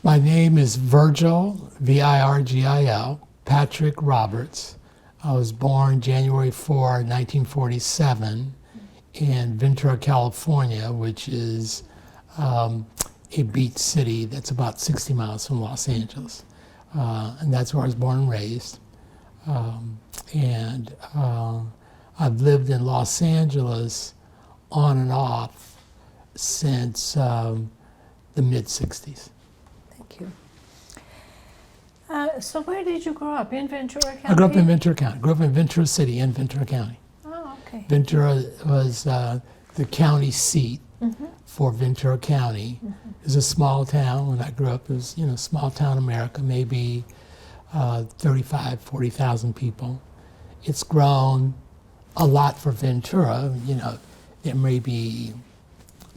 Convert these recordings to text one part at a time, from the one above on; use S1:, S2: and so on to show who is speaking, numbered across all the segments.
S1: My name is Virgil, Virgil, Patrick Roberts. I was born January 4, 1947 in Ventura, California, which is a beach city that's about 60 miles from Los Angeles. And that's where I was born and raised. I've lived in Los Angeles on and off since the mid-60s.
S2: Thank you. So where did you grow up? In Ventura County?
S1: I grew up in Ventura County. Grew up in Ventura City in Ventura County.
S2: Oh, okay.
S1: Ventura was the county seat for Ventura County. It was a small town. When I grew up, it was, small town America, maybe 35, 40,000 people. It's grown a lot for Ventura. There may be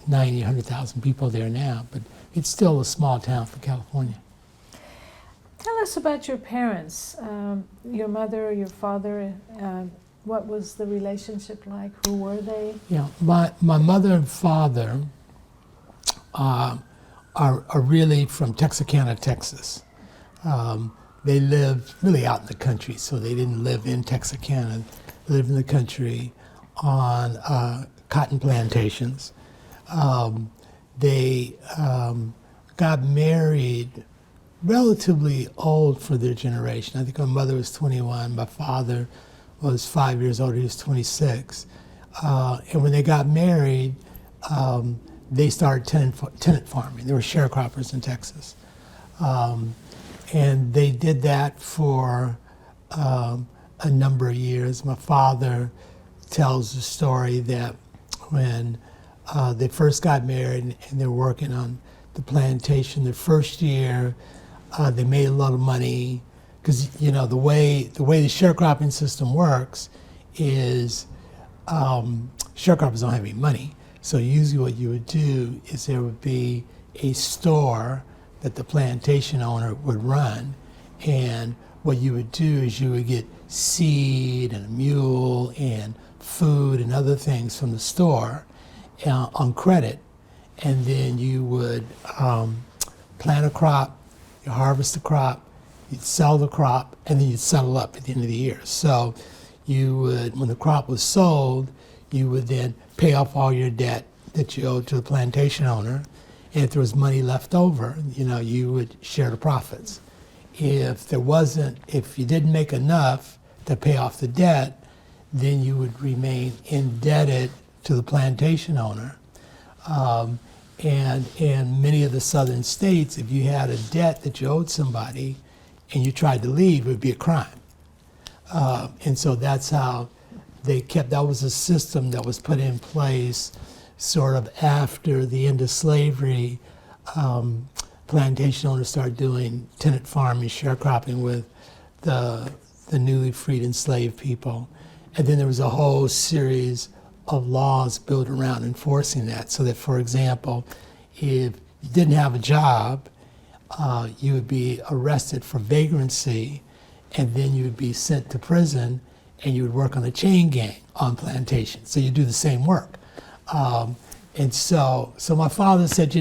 S1: 90, 100,000 people there now, but it's still a small town for California.
S2: Tell us about your parents, your mother, your father. What was the relationship like? Who were they?
S1: Yeah, my mother and father are really from Texarkana, Texas. They lived really out in the country, so they didn't live in Texarkana. They lived in the country on cotton plantations. They got married relatively old for their generation. I think my mother was 21, my father was 5 years older, he was 26. And when they got married, they started tenant farming. They were sharecroppers in Texas. And they did that for a number of years. My father tells the story that when they first got married and they were working on the plantation, the first year they made a lot of money because the way the sharecropping system works is sharecroppers don't have any money. So usually what you would do is there would be a store that the plantation owner would run, and what you would do is you would get seed and a mule and food and other things from the store on credit, and then you would plant a crop, you harvest the crop, you'd sell the crop, and then you'd settle up at the end of the year. So you would, when the crop was sold, you would then pay off all your debt that you owed to the plantation owner, and if there was money left over, you would share the profits. If you didn't make enough to pay off the debt, then you would remain indebted to the plantation owner. And in many of the southern states, if you had a debt that you owed somebody and you tried to leave, it would be a crime. And so that's how that was a system that was put in place sort of after the end of slavery. Plantation owners started doing tenant farming, sharecropping with the newly freed enslaved people. And then there was a whole series of laws built around enforcing that, so that, for example, if you didn't have a job, you would be arrested for vagrancy, and then you would be sent to prison, and you would work on a chain gang on plantations. So you do the same work. And so my father said,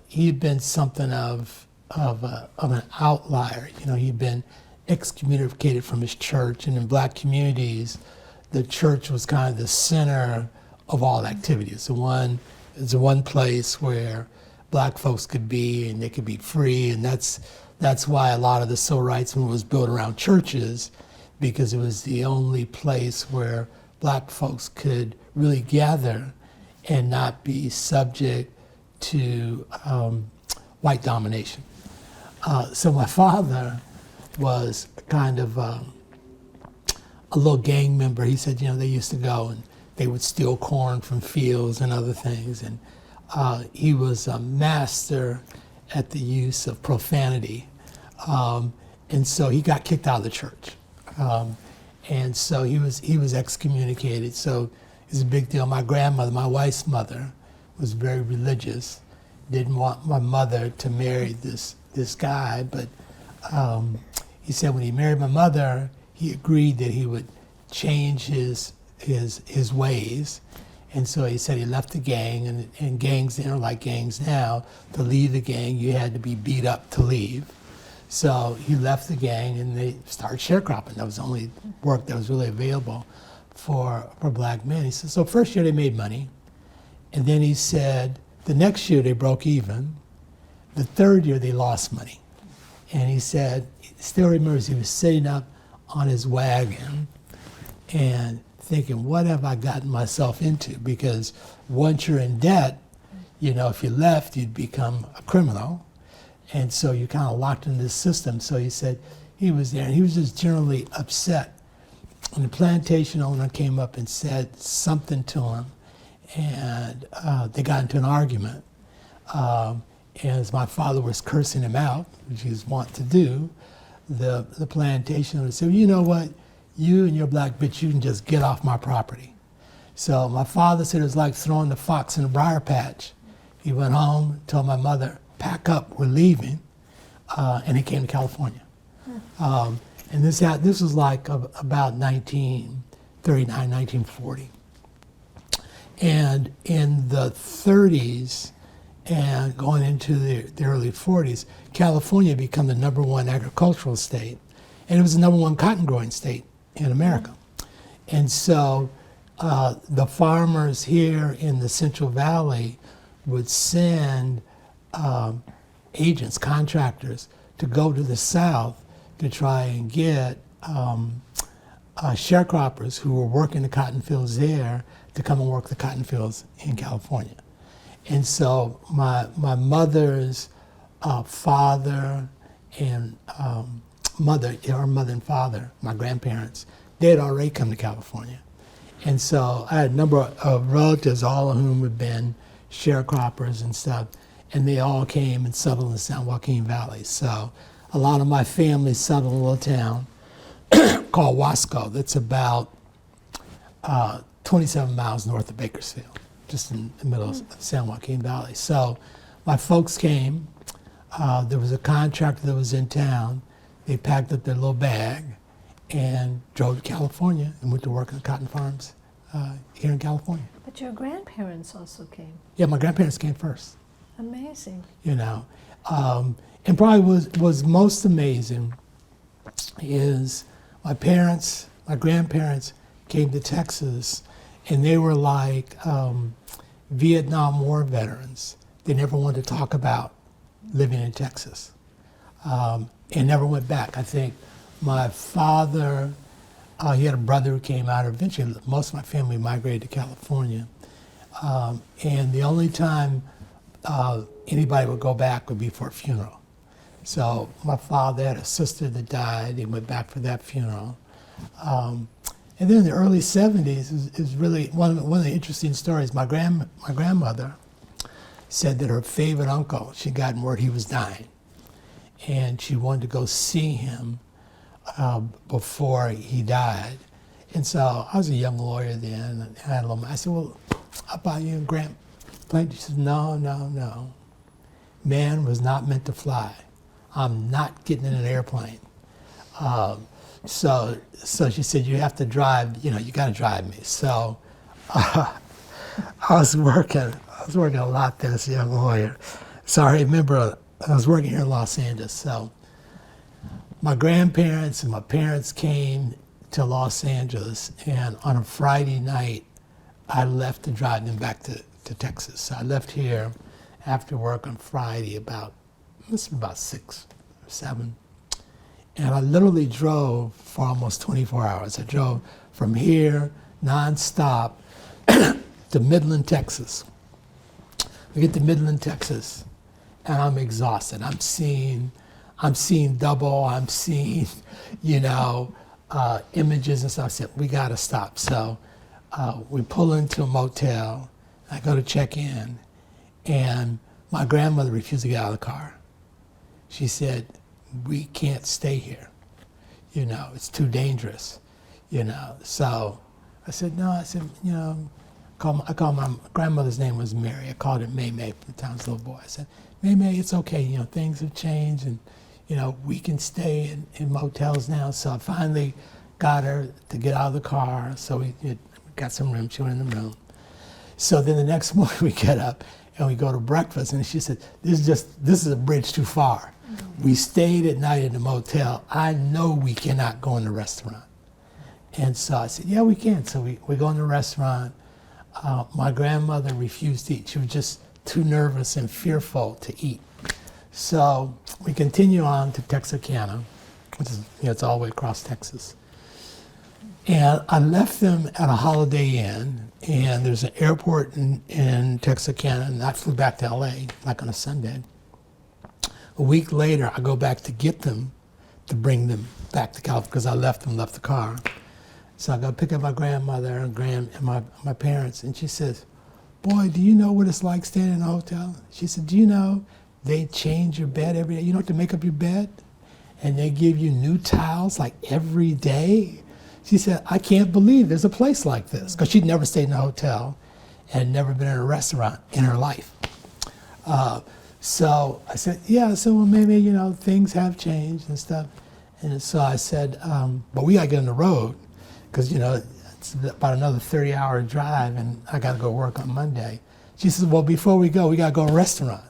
S1: he'd been something of an outlier. He'd been excommunicated from his church, and in black communities, the church was kind of the center of all activity. It's the one place where black folks could be and they could be free, and that's why a lot of the civil rights movement was built around churches, because it was the only place where black folks could really gather and not be subject to white domination. So my father was kind of a little gang member. He said, they used to go and they would steal corn from fields and other things. And he was a master at the use of profanity. And so he got kicked out of the church. And so he was excommunicated. So it was a big deal. My grandmother, my wife's mother, was very religious, didn't want my mother to marry this guy, but he said when he married my mother, he agreed that he would change his ways, And so he said he left the gang, and gangs then are like gangs now. To leave the gang, you had to be beat up to leave. So he left the gang, and they started sharecropping. That was the only work that was really available for black men. He said, so first year they made money, and then he said the next year they broke even. The third year they lost money. And he said, he still remembers he was sitting up on his wagon and thinking, what have I gotten myself into? Because once you're in debt, you know, if you left, you'd become a criminal. And so you're kind of locked in this system. So he said he was there, and he was just generally upset. And the plantation owner came up and said something to him, and they got into an argument. As my father was cursing him out, which he was wont to do, the plantation owner said, well, you know what? You and your black bitch, you can just get off my property. So my father said it was like throwing the fox in a briar patch. He went home, told my mother, pack up, we're leaving, and he came to California. And this was like about 1939, 1940. And in the 30s and going into the early 40s, California became the #1 agricultural state, and it was the #1 cotton growing state in America. And so the farmers here in the Central Valley would send agents, contractors, to go to the South to try and get sharecroppers who were working the cotton fields there to come and work the cotton fields in California. And so my mother's father and mother and father, my grandparents, they had already come to California. And so I had a number of relatives, all of whom had been sharecroppers and stuff, and they all came and settled in the San Joaquin Valley. So a lot of my family settled in a little town called Wasco that's about 27 miles north of Bakersfield, just in the middle of San Joaquin Valley. So my folks came. There was a contractor that was in town. They packed up their little bag and drove to California and went to work on cotton farms here in California.
S2: But your grandparents also came.
S1: Yeah, my grandparents came first.
S2: Amazing.
S1: You know, and probably was most amazing is my grandparents came to Texas, and they were like Vietnam War veterans. They never wanted to talk about living in Texas, and never went back. I think my father, he had a brother who came out. Eventually, most of my family migrated to California, and the only time anybody would go back would be for a funeral. So my father had a sister that died. He went back for that funeral. And then in the early 70s is really one of the interesting stories. My grandmother said that her favorite uncle, she'd gotten word he was dying, and she wanted to go see him before he died. And so I was a young lawyer then, and I had a little. I said, "Well, I'll buy you a grand plane." She said, "No. Man was not meant to fly. I'm not getting in an airplane." So she said, "You have to drive. You got to drive me." So I was working a lot then as a young lawyer. So I remember I was working here in Los Angeles. So my grandparents and my parents came to Los Angeles, and on a Friday night, I left to drive them back to Texas. So I left here after work on Friday about 6 or 7. And I literally drove for almost 24 hours. I drove from here nonstop to Midland, Texas. We get to Midland, Texas, and I'm exhausted. I'm seeing double. I'm seeing, images and stuff. I said, we got to stop. So we pull into a motel. I go to check in, and my grandmother refused to get out of the car. She said, "We can't stay here. It's too dangerous." So I said, "No." I said, I called my grandmother's name was Mary. I called her May May from the time I was a little boy. I said, May, it's okay. Things have changed, and we can stay in motels now. So I finally got her to get out of the car. So we got some room. She went in the room. So then the next morning we get up and we go to breakfast, and she said, this is a bridge too far. We stayed at night in the motel. I know we cannot go in the restaurant. And so I said, yeah, we can. So we go in the restaurant. My grandmother refused to eat. She was just too nervous and fearful to eat. So we continue on to Texarkana, which is, it's all the way across Texas. And I left them at a Holiday Inn, and there's an airport in Texarkana, and I flew back to LA, like on a Sunday. A week later, I go back to get them, to bring them back to California, because I left the car. So I go pick up my grandmother and my parents, and she says, boy, do you know what it's like staying in a hotel? She said, do you know they change your bed every day? You don't have to make up your bed? And they give you new towels like every day? She said, I can't believe there's a place like this, because she'd never stayed in a hotel and never been in a restaurant in her life. So I said, yeah, so well, maybe, things have changed and stuff. And so I said, but we gotta get on the road, because, it's about another 30-hour drive, and I gotta go work on Monday. She says, well, before we go, we gotta go to a restaurant.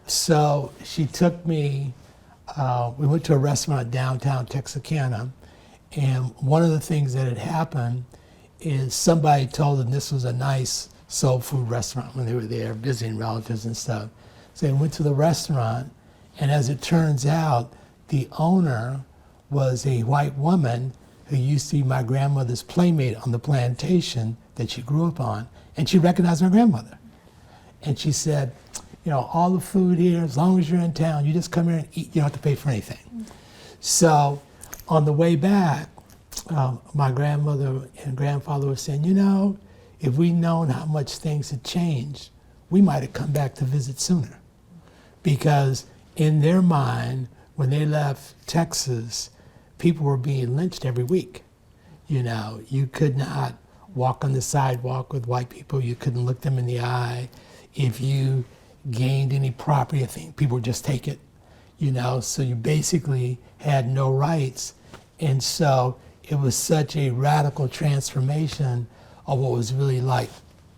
S1: So she took me, we went to a restaurant downtown Texarkana, and one of the things that had happened is somebody told them this was a nice soul food restaurant when they were there visiting relatives and stuff. So they went to the restaurant, and as it turns out, the owner was a white woman who used to be my grandmother's playmate on the plantation that she grew up on, and she recognized my grandmother. And she said, all the food here, as long as you're in town, you just come here and eat, you don't have to pay for anything. So on the way back, my grandmother and grandfather were saying, if we'd known how much things had changed, we might have come back to visit sooner. Because in their mind, when they left Texas, people were being lynched every week. You could not walk on the sidewalk with white people. You couldn't look them in the eye. If you gained any property, I think people would just take it. So you basically had no rights. And so it was such a radical transformation of what was really like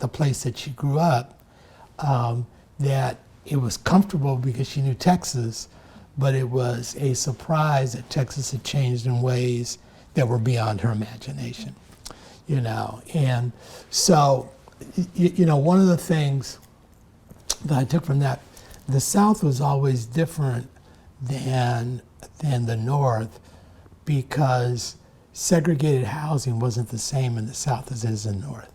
S1: the place that she grew up, that it was comfortable because she knew Texas, but it was a surprise that Texas had changed in ways that were beyond her imagination, And so, one of the things that I took from that, the South was always different than the North, because segregated housing wasn't the same in the South as it is in the North.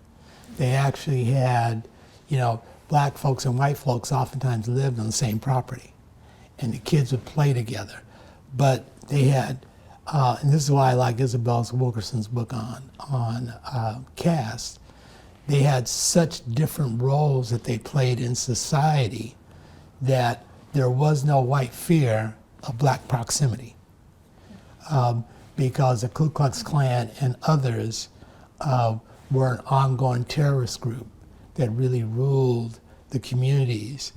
S1: They actually had, black folks and white folks oftentimes lived on the same property, and the kids would play together. But they had, and this is why I like Isabel Wilkerson's book on caste, they had such different roles that they played in society that there was no white fear of black proximity. Because the Ku Klux Klan and others were an ongoing terrorist group that really ruled the communities.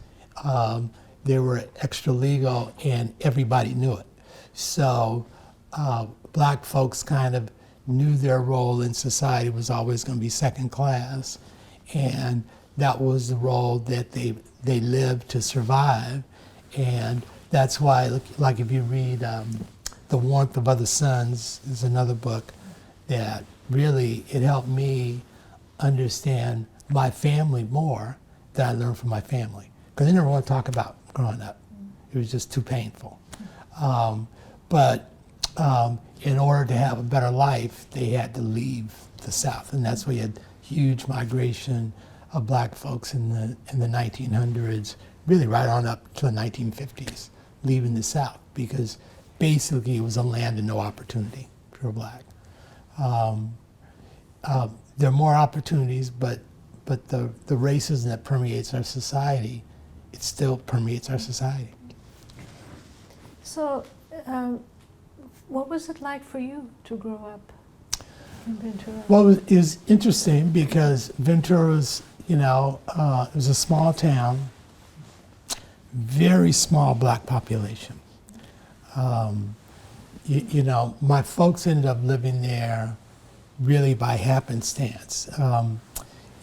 S1: They were extra legal, and everybody knew it. So black folks kind of knew their role in society was always going to be second class, and that was the role that they lived to survive. And that's why, like if you read The Warmth of Other Suns is another book that really, it helped me understand my family more than I learned from my family. Because they never want to talk about growing up. It was just too painful. But in order to have a better life, they had to leave the South. And that's why you had huge migration of black folks in the 1900s, really right on up to the 1950s, leaving the South, because basically it was a land of no opportunity for black. There are more opportunities, but the racism that permeates our society, it still permeates our society.
S2: So, what was it like for you to grow up in Ventura?
S1: Well, it was interesting because Ventura was, it was a small town, very small black population. My folks ended up living there really by happenstance.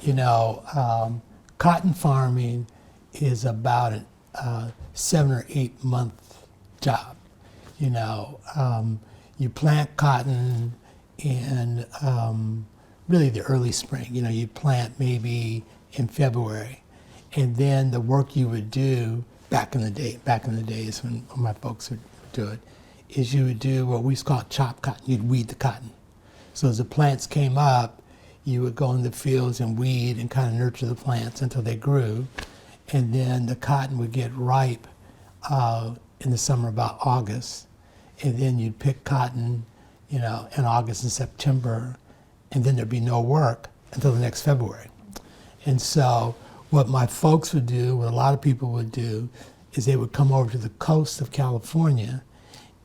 S1: you know, cotton farming is about a 7 or 8 month job. You know, you plant cotton in really the early spring. You know, you plant maybe in February, and then the work you would do back in the days when my folks would do it, is you would do what we used to call chop cotton. You'd weed the cotton. So as the plants came up, you would go in the fields and weed and kind of nurture the plants until they grew, and then the cotton would get ripe in the summer about August, and then you'd pick cotton, you know, in August and September, and then there'd be no work until the next February. And so what my folks would do, what a lot of people would do, is they would come over to the coast of California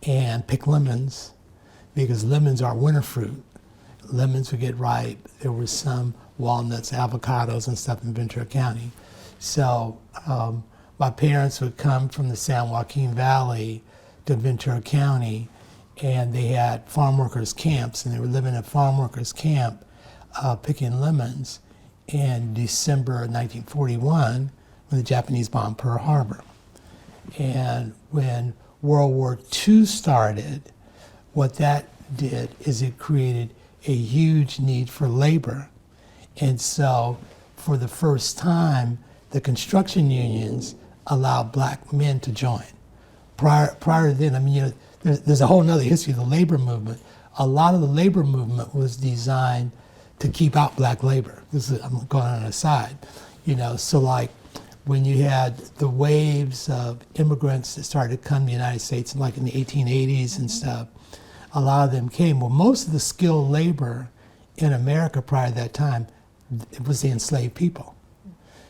S1: and pick lemons, because lemons are winter fruit. Lemons would get ripe. There were some walnuts, avocados, and stuff in Ventura County. So my parents would come from the San Joaquin Valley to Ventura County, and they had farm workers camps, and they were living at farm workers camp picking lemons in December of 1941 when the Japanese bombed Pearl Harbor. And when World War II started, what that did is it created a huge need for labor. And so for the first time, the construction unions allowed black men to join. Prior to then, I mean, you know, there's a whole nother history of the labor movement. A lot of the labor movement was designed to keep out black labor. I'm going on an aside. You know, so like when you had the waves of immigrants that started to come to the United States, like in the 1880s and stuff, a lot of them came. Well, most of the skilled labor in America prior to that time, it was the enslaved people,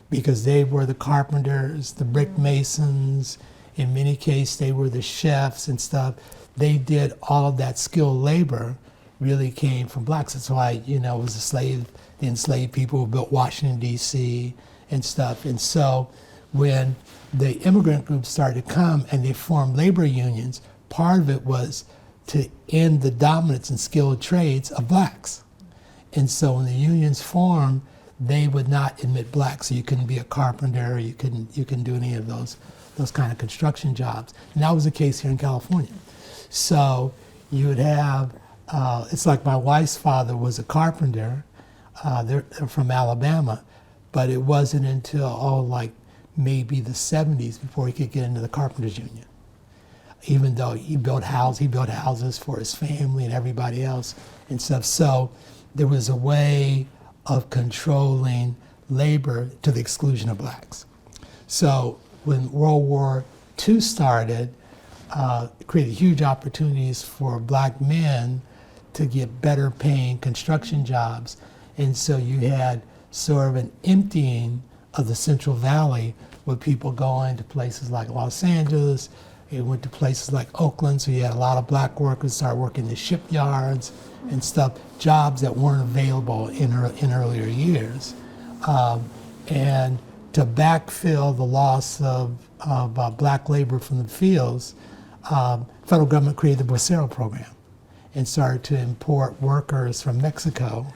S1: because they were the carpenters, the brick masons. In many cases, they were the chefs and stuff. They did all of that skilled labor really came from blacks. That's why, you know, it was the enslaved people who built Washington, D.C. and stuff. And so when the immigrant groups started to come and they formed labor unions, part of it was to end the dominance in skilled trades of blacks. And so when the unions formed, they would not admit blacks. So you couldn't be a carpenter, you couldn't do any of those kind of construction jobs. And that was the case here in California. So you would have, it's like my wife's father was a carpenter, they're from Alabama, but it wasn't until like maybe the 70s before he could get into the carpenters union. Even though he built houses for his family and everybody else and stuff. So there was a way of controlling labor to the exclusion of blacks. So when World War II started, it created huge opportunities for black men to get better paying construction jobs. And so you had sort of an emptying of the Central Valley with people going to places like Los Angeles. It went to places like Oakland, so you had a lot of black workers start working the shipyards and stuff, jobs that weren't available in earlier years. And to backfill the loss of black labor from the fields, federal government created the Bracero program and started to import workers from Mexico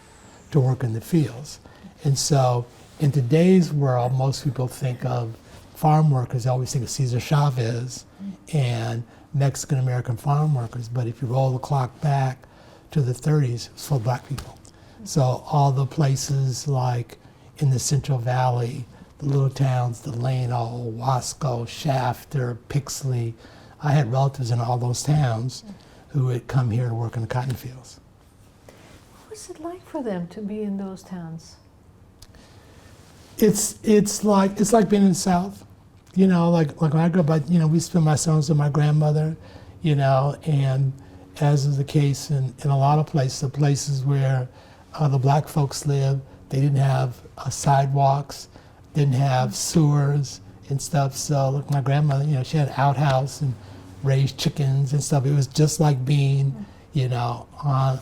S1: to work in the fields. And so in today's world, most people think of farm workers, they always think of Cesar Chavez and Mexican-American farm workers, but if you roll the clock back to the 30s, it's for black people. So all the places like in the Central Valley, the little towns, Delano, Wasco, Shafter, Pixley, I had relatives in all those towns who would come here to work in the cotton fields.
S2: What was it like for them to be in those towns?
S1: It's like being in the South. You know, like when I grew up, we spent my summers with my grandmother, you know, and as is the case in a lot of places, the places where the black folks live, they didn't have sidewalks, didn't have sewers and stuff. So like my grandmother, you know, she had an outhouse and raised chickens and stuff. It was just like being, you know, on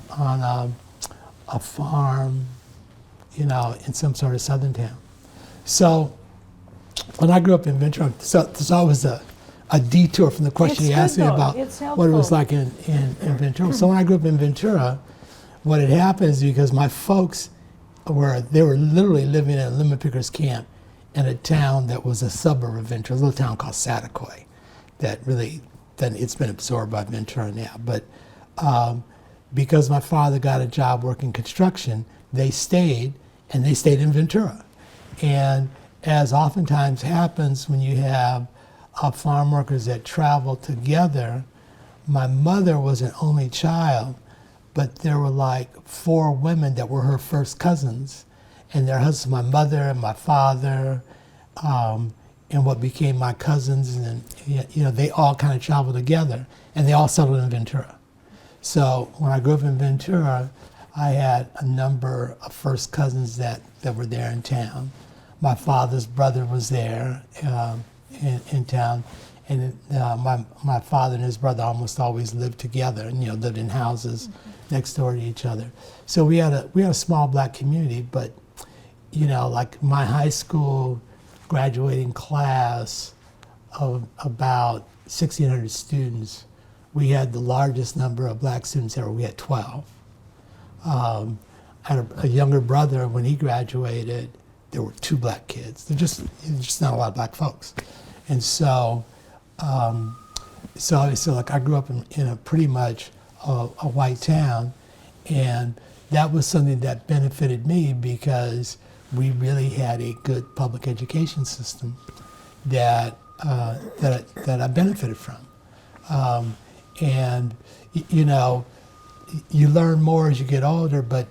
S1: a farm, you know, in some sort of southern town. So when I grew up in Ventura, so there's always a detour from the question you asked me about what it was like in Ventura. So when I grew up in Ventura, what had happened is because my folks where they were literally living in a lemon pickers camp in a town that was a suburb of Ventura, a little town called Satacoy, that really, then it's been absorbed by Ventura now. But because my father got a job working construction, they stayed, and they stayed in Ventura. And as oftentimes happens when you have farm workers that travel together, my mother was an only child, but there were like 4 women that were her first cousins, and their husbands, my mother and my father, and what became my cousins, and they all kind of traveled together, and they all settled in Ventura. So when I grew up in Ventura, I had a number of first cousins that were there in town. My father's brother was there in town, and my father and his brother almost always lived together, and lived in houses next door to each other. So we had a small black community, but like my high school graduating class of about 1,600 students, we had the largest number of black students ever. We had 12. I had a younger brother. When he graduated, there were 2 black kids. There's just not a lot of black folks. And so like I grew up in a pretty much a white town, and that was something that benefited me because we really had a good public education system that I benefited from. And you learn more as you get older, but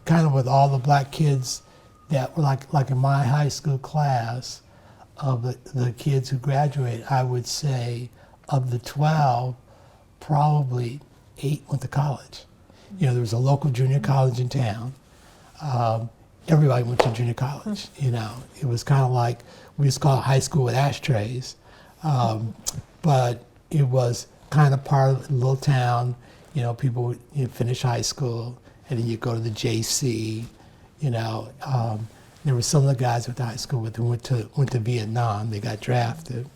S1: kind of with all the black kids that were like in my high school class, of the kids who graduated, I would say of the 12, probably 8 went to college. There was a local junior college in town. Everybody went to junior college. It was kind of like, we used to call it high school with ashtrays, but it was kind of part of a little town. People would finish high school, and then you go to the JC. There were some of the guys with high school who went to Vietnam. They got drafted.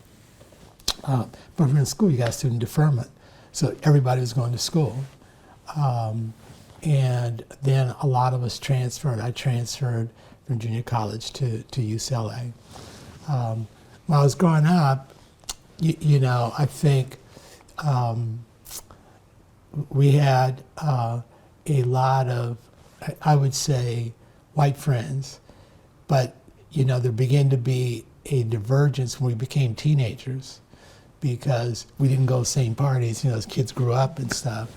S1: But from school, you got student deferment, so everybody was going to school. And then a lot of us transferred. I transferred from junior college to UCLA. When I was growing up, I think we had a lot of, I would say, white friends, but there began to be a divergence when we became teenagers because we didn't go to the same parties, as kids grew up and stuff.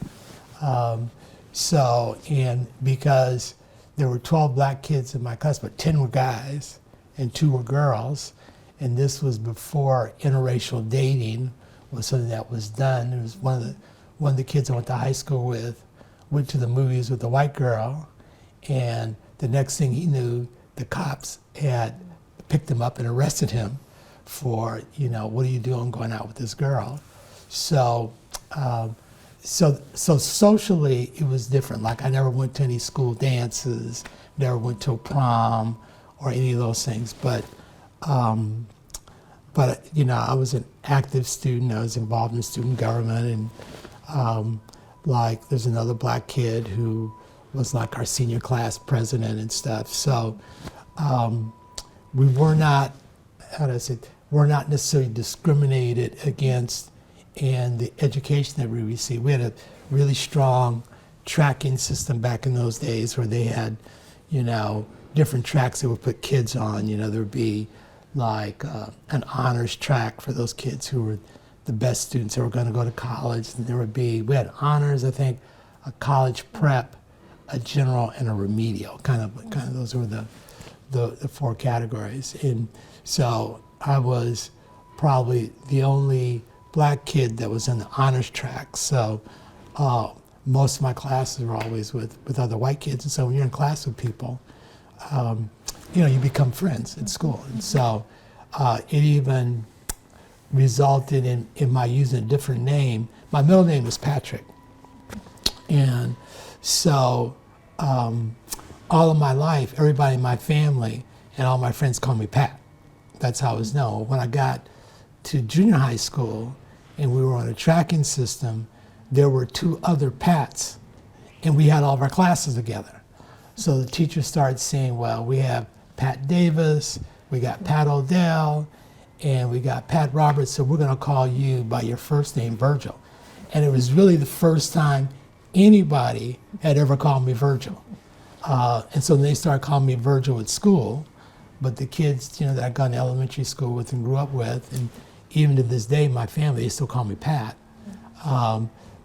S1: And because there were 12 black kids in my class, but 10 were guys and 2 were girls, and this was before interracial dating was something that was done. It was one of the kids I went to high school with went to the movies with a white girl, and the next thing he knew, the cops had picked him up and arrested him for, what are you doing going out with this girl? So socially, it was different. Like, I never went to any school dances, never went to a prom or any of those things. But I was an active student. I was involved in student government, and there's another black kid who was like our senior class president and stuff. So we were not, we're not necessarily discriminated against in the education that we received. We had a really strong tracking system back in those days where they had, different tracks they would put kids on. There would be like an honors track for those kids who were the best students that were going to go to college. And we had honors, I think, a college prep, a general, and a remedial. Kind of those were the 4 categories. And so I was probably the only black kid that was in the honors track. So most of my classes were always with other white kids. And so when you're in class with people, you become friends at school. And so it even resulted in my using a different name. My middle name is Patrick. And so all of my life, everybody in my family and all my friends call me Pat. That's how I was known. When I got to junior high school and we were on a tracking system, there were 2 other Pats, and we had all of our classes together. So the teacher started saying, well, we have Pat Davis, we got Pat Odell, and we got Pat Roberts, so we're going to call you by your first name, Virgil. And it was really the first time anybody had ever called me Virgil. And so they started calling me Virgil at school, but the kids, that I'd gone to elementary school with and grew up with, and even to this day, my family, they still call me Pat.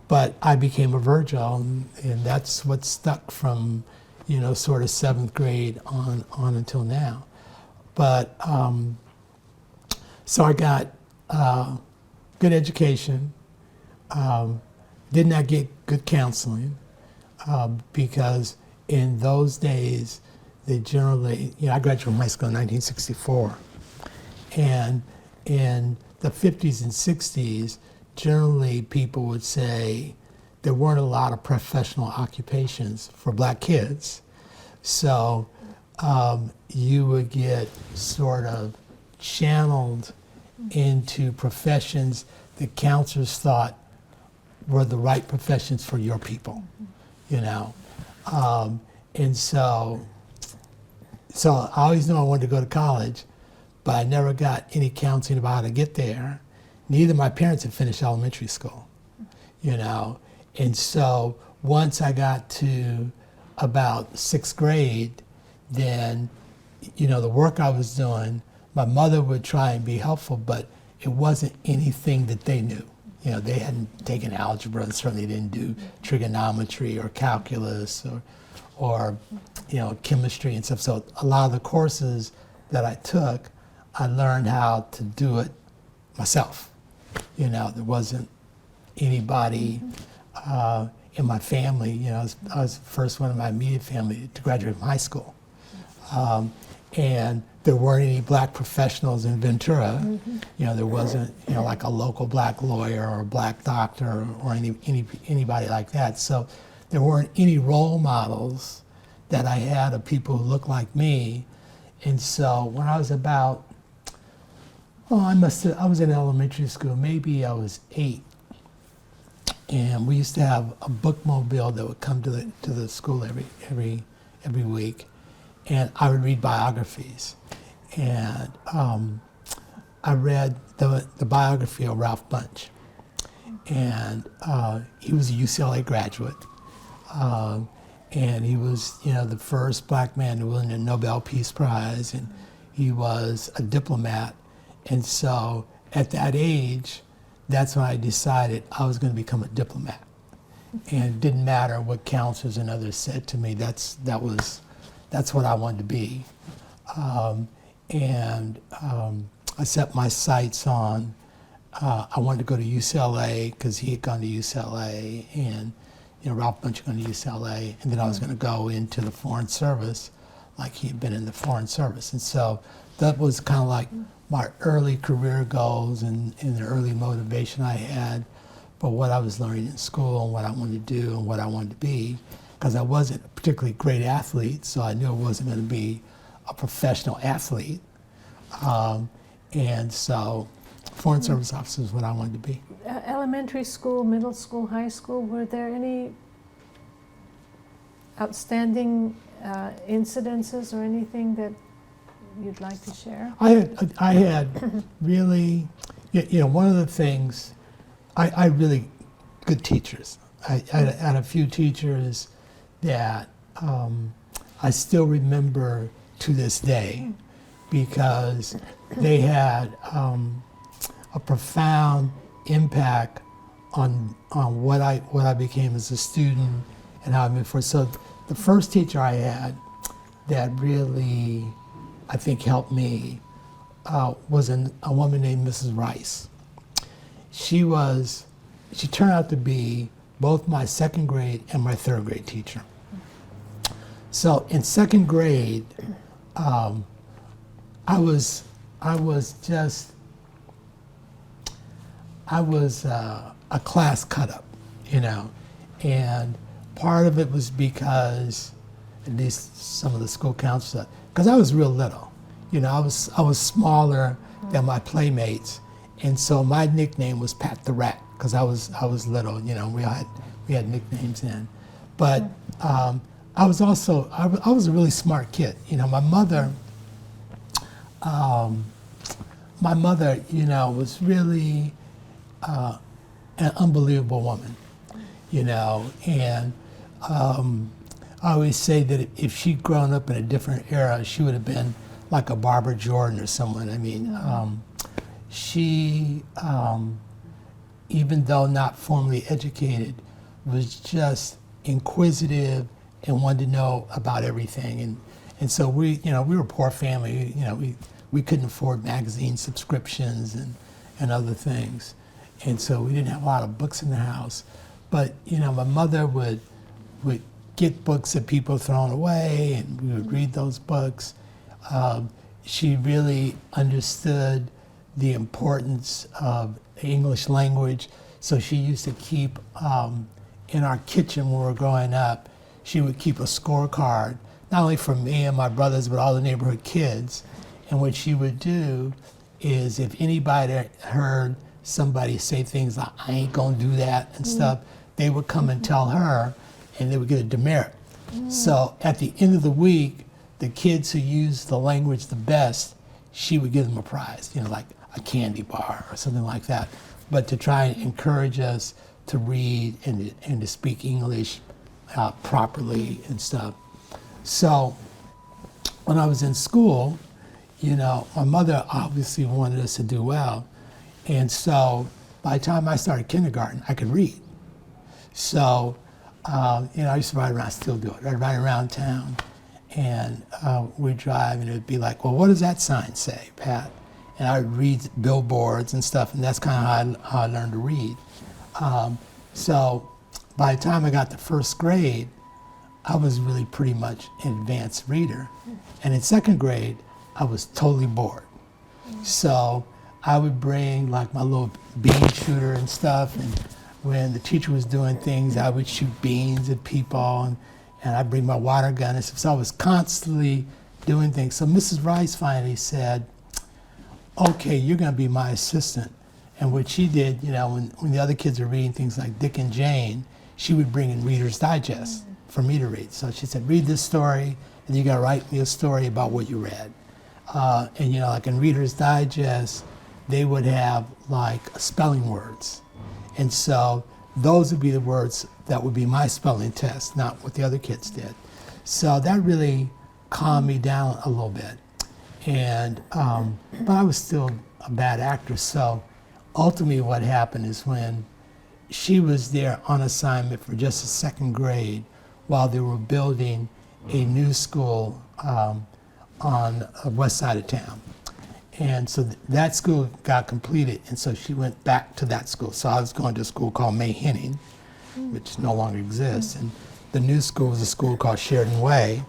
S1: But I became a Virgil, and that's what stuck from, sort of 7th grade on until now. But so I got good education, did not get good counseling, because in those days, they generally, I graduated from high school in 1964, and in the 50s and 60s, generally people would say there weren't a lot of professional occupations for black kids. So you would get sort of channeled into professions that counselors thought were the right professions for your people, and so I always knew I wanted to go to college, but I never got any counseling about how to get there. Neither my parents had finished elementary school, and so once I got to about 6th grade, then, the work I was doing, my mother would try and be helpful, but it wasn't anything that they knew. They hadn't taken algebra, and certainly didn't do trigonometry or calculus or chemistry and stuff. So a lot of the courses that I took, I learned how to do it myself. There wasn't anybody in my family. I was the first one in my immediate family to graduate from high school. And there weren't any black professionals in Ventura. There wasn't, like a local black lawyer or a black doctor or anybody like that. So there weren't any role models that I had of people who looked like me. And so when I was about, I was in elementary school, maybe I was 8. And we used to have a bookmobile that would come to the school every week. And I would read biographies. And I read the biography of Ralph Bunche. And he was a UCLA graduate. And he was, the first black man to win a Nobel Peace Prize. And he was a diplomat. And so at that age, that's when I decided I was going to become a diplomat. And it didn't matter what counselors and others said to me. That's what I wanted to be. I set my sights on, I wanted to go to UCLA because he had gone to UCLA, and Ralph Bunche had gone to UCLA, and then I was going to go into the Foreign Service like he had been in the Foreign Service. And so that was kind of like my early career goals and the early motivation I had for what I was learning in school and what I wanted to do and what I wanted to be, because I wasn't a particularly great athlete, so I knew I wasn't going to be a professional athlete. And so Foreign Service Officer is what I wanted to be.
S2: Elementary school, middle school, high school, were there any outstanding incidences or anything that you'd like to share?
S1: I had really, one of the things, I really good teachers. I had a few teachers that I still remember to this day, because they had a profound impact on what I became as a student and how I moved forward. So the first teacher I had that really, I think, helped me was a woman named Mrs. Rice. She turned out to be both my 2nd grade and my 3rd grade teacher. So in 2nd grade, I was a class cut up, and part of it was because, at least some of the school counselors, because I was real little, I was smaller than my playmates, and so my nickname was Pat the Rat, because I was little, we had nicknames then, but I was also, I was a really smart kid. You know, my mother, you know, was really an unbelievable woman, you know, and I always say that if she'd grown up in a different era, she would have been like a Barbara Jordan or someone. I mean, she, even though not formally educated, was just inquisitive and wanted to know about everything. And so we, you know, we were a poor family. You know, we couldn't afford magazine subscriptions and other things. And so we didn't have a lot of books in the house. But, you know, my mother would get books that people thrown away, and we would read those books. She really understood the importance of the English language. So she used to keep, in our kitchen when we were growing up, she would keep a scorecard, not only for me and my brothers, but all the neighborhood kids. And what she would do is if anybody heard somebody say things like, I ain't gonna do that and stuff, they would come and tell her, and they would get a demerit. So at the end of the week, the kids who used the language the best, she would give them a prize, you know, like a candy bar or something like that. But to try and encourage us to read and to speak English properly and stuff. So when I was in school, you know, my mother obviously wanted us to do well. And so by the time I started kindergarten, I could read. So, you know, I used to ride around, still do it. I'd ride around town, and we'd drive, and it would be like, well, what does that sign say, Pat? And I would read billboards and stuff, and that's kind of how I learned to read. So by the time I got to first grade, I was really pretty much an advanced reader. And in second grade, I was totally bored. So I would bring like my little bean shooter and stuff, and when the teacher was doing things, I would shoot beans at people, and I'd bring my water gun and stuff. So I was constantly doing things. So Mrs. Rice finally said, okay, you're gonna be my assistant. And what she did, you know, when the other kids were reading things like Dick and Jane, she would bring in Reader's Digest for me to read. So she said, read this story, and you gotta write me a story about what you read. And you know, like in Reader's Digest, they would have like spelling words. And so those would be the words that would be my spelling test, not what the other kids did. So that really calmed me down a little bit. And, but I was still a bad actor. So ultimately what happened is when she was there on assignment for just the second grade while they were building a new school on the west side of town. And so that school got completed, and so she went back to that school. So I was going to a school called May Henning, which no longer exists. And the new school was a school called Sheridan Way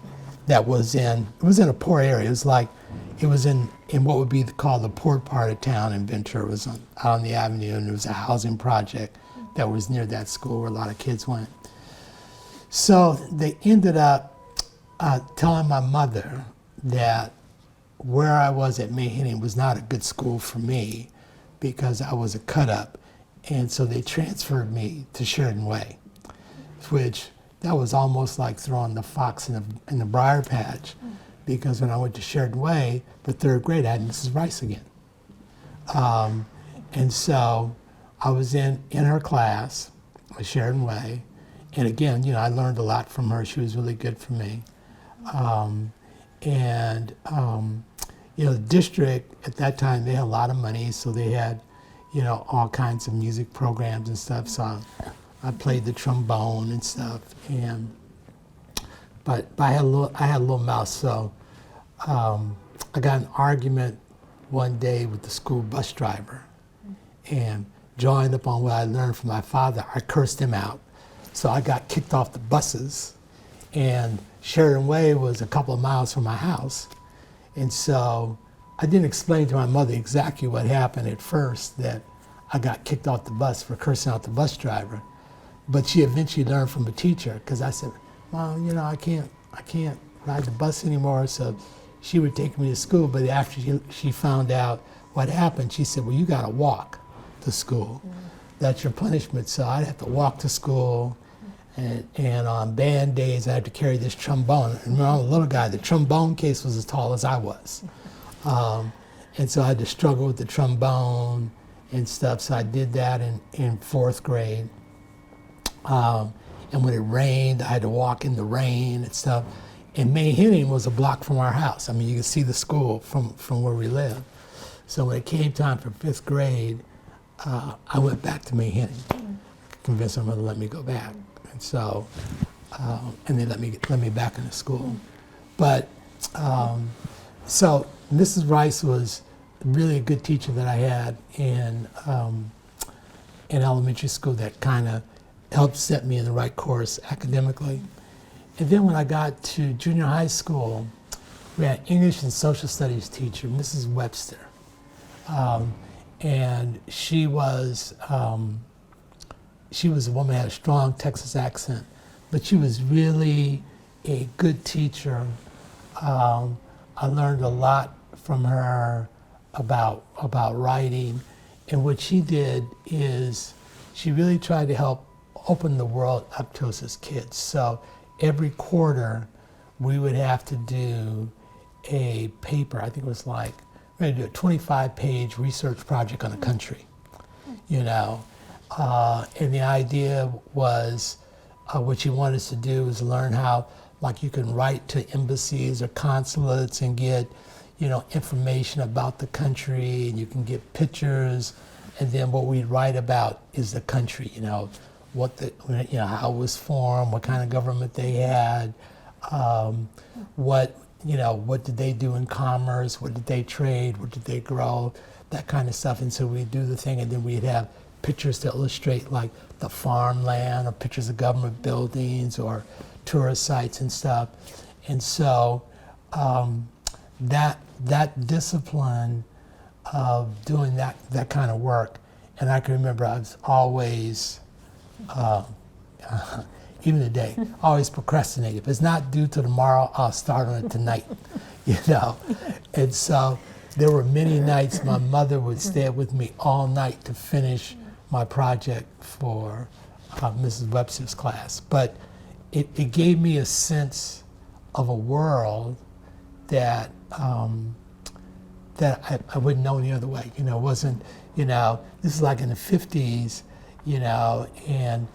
S1: that was in a poor area. It was in what would be called the poor part of town in Ventura. It was out on the avenue, and it was a housing project that was near that school where a lot of kids went. So they ended up telling my mother that where I was at May Henning was not a good school for me because I was a cut-up. And so they transferred me to Sheridan Way, which that was almost like throwing the fox in the briar patch, because when I went to Sheridan Way for third grade, I had Mrs. Rice again. And so I was in her class at Sheridan Way. And again, you know, I learned a lot from her. She was really good for me. You know, the district at that time, they had a lot of money, so they had, you know, all kinds of music programs and stuff. So I played the trombone and stuff. But I had a little mouth, so I got in an argument one day with the school bus driver, and drawing upon what I learned from my father, I cursed him out. So I got kicked off the buses, and Sheridan Way was a couple of miles from my house. And so I didn't explain to my mother exactly what happened at first, that I got kicked off the bus for cursing out the bus driver. But she eventually learned from a teacher, because I said, Mom, you know, I can't ride the bus anymore. So she would take me to school, but after she found out what happened, she said, well, you gotta walk to school. That's your punishment. So I'd have to walk to school, And on band days, I had to carry this trombone. And remember, I'm a little guy. The trombone case was as tall as I was. And so I had to struggle with the trombone and stuff. So I did that in fourth grade. And when it rained, I had to walk in the rain and stuff. And Manhattan was a block from our house. I mean, you could see the school from where we lived. So when it came time for fifth grade, I went back to Manhattan, convinced my mother to let me go back. And so, and they let me back into school. But, so Mrs. Rice was really a good teacher that I had in elementary school that kind of helped set me in the right course academically. And then when I got to junior high school, we had an English and social studies teacher, Mrs. Webster. And she was a woman who had a strong Texas accent, but she was really a good teacher. I learned a lot from her about writing. And what she did is she really tried to help open the world up to us as kids. So every quarter, we would have to do a paper. I think it was like, we're going to do a 25-page research project on a country, you know. And the idea was, what she wanted us to do is learn how, like, you can write to embassies or consulates and get, you know, information about the country, and you can get pictures, and then what we'd write about is the country, you know, how it was formed, what kind of government they had, what did they do in commerce, what did they trade, what did they grow, that kind of stuff. And so we'd do the thing, and then we'd have pictures to illustrate like the farmland, or pictures of government buildings, or tourist sites and stuff. And so that discipline of doing that kind of work, and I can remember I was always, even today, always procrastinating. If it's not due to tomorrow, I'll start on it tonight, you know. And so there were many nights my mother would stay with me all night to finish my project for Mrs. Webster's class. But it gave me a sense of a world that that I wouldn't know any other way. You know, it wasn't, you know, this is like in the 50s, you know, and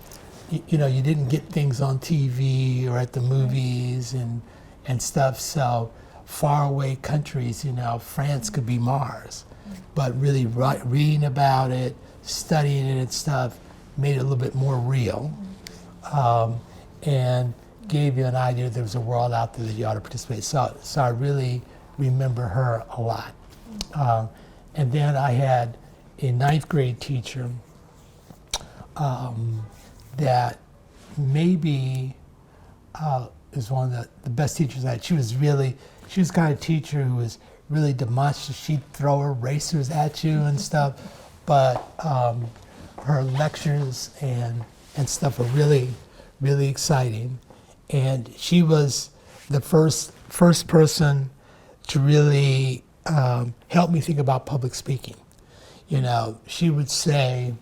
S1: you know, you didn't get things on TV or at the movies and stuff. So faraway countries, you know, France could be Mars, but really reading about it, studying it and stuff made it a little bit more real, and gave you an idea there was a world out there that you ought to participate. So I really remember her a lot. And then I had a ninth grade teacher that maybe is one of the best teachers I had. She was the kind of teacher who was really demonstrative. She'd throw erasers at you and stuff, but her lectures and stuff were really, really exciting. And she was the first person to really help me think about public speaking. You know, she would say,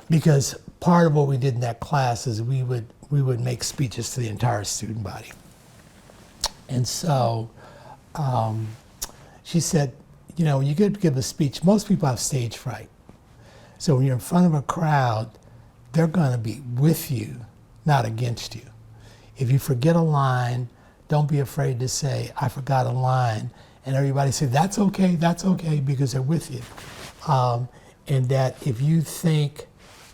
S1: because part of what we did in that class is we would make speeches to the entire student body. And so she said, you know, when you give a speech, most people have stage fright. So when you're in front of a crowd, they're going to be with you, not against you. If you forget a line, don't be afraid to say, I forgot a line. And everybody say, that's okay, because they're with you. And that if you think,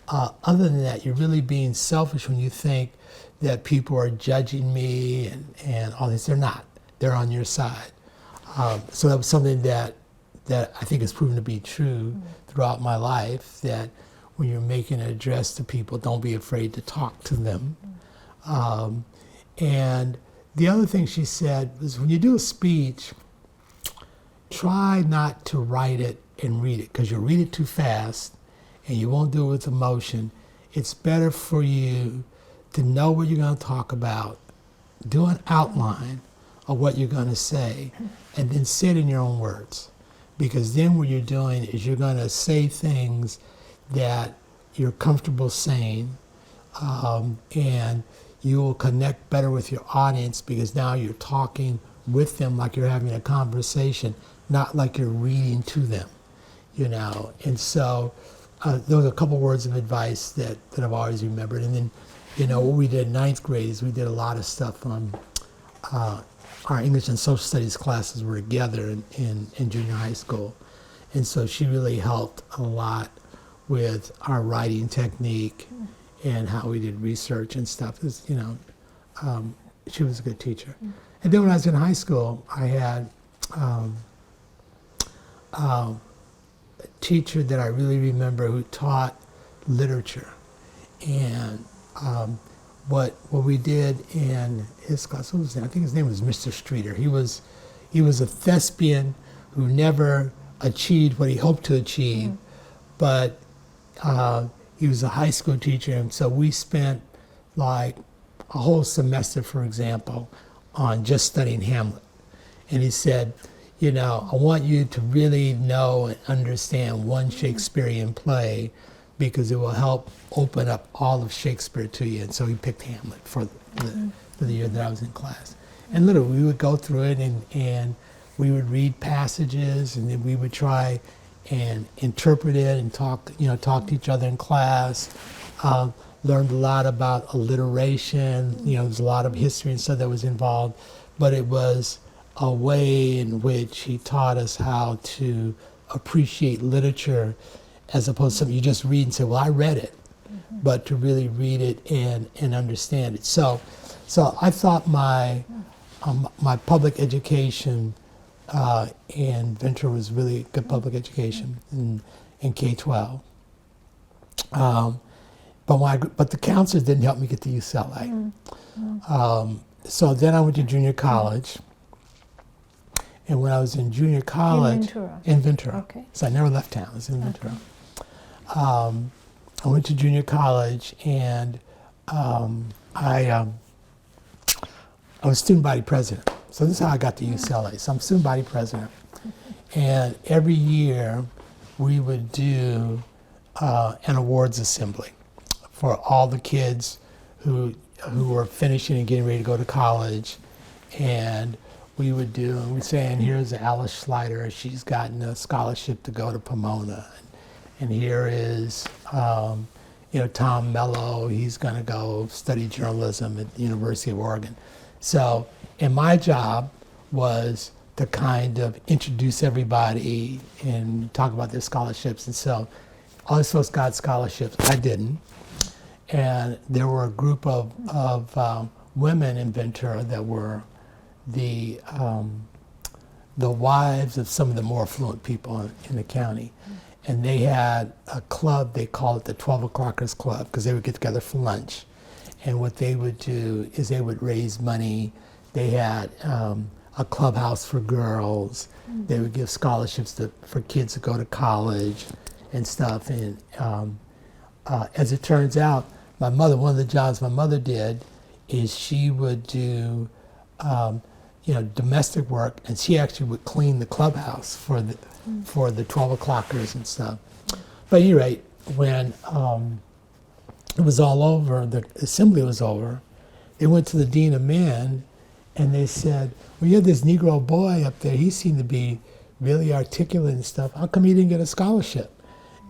S1: other than that, you're really being selfish when you think that people are judging me and all this. They're not. They're on your side. So that was something that I think has proven to be true throughout my life, that when you're making an address to people, don't be afraid to talk to them. And the other thing she said was, when you do a speech, try not to write it and read it, because you'll read it too fast and you won't do it with emotion. It's better for you to know what you're going to talk about, do an outline of what you're going to say, and then say it in your own words. Because then what you're doing is you're going to say things that you're comfortable saying, and you will connect better with your audience because now you're talking with them like you're having a conversation, not like you're reading to them, you know. And so those are a couple words of advice that I've always remembered. And then, you know, what we did in ninth grade is we did a lot of stuff on our English and social studies classes were together in junior high school. And so she really helped a lot with our writing technique and how we did research and stuff. It's, you know, she was a good teacher. And then when I was in high school, I had a teacher that I really remember who taught literature. And what we did in his class, what was his name? I think his name was Mr. Streeter. He was a thespian who never achieved what he hoped to achieve, but he was a high school teacher, and so we spent like a whole semester, for example, on just studying Hamlet. And he said, you know, I want you to really know and understand one Shakespearean play because it will help open up all of Shakespeare to you. And so he picked Hamlet for the year that I was in class. And literally, we would go through it and we would read passages, and then we would try and interpret it and talk to each other in class. Learned a lot about alliteration. You know, there's a lot of history and stuff that was involved, but it was a way in which he taught us how to appreciate literature as opposed to something you just read and say, well, I read it, but to really read it and understand it. So I thought my public education in Ventura was really good public education in K-12. But the counselors didn't help me get to UCLA. So then I went to junior college. And when I was in junior college, in Ventura.
S2: Okay. So
S1: I never left town. I was in Ventura. I went to junior college, and I was student body president. So this is how I got to UCLA. So I'm student body president, and every year we would do an awards assembly for all the kids who were finishing and getting ready to go to college, and we'd say, and here's Alice Schleider, she's gotten a scholarship to go to Pomona. And here is, Tom Mello, he's gonna go study journalism at the University of Oregon. So, and my job was to kind of introduce everybody and talk about their scholarships. And so, all these folks got scholarships, I didn't. And there were a group of women in Ventura that were the wives of some of the more affluent people in the county. And they had a club, they called it the 12 O'Clockers Club, because they would get together for lunch. And what they would do is they would raise money. They had a clubhouse for girls. They would give scholarships for kids to go to college and stuff. And as it turns out, my mother, one of the jobs my mother did is she would do domestic work, and she actually would clean the clubhouse for the 12 O'Clockers and stuff. But at any rate, when it was all over, the assembly was over, they went to the dean of men, and they said, well, you have this Negro boy up there, he seemed to be really articulate and stuff, how come he didn't get a scholarship?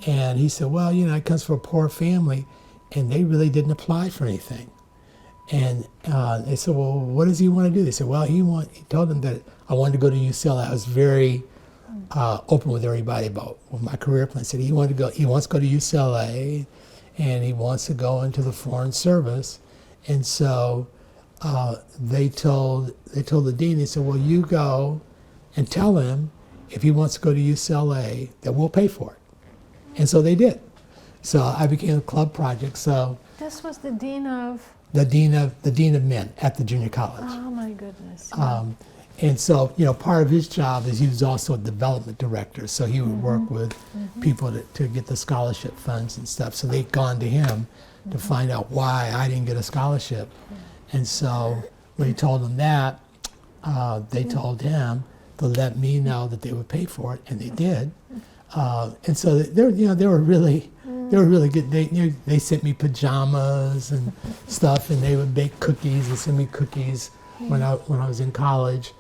S1: And he said, well, he comes from a poor family, and they really didn't apply for anything. And they said, well, what does he want to do? They said, well, he told them that I wanted to go to UCLA. I was very open with everybody about my career plan. I said he wants to go to UCLA, and he wants to go into the Foreign Service. And so they told the dean, they said, well, you go and tell him if he wants to go to UCLA that we'll pay for it. And so they did. So I became a club project. So
S2: this was the dean of?
S1: The dean of men at the junior college.
S2: Oh my goodness.
S1: And so, part of his job is he was also a development director. So he would work with people to get the scholarship funds and stuff. So they'd gone to him to find out why I didn't get a scholarship. And so when he told them that, they told him to let me know that they would pay for it, and they did. And so they were really They were really good. They sent me pajamas and stuff, and they would bake cookies and send me cookies when I was in college.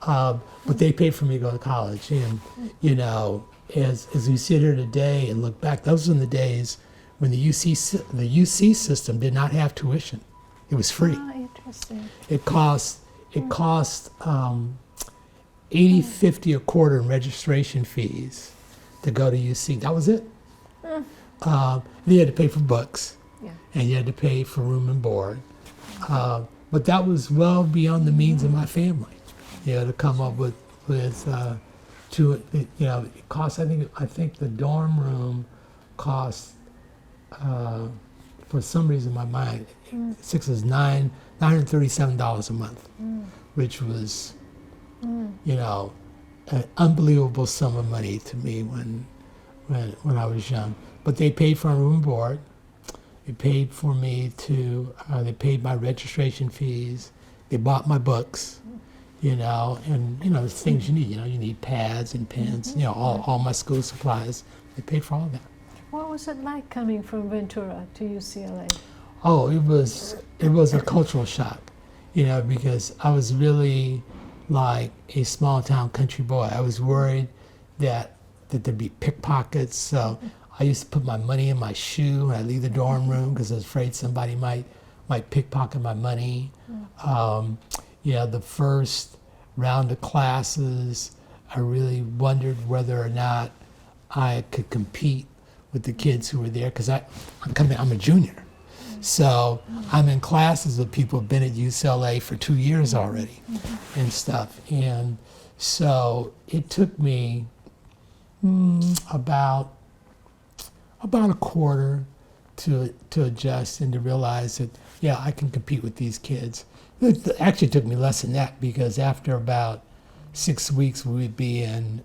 S1: But they paid for me to go to college, and you know, as we sit here today and look back, those were the days when the UC system did not have tuition. It was free.
S2: Ah, interesting.
S1: It cost $80, $50 a quarter in registration fees to go to UC. That was it. You had to pay for books,
S2: Yeah.
S1: and you had to pay for room and board. But that was well beyond the means of my family. You know, to come up with it cost. I think the dorm room cost, for some reason in my mind, six is $937 a month, which was, you know, an unbelievable sum of money to me when I was young. But they paid for my room and board. They paid for me to. They paid my registration fees. They bought my books, you know, and you know, the things you need. You know, you need pads and pens. You know, all my school supplies. They paid for all of that.
S2: What was it like coming from Ventura to UCLA?
S1: Oh, it was a cultural shock, you know, because I was really like a small town country boy. I was worried that there'd be pickpockets, so I used to put my money in my shoe when I leave the dorm room because I was afraid somebody might pickpocket my money. You know, the first round of classes, I really wondered whether or not I could compete with the kids who were there because I'm a junior. So I'm in classes with people who've been at UCLA for 2 years already and stuff. And so it took me about a quarter to adjust and to realize that, yeah, I can compete with these kids. It actually took me less than that because after about 6 weeks we would be in,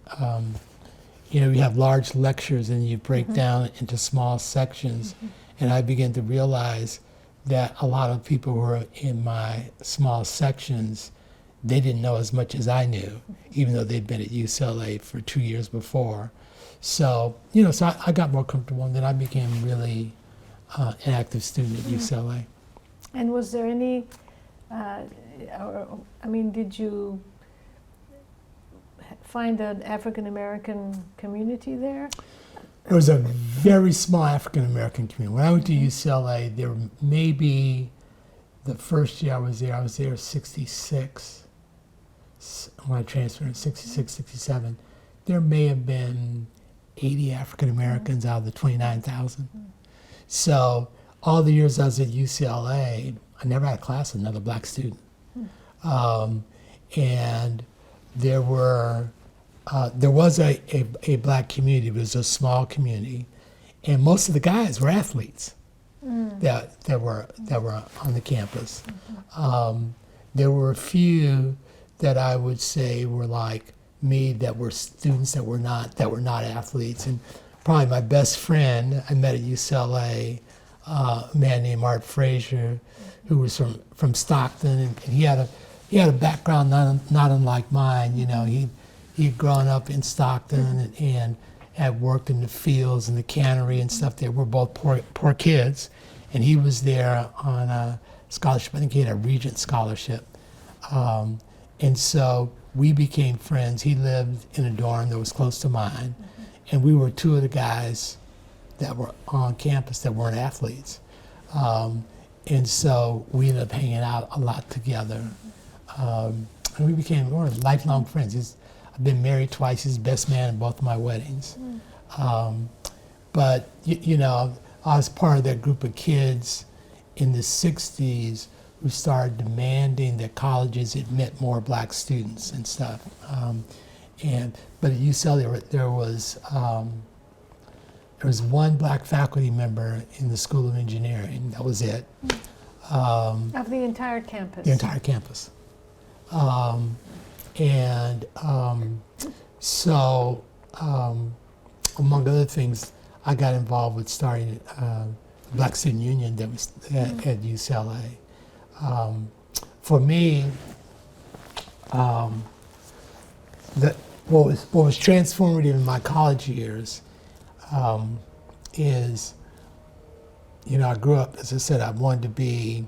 S1: you know, we have large lectures and you break down into small sections. And I began to realize that a lot of people who were in my small sections, they didn't know as much as I knew, even though they'd been at UCLA for 2 years before. So, you know, so I got more comfortable, and then I became really an active student at UCLA.
S2: And was there any, did you find an African-American community there?
S1: There was a very small African-American community. When I went to UCLA, there were maybe, the first year I was there 66. When I transferred in 66, 67, there may have been 80 African-Americans out of the 29,000. So all the years I was at UCLA, I never had a class with another black student. And there was a black community, but it was a small community. And most of the guys were athletes that were on the campus. There were a few that I would say were like me, that were students that were not athletes. And probably my best friend I met at UCLA, a man named Art Frazier, who was from Stockton, and he had a background not unlike mine. You know, he'd grown up in Stockton and had worked in the fields and the cannery and stuff. They were both poor kids, and he was there on a scholarship. I think he had a Regent scholarship. And so we became friends. He lived in a dorm that was close to mine, and we were two of the guys that were on campus that weren't athletes. And so we ended up hanging out a lot together. And we were lifelong friends. I've been married twice. He's the best man at both of my weddings. But, you know, I was part of that group of kids in the 60s who started demanding that colleges admit more black students and stuff. But at UCLA, there was one black faculty member in the School of Engineering. That was it.
S2: Of the entire campus?
S1: The entire campus. So, among other things, I got involved with starting a Black Student Union that was at UCLA. For me, what was transformative in my college years is I grew up, as I said, I wanted to be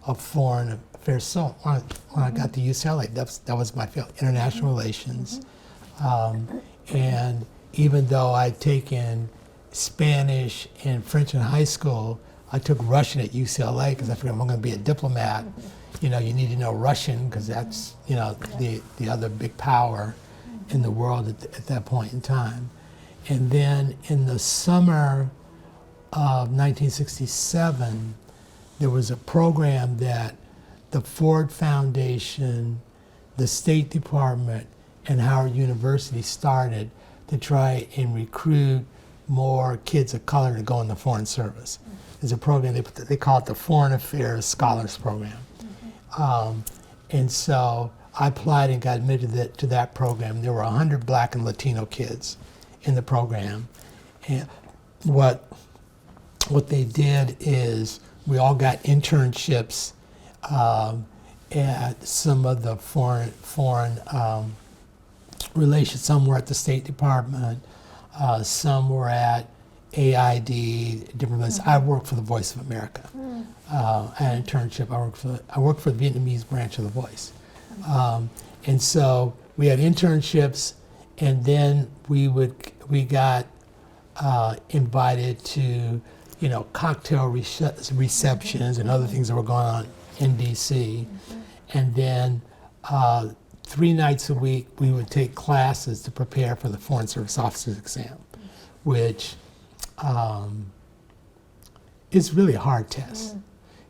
S1: a foreign affairs. So when I got to UCLA, that was my field, international relations. And even though I'd taken Spanish and French in high school, I took Russian at UCLA because I figured I'm going to be a diplomat. You need to know Russian because that's, the other big power in the world at that point in time. And then in the summer of 1967, there was a program that the Ford Foundation, the State Department, and Howard University started to try and recruit more kids of color to go in the Foreign Service. There's a program, they call it the Foreign Affairs Scholars Program. And so I applied and got admitted to that program. There were 100 Black and Latino kids in the program. And what they did is we all got internships at some of the foreign relations. Some were at the State Department, some were at AID, different places. I worked for the Voice of America. I had an internship. I worked for the Vietnamese branch of the Voice. And so we had internships, and then we got invited to cocktail receptions and other things that were going on in DC. And then 3 nights a week we would take classes to prepare for the Foreign Service Officers exam, which is really a hard test.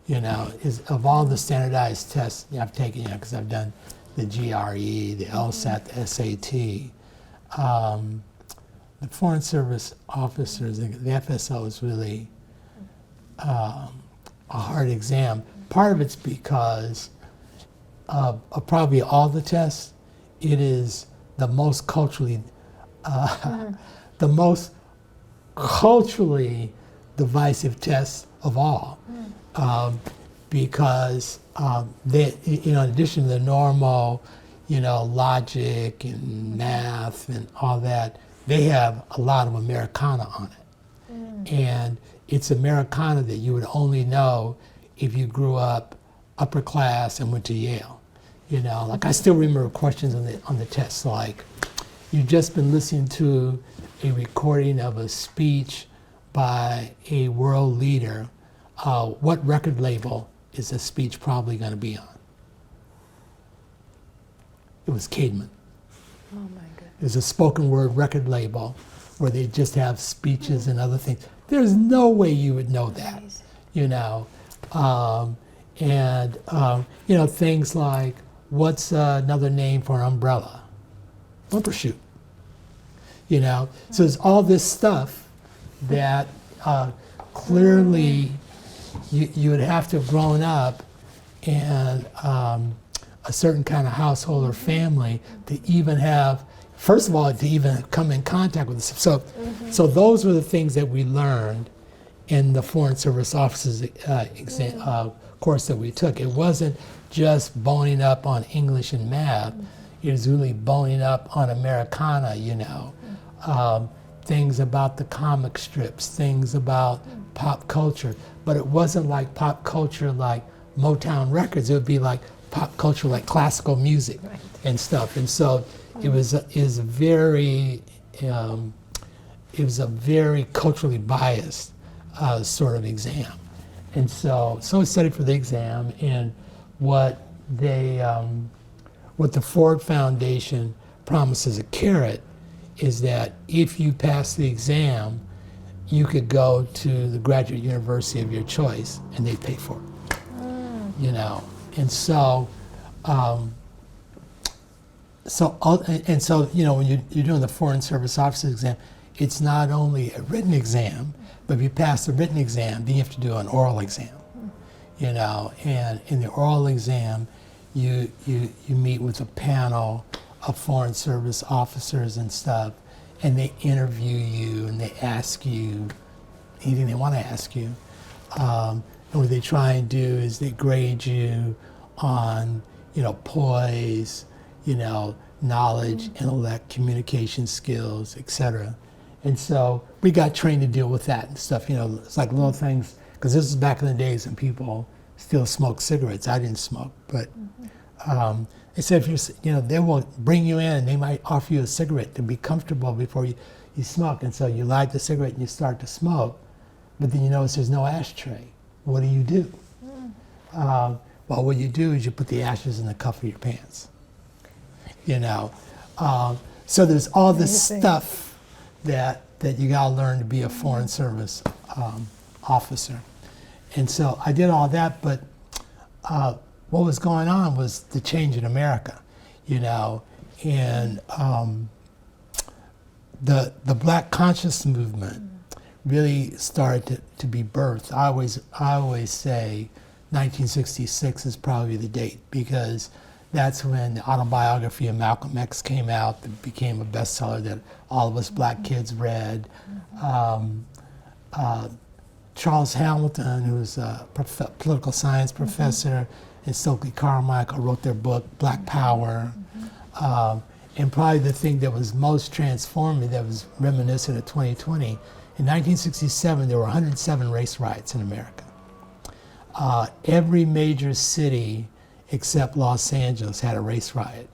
S1: Is of all the standardized tests I've taken, because I've done the GRE, the LSAT, the SAT. The Foreign Service Officers, the FSO is really a hard exam. Part of it's because of probably all the tests, it is the most culturally divisive test of all. Because they, in addition to the normal, logic and math and all that, they have a lot of Americana on it. And it's Americana that you would only know if you grew up upper class and went to Yale. Like I still remember questions on the test, like, you've just been listening to a recording of a speech by a world leader. What record label is this speech probably going to be on? It was Caedmon.
S2: Oh my goodness.
S1: It was a spoken word record label where they just have speeches and other things. There's no way you would know that, things like, what's another name for an umbrella? Bumpershoot. So there's all this stuff that clearly you would have to have grown up in a certain kind of household or family to even have, first of all, to even come in contact with this. So those were the things that we learned in the Foreign Service Officers course that we took. It wasn't just boning up on English and math. It was really boning up on Americana, things about the comic strips, things about pop culture. But it wasn't like pop culture like Motown records. It would be like pop culture like classical music and stuff. And so it was a very culturally biased sort of exam. And so I studied for the exam, and what the Ford Foundation promises a carrot is that if you pass the exam, you could go to the graduate university of your choice, and they pay for it. And so, when you're doing the Foreign Service Officers exam, it's not only a written exam, but if you pass the written exam, then you have to do an oral exam. And in the oral exam, you meet with a panel of Foreign Service officers and stuff, and they interview you and they ask you anything they want to ask you. And what they try and do is they grade you on, poise, knowledge, intellect, communication skills, etc. And so we got trained to deal with that and stuff. It's like little things because this was back in the days when people still smoked cigarettes. I didn't smoke, but they said if they will bring you in and they might offer you a cigarette to be comfortable before you smoke. And so you light the cigarette and you start to smoke, but then you notice there's no ashtray. What do? Well, what you do is you put the ashes in the cuff of your pants. So there's all this stuff that you gotta learn to be a Foreign Service officer. And so I did all that, but what was going on was the change in America, and the Black conscious movement really started to be birthed. I always say 1966 is probably the date, because that's when the autobiography of Malcolm X came out that became a bestseller that all of us black kids read. Charles Hamilton, who's a political science professor, and Stokely Carmichael wrote their book, Black Power. And probably the thing that was most transformative, that was reminiscent of 2020, in 1967, there were 107 race riots in America. Every major city except Los Angeles had a race riot.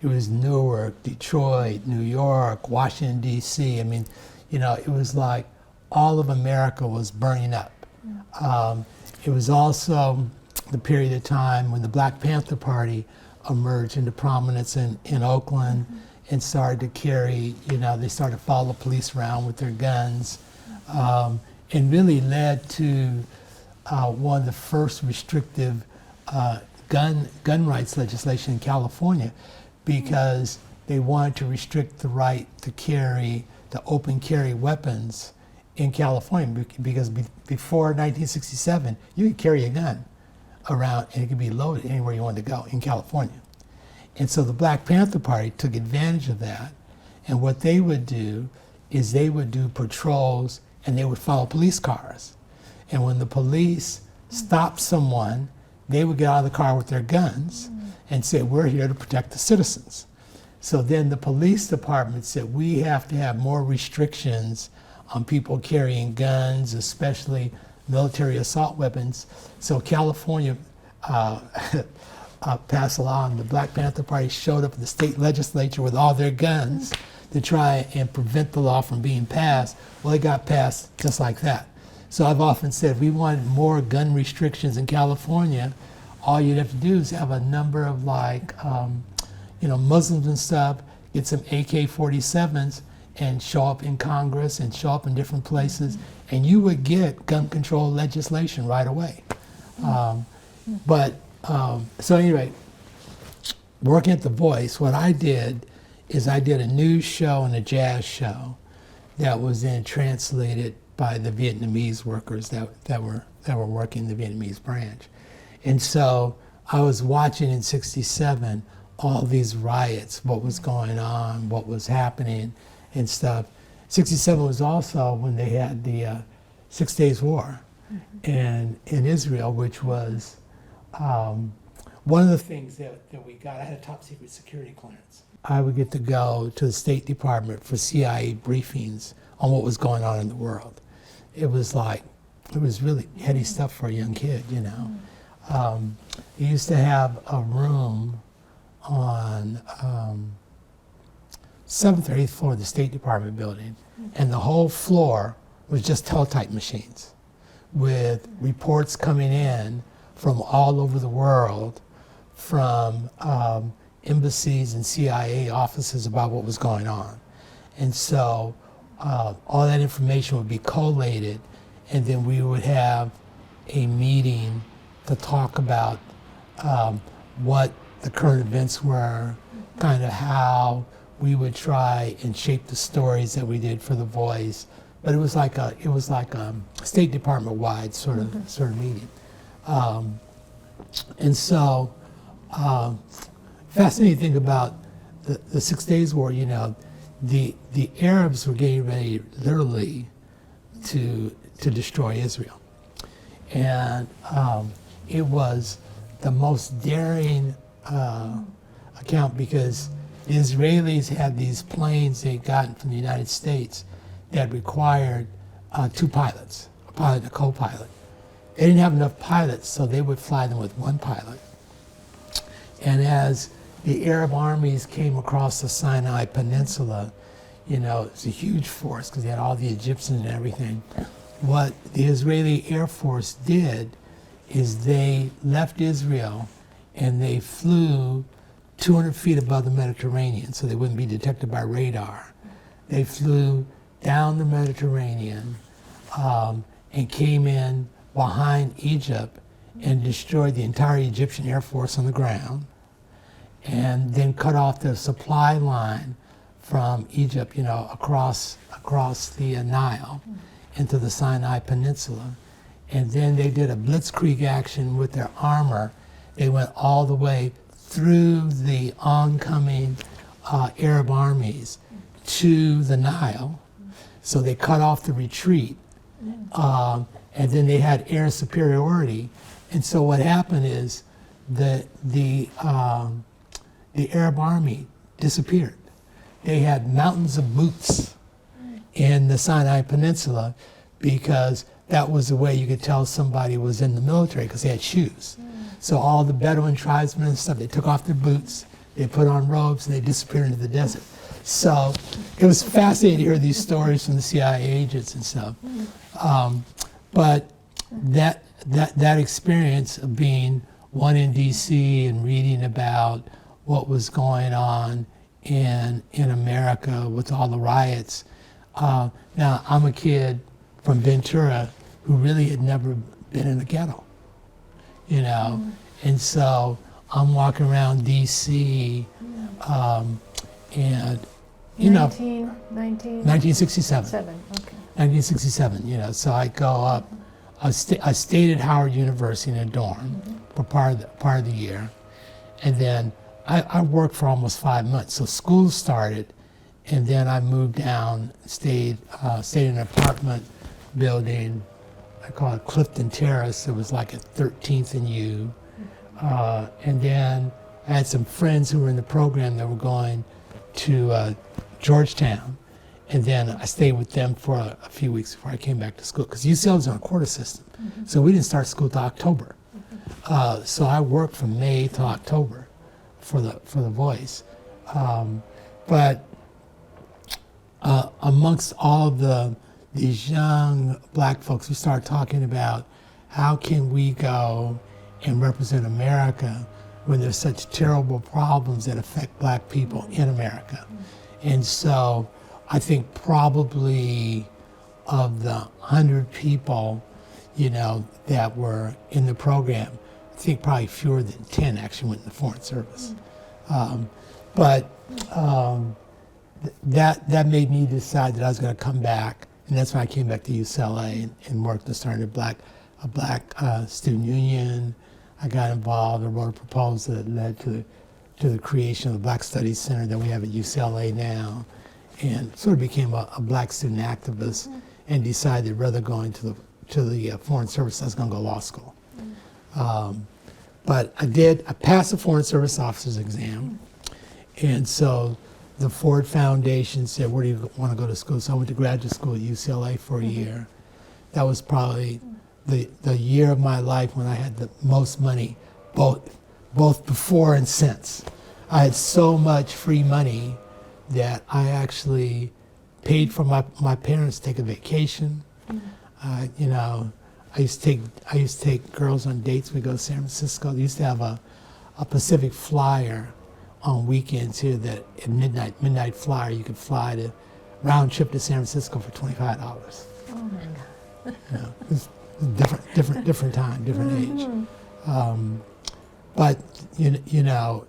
S1: It was Newark, Detroit, New York, Washington, D.C. I mean, it was like all of America was burning up. It was also the period of time when the Black Panther Party emerged into prominence in Oakland and started to carry, they started to follow the police around with their guns, and really led to one of the first restrictive gun rights legislation in California, because they wanted to restrict the right to open carry weapons in California, because before 1967, you could carry a gun around and it could be loaded anywhere you wanted to go in California. And so the Black Panther Party took advantage of that, and what they would do is they would do patrols and they would follow police cars. And when the police stopped someone, they would get out of the car with their guns and say, we're here to protect the citizens. So then the police department said, we have to have more restrictions on people carrying guns, especially military assault weapons. So California passed a law, and the Black Panther Party showed up at the state legislature with all their guns to try and prevent the law from being passed. Well, it got passed just like that. So I've often said, if we wanted more gun restrictions in California, all you'd have to do is have a number of Muslims and stuff, get some AK-47s and show up in Congress and show up in different places, and you would get gun control legislation right away. So anyway, working at The Voice, what I did is I did a news show and a jazz show that was then translated by the Vietnamese workers that were working the Vietnamese branch. And so I was watching in '67 all these riots, what was going on, what was happening and stuff. '67 was also when they had the 6 Days War in Israel, which was one of the things that we got. I had a top secret security clearance. I would get to go to the State Department for CIA briefings on what was going on in the world. It was really heady stuff for a young kid, They used to have a room on 7th or 8th floor of the State Department building, and the whole floor was just teletype machines with reports coming in from all over the world, from embassies and CIA offices about what was going on. And so all that information would be collated, and then we would have a meeting to talk about what the current events were, kind of how we would try and shape the stories that we did for The Voice. But it was like a State Department wide sort of meeting. And so fascinating thing about the 6 Days War, the Arabs were getting ready literally to destroy Israel. And it was the most daring account, because the Israelis had these planes they'd gotten from the United States that required 2 pilots, a pilot and a co-pilot. they didn't have enough pilots, so they would fly them with one pilot. And as the Arab armies came across the Sinai Peninsula, you know, it's a huge force because they had all the Egyptians and everything. What the Israeli Air Force did is they left Israel and they flew 200 feet above the Mediterranean so they wouldn't be detected by radar. They flew down the Mediterranean and came in behind Egypt and destroyed the entire Egyptian Air Force on the ground, and then cut off the supply line from Egypt, you know, across the Nile into the Sinai Peninsula. And then they did a blitzkrieg action with their armor. They went all the way through the oncoming Arab armies to the Nile. So they cut off the retreat. And then they had air superiority. And so what happened is the Arab army disappeared. They had mountains of boots in the Sinai Peninsula because that was the way you could tell somebody was in the military, because they had shoes. So all the Bedouin tribesmen and stuff, they took off their boots, they put on robes, and they disappeared into the desert. So it was fascinating to hear these stories from the CIA agents and stuff. But that experience of being one in DC and reading about what was going on in America with all the riots. Now, I'm a kid from Ventura who really had never been in a ghetto, you know? And so I'm walking around DC and, you know, 1967. 1967, you know, so I go up, I stayed at Howard University in a dorm for part of the year. And then I worked for almost 5 months. So school started, and then I moved down, stayed in an apartment building. I call it Clifton Terrace. It was like at 13th and U. And then I had some friends who were in the program that were going to Georgetown. And then I stayed with them for a few weeks before I came back to school, because UCL was on a quarter system. So we didn't start school till October. So I worked from May to October for the Voice. But amongst all of these young black folks, we started talking about how can we go and represent America when there's such terrible problems that affect black people in America. And so I think probably of the 100 people, you know, that were in the program, I think probably fewer than 10 actually went in the Foreign Service. That made me decide that I was going to come back, and that's when I came back to UCLA and worked and started a black student union. I got involved and wrote a proposal that led to the creation of the Black Studies Center that we have at UCLA now, and sort of became a black student activist, and decided rather going to the Foreign Service, I was going to go to law school. But I passed the Foreign Service Officer's exam, and so the Ford Foundation said, where do you want to go to school? So I went to graduate school at UCLA for a year. That was probably the year of my life when I had the most money, both before and since. I had so much free money that I actually paid for my parents to take a vacation. You know, I used to take girls on dates. We go to San Francisco. They used to have a Pacific Flyer on weekends here that at midnight flyer, you could fly to round trip to San Francisco for $25.
S2: Oh my God.
S1: You know, it was different time, different age. But you know,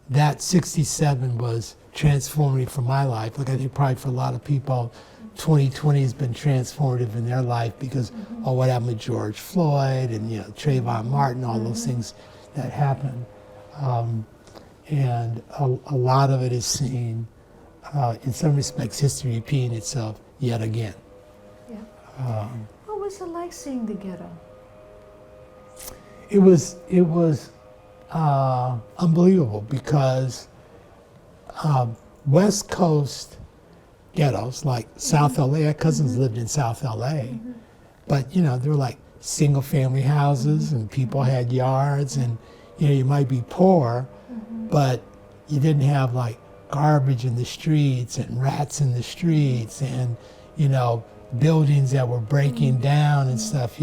S1: that 67 was transformative for my life. Like I think probably for a lot of people, 2020 has been transformative in their life because of what happened with George Floyd and, you know, Trayvon Martin, all those things that happened. And a lot of it is seen, in some respects, history repeating itself yet again.
S2: Yeah. What was it like seeing the ghetto?
S1: It was unbelievable because West Coast ghettos like South LA, our cousins lived in South LA, but you know, there were like single family houses and people had yards, and you might be poor, but you didn't have like garbage in the streets and rats in the streets and buildings that were breaking down and stuff.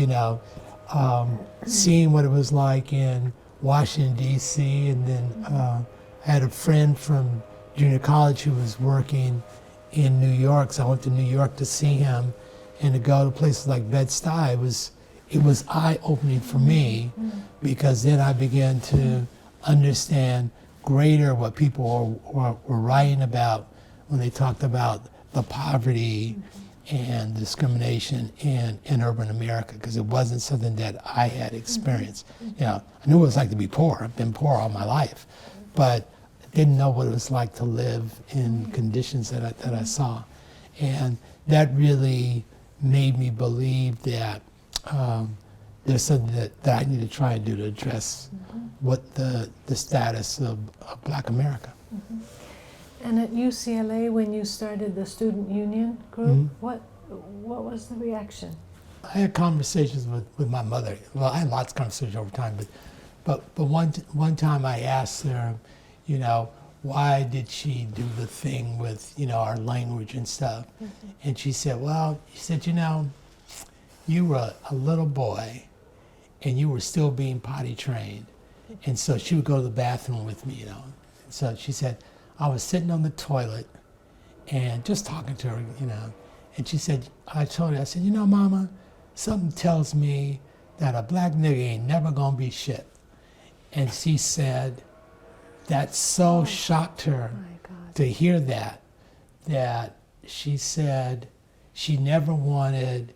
S1: Seeing what it was like in Washington D.C. and then I had a friend from junior college who was working in New York, so I went to New York to see him, and to go to places like Bed-Stuy, it was eye-opening for me, because then I began to understand greater what people were writing about when they talked about the poverty and discrimination in urban America, because it wasn't something that I had experienced. I knew what it was like to be poor. I've been poor all my life, but I didn't know what it was like to live in conditions that I saw. And that really made me believe that there's something that I need to try and do to address what the status of Black America.
S2: And at UCLA, when you started the student union group, what was the reaction?
S1: I had conversations with my mother. Well, I had lots of conversations over time, but one time I asked her, why did she do the thing with our language and stuff? And she said, you were a little boy, and you were still being potty trained, and so she would go to the bathroom with me, And so she said, I was sitting on the toilet and just talking to her, and she said, I told her, I said, Mama, something tells me that a Black nigga ain't never gonna be shit. And she said, that so shocked her to hear that she said she never wanted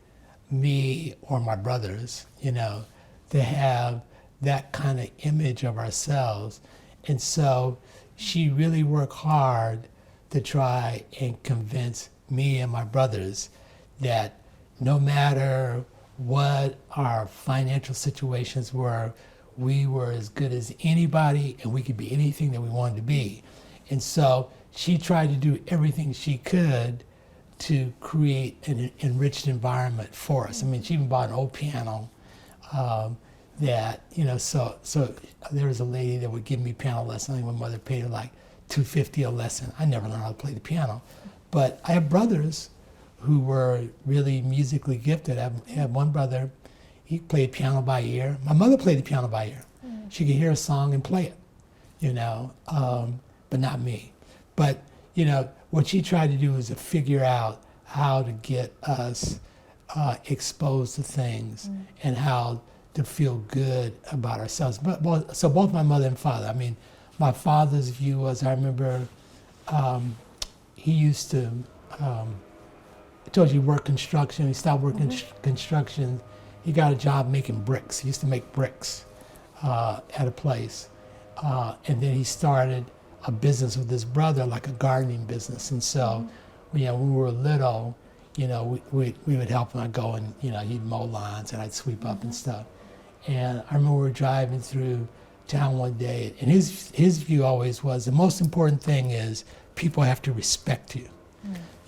S1: me or my brothers, to have that kind of image of ourselves. And so she really worked hard to try and convince me and my brothers that no matter what our financial situations were, we were as good as anybody and we could be anything that we wanted to be. And so she tried to do everything she could to create an enriched environment for us. I mean, she even bought an old piano so there was a lady that would give me piano lessons. I think my mother paid her like $250 a lesson. I never learned how to play the piano. But I have brothers who were really musically gifted. I had one brother, he played piano by ear. My mother played the piano by ear. She could hear a song and play it, but not me. But, what she tried to do was to figure out how to get us exposed to things and how to feel good about ourselves. So both my mother and father, I mean, my father's view was, I remember he used to, I told you he worked construction, he stopped working construction, he got a job making bricks. He used to make bricks at a place. And then he started a business with his brother, like a gardening business. And so, when we were little, we would help him. I'd go and, he'd mow lawns and I'd sweep up and stuff. And I remember we were driving through town one day, and his view always was the most important thing is people have to respect you,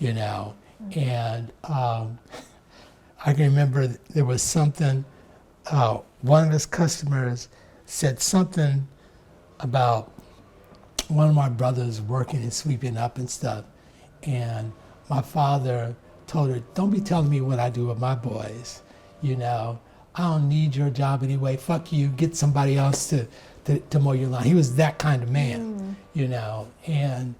S1: And I can remember there was something, one of his customers said something about one of my brothers working and sweeping up and stuff. And my father told her, don't be telling me what I do with my boys. I don't need your job anyway. Fuck you, get somebody else to mow your lawn. He was that kind of man, And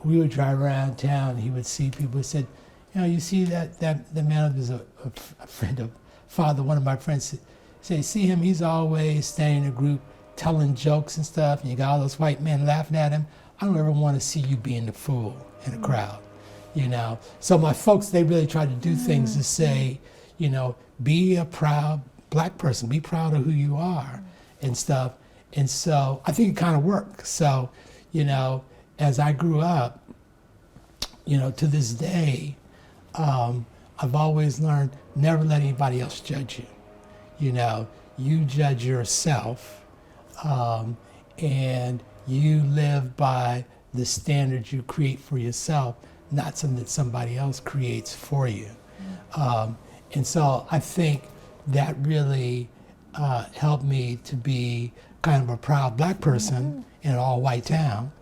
S1: we would drive around town, and he would see people who said, you see that man was a friend of father, one of my friends said, see him, he's always standing in a group telling jokes and stuff, and you got all those white men laughing at him. I don't ever want to see you being the fool in a crowd, So my folks, they really tried to do things to say, be a proud Black person, be proud of who you are and stuff. And so I think it kind of worked. So, as I grew up, to this day, I've always learned never let anybody else judge you. You judge yourself, and you live by the standards you create for yourself, not something that somebody else creates for you. And so I think that really helped me to be kind of a proud black person in an all-white town,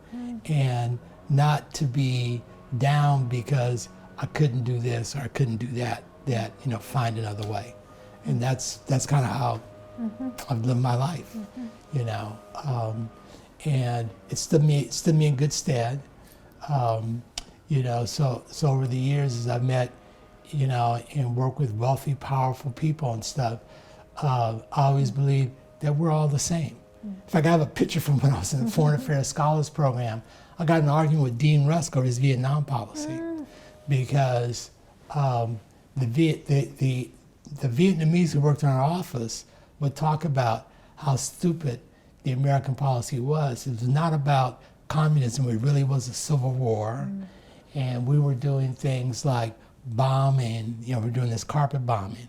S1: and not to be down because I couldn't do this or I couldn't do that. That, you know, find another way, and that's kind of how I've lived my life, you know, and it stood me in good stead, you know. So over the years, as I've met, you know, and worked with wealthy, powerful people and stuff, I always believed that we're all the same. In fact, I have a picture from when I was in the Foreign Affairs Scholars Program. I got in an argument with Dean Rusk over his Vietnam policy because the Vietnamese who worked in our office would talk about how stupid the American policy was. It was not about communism. It really was a civil war. And we were doing things like bombing, you know, we're doing this carpet bombing.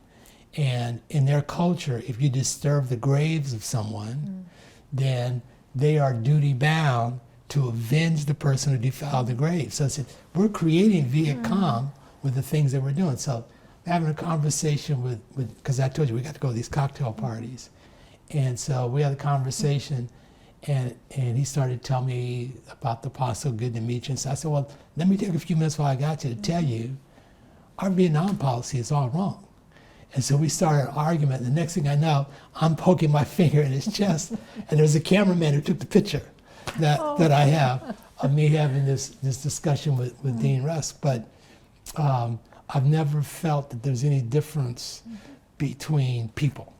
S1: And in their culture, if you disturb the graves of someone, then they are duty bound to avenge the person who defiled the grave. So I said, we're creating Viet Cong with the things that we're doing. So having a conversation with because I told you we got to go to these cocktail parties. And so we had a conversation, and he started telling me about the apostle, good to meet you. And so I said, well, let me take a few minutes while I got you to tell you our Vietnam policy is all wrong. And so we started an argument. The next thing I know, I'm poking my finger in his chest, and there's a cameraman who took the picture that I have of me having this discussion with Dean Rusk. But I've never felt that there's any difference between people,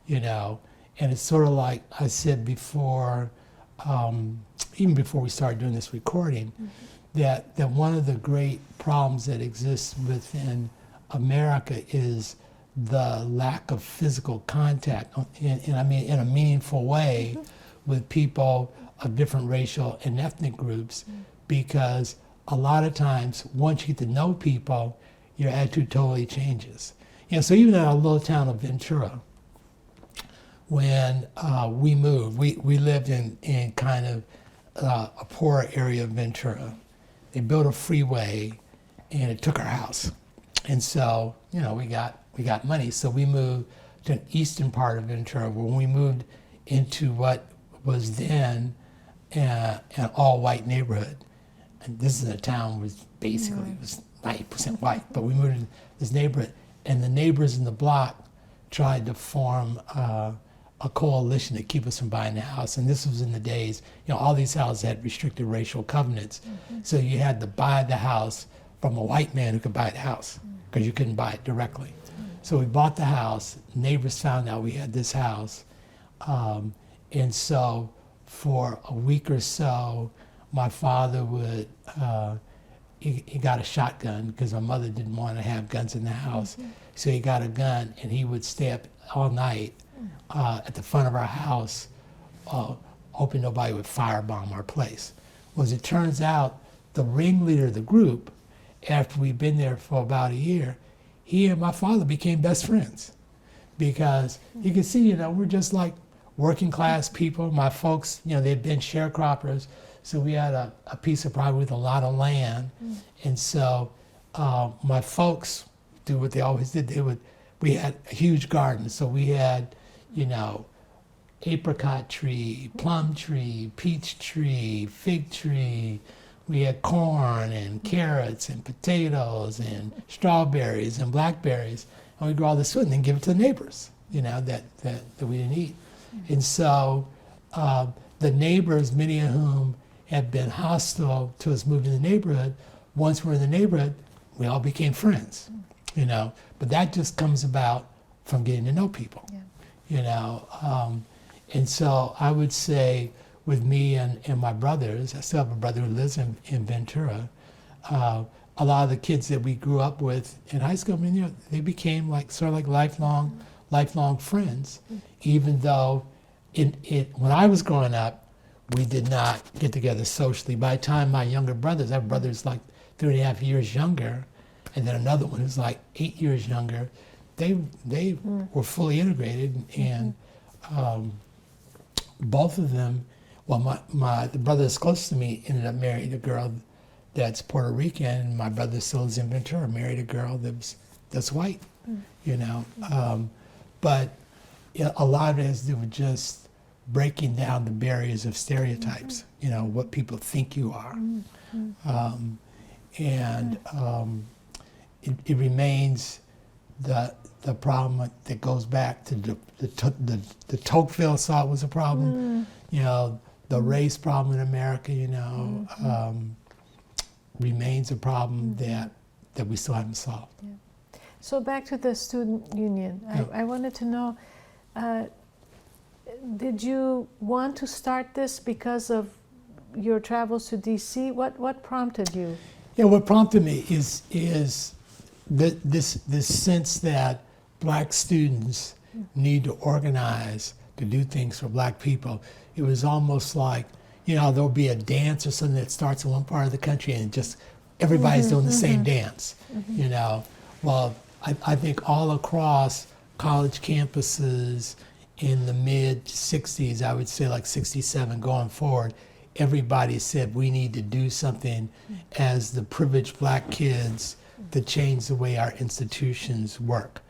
S1: you know. And it's sort of like I said before, even before we started doing this recording, that one of the great problems that exists within America is the lack of physical contact, and I mean in a meaningful way, with people of different racial and ethnic groups, because a lot of times once you get to know people, your attitude totally changes. You know, so even in our little town of Ventura, when we moved, we lived in kind of a poorer area of Ventura. They built a freeway, and it took our house, and so you know we got money, so we moved to an eastern part of Ventura. When we moved into what was then an all-white neighborhood, and this is a town was basically it was 90% white, but we moved in this neighborhood, and the neighbors in the block tried to form a coalition to keep us from buying the house. And this was in the days, you know, all these houses had restricted racial covenants, so you had to buy the house from a white man who could buy the house because you couldn't buy it directly. So we bought the house. Neighbors found out we had this house, and so for a week or so, my father would, he got a shotgun because my mother didn't want to have guns in the house. So he got a gun, and he would stay up all night at the front of our house, hoping nobody would firebomb our place. Well, as it turns out, the ringleader of the group, after we'd been there for about a year, he and my father became best friends, because you can see, you know, we're just like working class people. My folks, you know, they'd been sharecroppers, so we had a piece of property with a lot of land, and so my folks do what they always did. We had a huge garden, so we had, you know, apricot tree, plum tree, peach tree, fig tree. We had corn and carrots and potatoes and strawberries and blackberries, and we grow all this food and then give it to the neighbors, you know, that we didn't eat. And so the neighbors, many of whom had been hostile to us moving to the neighborhood, once we're in the neighborhood, we all became friends, you know. But that just comes about from getting to know people, you know. And so I would say with me and my brothers, I still have a brother who lives in Ventura, a lot of the kids that we grew up with in high school, I mean, you know, they became like sort of like lifelong friends, even though when I was growing up, we did not get together socially. By the time my younger brothers, I have brothers like 3.5 years younger, and then another one who's like 8 years younger, they were fully integrated, and both of them, well, the brother that's close to me ended up marrying a girl that's Puerto Rican, and my brother still lives in Ventura, married a girl that's white, you know. but a lot of it has to do with just breaking down the barriers of stereotypes, you know, what people think you are. It remains the problem that goes back to the Tocqueville saw it was a problem, you know, the race problem in America, you know, remains a problem that we still haven't solved.
S2: Yeah. So back to the student union, I wanted to know, did you want to start this because of your travels to DC? What prompted you?
S1: Yeah, what prompted me is this sense that black students need to organize to do things for black people. It was almost like, you know, there'll be a dance or something that starts in one part of the country and just everybody's doing the same dance, you know. Well, I think all across college campuses in the mid 60s, I would say like 67 going forward, everybody said we need to do something as the privileged black kids to change the way our institutions work.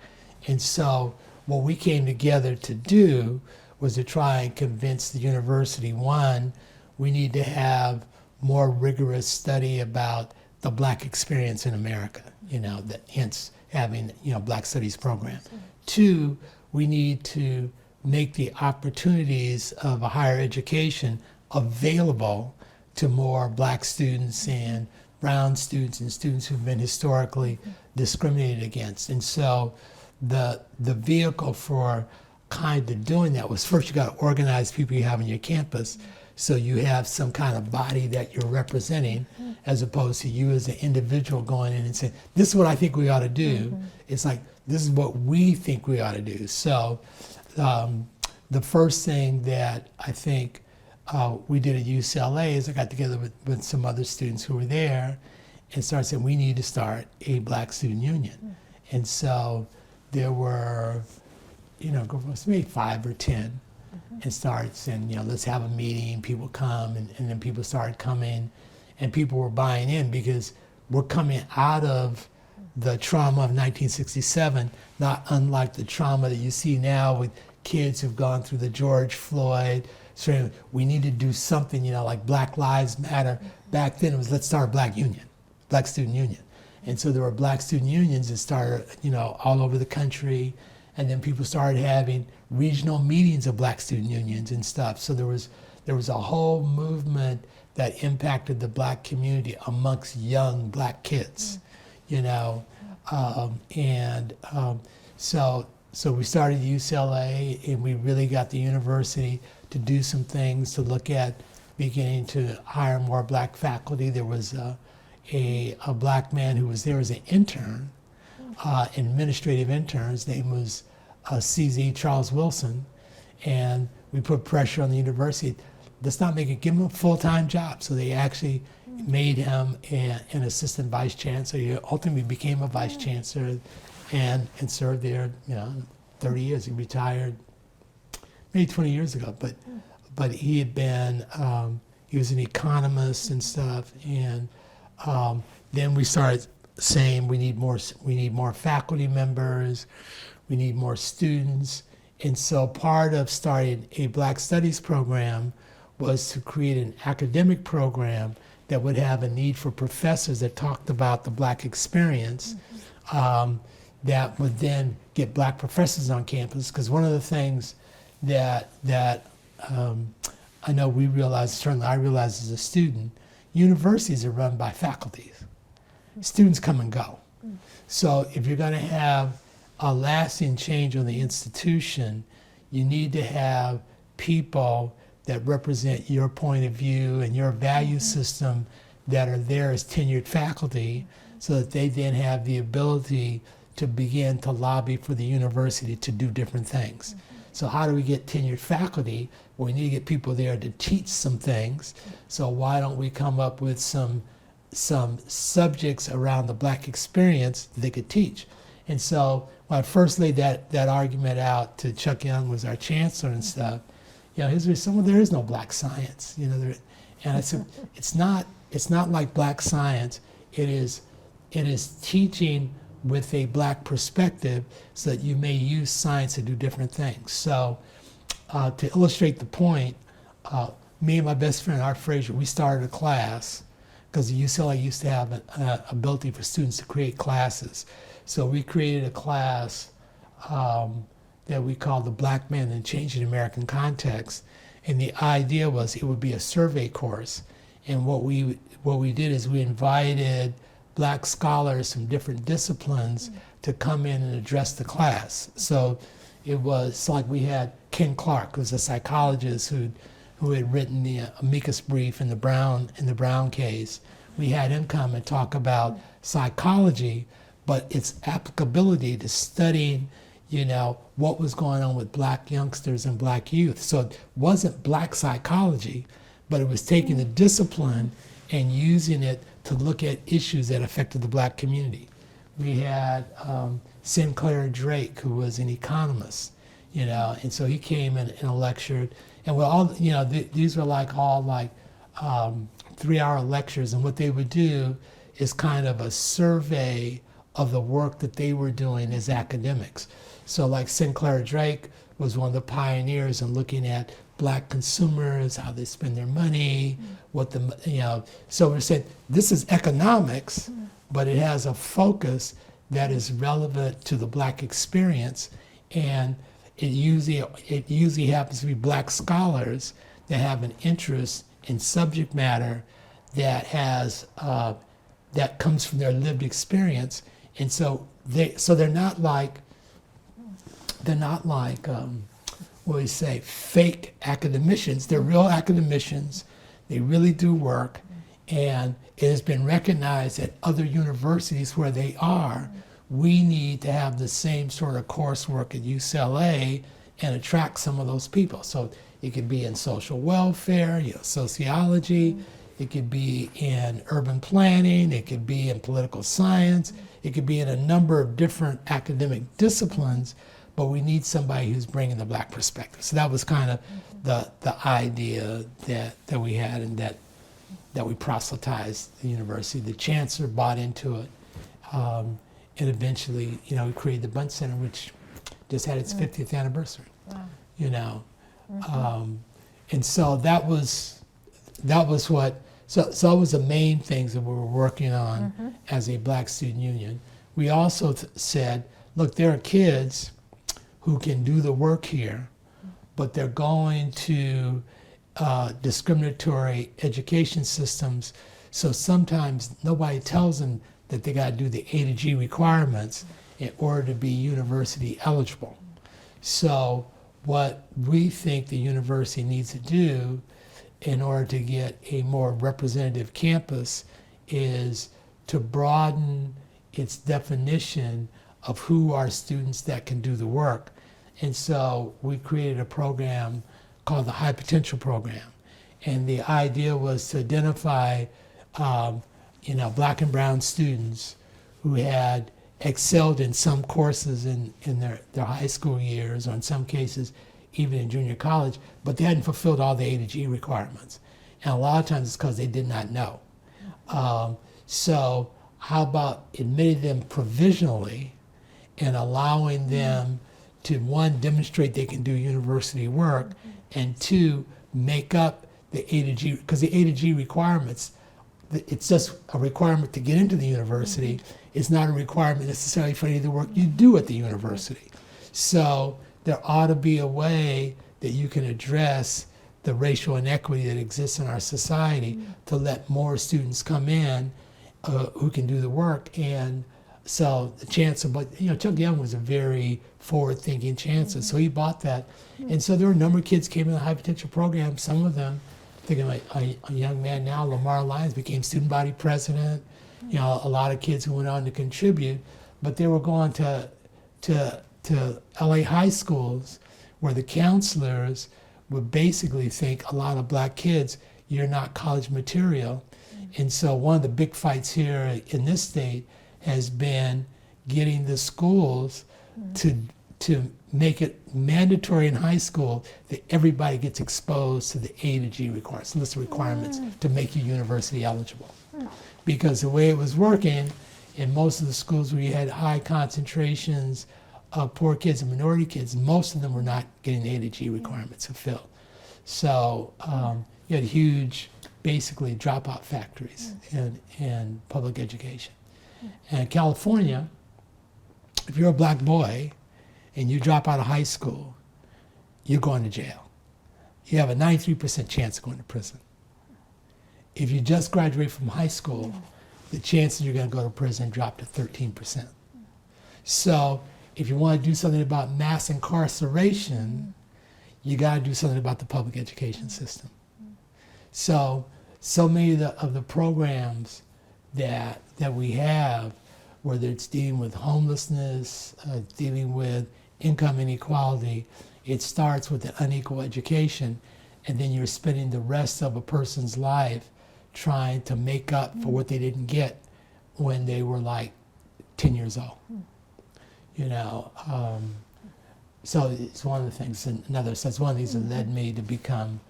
S1: And so what we came together to do was to try and convince the university, one, we need to have more rigorous study about the black experience in America, you know, that hence having, you know, Black Studies program. Two, we need to make the opportunities of a higher education available to more black students and brown students and students who've been historically discriminated against. And so the vehicle for kind of doing that was, first you got to organize people you have on your campus so you have some kind of body that you're representing, as opposed to you as an individual going in and saying, this is what I think we ought to do. It's like, this is what we think we ought to do. So the first thing that I think we did at UCLA is I got together with some other students who were there and started saying, we need to start a black student union. And so there were, you know, maybe 5 or 10 and started saying, you know, let's have a meeting, people come, and then people started coming, and people were buying in because we're coming out of the trauma of 1967, not unlike the trauma that you see now with kids who've gone through the George Floyd. So we need to do something, you know, like Black Lives Matter. Back then it was, let's start a black union, black student union. And so there were black student unions that started, you know, all over the country. And then people started having regional meetings of black student unions and stuff. So there was a whole movement that impacted the black community amongst young black kids, you know. So we started UCLA, and we really got the university to do some things to look at beginning to hire more black faculty. There was a black man who was there as an intern, administrative intern. His name was CZ Charles Wilson, and we put pressure on the university. Let's not make it, give him a full-time job. So they actually made him an assistant vice chancellor. He ultimately became a vice chancellor and served there, you know, 30 years. He retired maybe 20 years ago, but he had been, he was an economist and stuff. And then we started saying we need more faculty members, we need more students. And so part of starting a Black Studies program was to create an academic program that would have a need for professors that talked about the black experience, that would then get black professors on campus. Because one of the things that I know we realized, certainly I realized as a student, universities are run by faculties. Students come and go. So if you're going to have a lasting change on the institution, you need to have people that represent your point of view and your value system that are there as tenured faculty, so that they then have the ability to begin to lobby for the university to do different things. So how do we get tenured faculty? Well, we need to get people there to teach some things. So why don't we come up with some subjects around the black experience that they could teach? And so when I first laid that argument out to Chuck Young, was our chancellor and stuff, you know, his response, there is no black science, you know. And I said, it's not like black science. It is teaching with a black perspective so that you may use science to do different things. So to illustrate the point, me and my best friend, Art Frazier, we started a class because UCLA used to have an ability for students to create classes. So we created a class that we called the Black Man and Changing American Context. And the idea was it would be a survey course. And what we did is we invited black scholars from different disciplines to come in and address the class. So it was like we had Ken Clark, who's a psychologist who had written the amicus brief in the Brown case. We had him come and talk about psychology, but its applicability to studying, what was going on with black youngsters and black youth. So it wasn't black psychology, but it was taking the discipline and using it to look at issues that affected the black community. We had Sinclair Drake, who was an economist, and so he came and lectured. And we're all, these were all 3-hour lectures, and what they would do is kind of a survey of the work that they were doing as academics. So like Sinclair Drake was one of the pioneers in looking at black consumers, how they spend their money, so we're saying this is economics, but it has a focus that is relevant to the black experience, and it usually happens to be black scholars that have an interest in subject matter that has that comes from their lived experience, and so they're not like what we say, fake academicians. They're real academicians. They really do work, and it has been recognized at other universities where they are. We need to have the same sort of coursework at UCLA and attract some of those people. So it could be in social welfare, sociology, it could be in urban planning, it could be in political science, it could be in a number of different academic disciplines, but we need somebody who's bringing the black perspective. So that was kind of the idea that we had, and that we proselytized the university. The chancellor bought into it. And eventually, we created the Bunch Center, which just had its 50th anniversary. Wow. And so that was what. So that was the main things that we were working on as a Black Student Union. We also said, look, there are kids who can do the work here, but they're going to discriminatory education systems. So sometimes nobody tells them that they got to do the A to G requirements in order to be university eligible. So what we think the university needs to do in order to get a more representative campus is to broaden its definition of who are students that can do the work. And so we created a program called the High Potential Program. And the idea was to identify black and brown students who had excelled in some courses in their high school years, or in some cases even in junior college, but they hadn't fulfilled all the A to G requirements. And a lot of times it's because they did not know. So how about admitting them provisionally and allowing them to, one, demonstrate they can do university work, and two, make up the A to G, because the A to G requirements, it's just a requirement to get into the university. It's not a requirement necessarily for any of the work you do at the university. So there ought to be a way that you can address the racial inequity that exists in our society to let more students come in who can do the work. And so the chancellor, but Chuck Young was a very forward-thinking chancellor, so he bought that. And so there were a number of kids came in the high potential program. Some of them, thinking like a young man now, Lamar Lyons, became student body president. A lot of kids who went on to contribute, but they were going to LA high schools where the counselors would basically think, a lot of black kids, you're not college material. And so one of the big fights here in this state has been getting the schools to make it mandatory in high school that everybody gets exposed to the A to G requirements, list of requirements to make you university eligible. Because the way it was working in most of the schools where you had high concentrations of poor kids and minority kids, most of them were not getting the A to G requirements fulfilled. So you had huge, basically, dropout factories in public education. And in California, if you're a black boy and you drop out of high school, you're going to jail. You have a 93% chance of going to prison. If you just graduate from high school, the chances you're going to go to prison drop to 13%. So if you want to do something about mass incarceration, you got to do something about the public education system. So many of the programs that we have, whether it's dealing with homelessness, dealing with income inequality, it starts with an unequal education, and then you're spending the rest of a person's life trying to make up for what they didn't get when they were like 10 years old. You know, so it's one of the things, another sense, one of the things that led me to become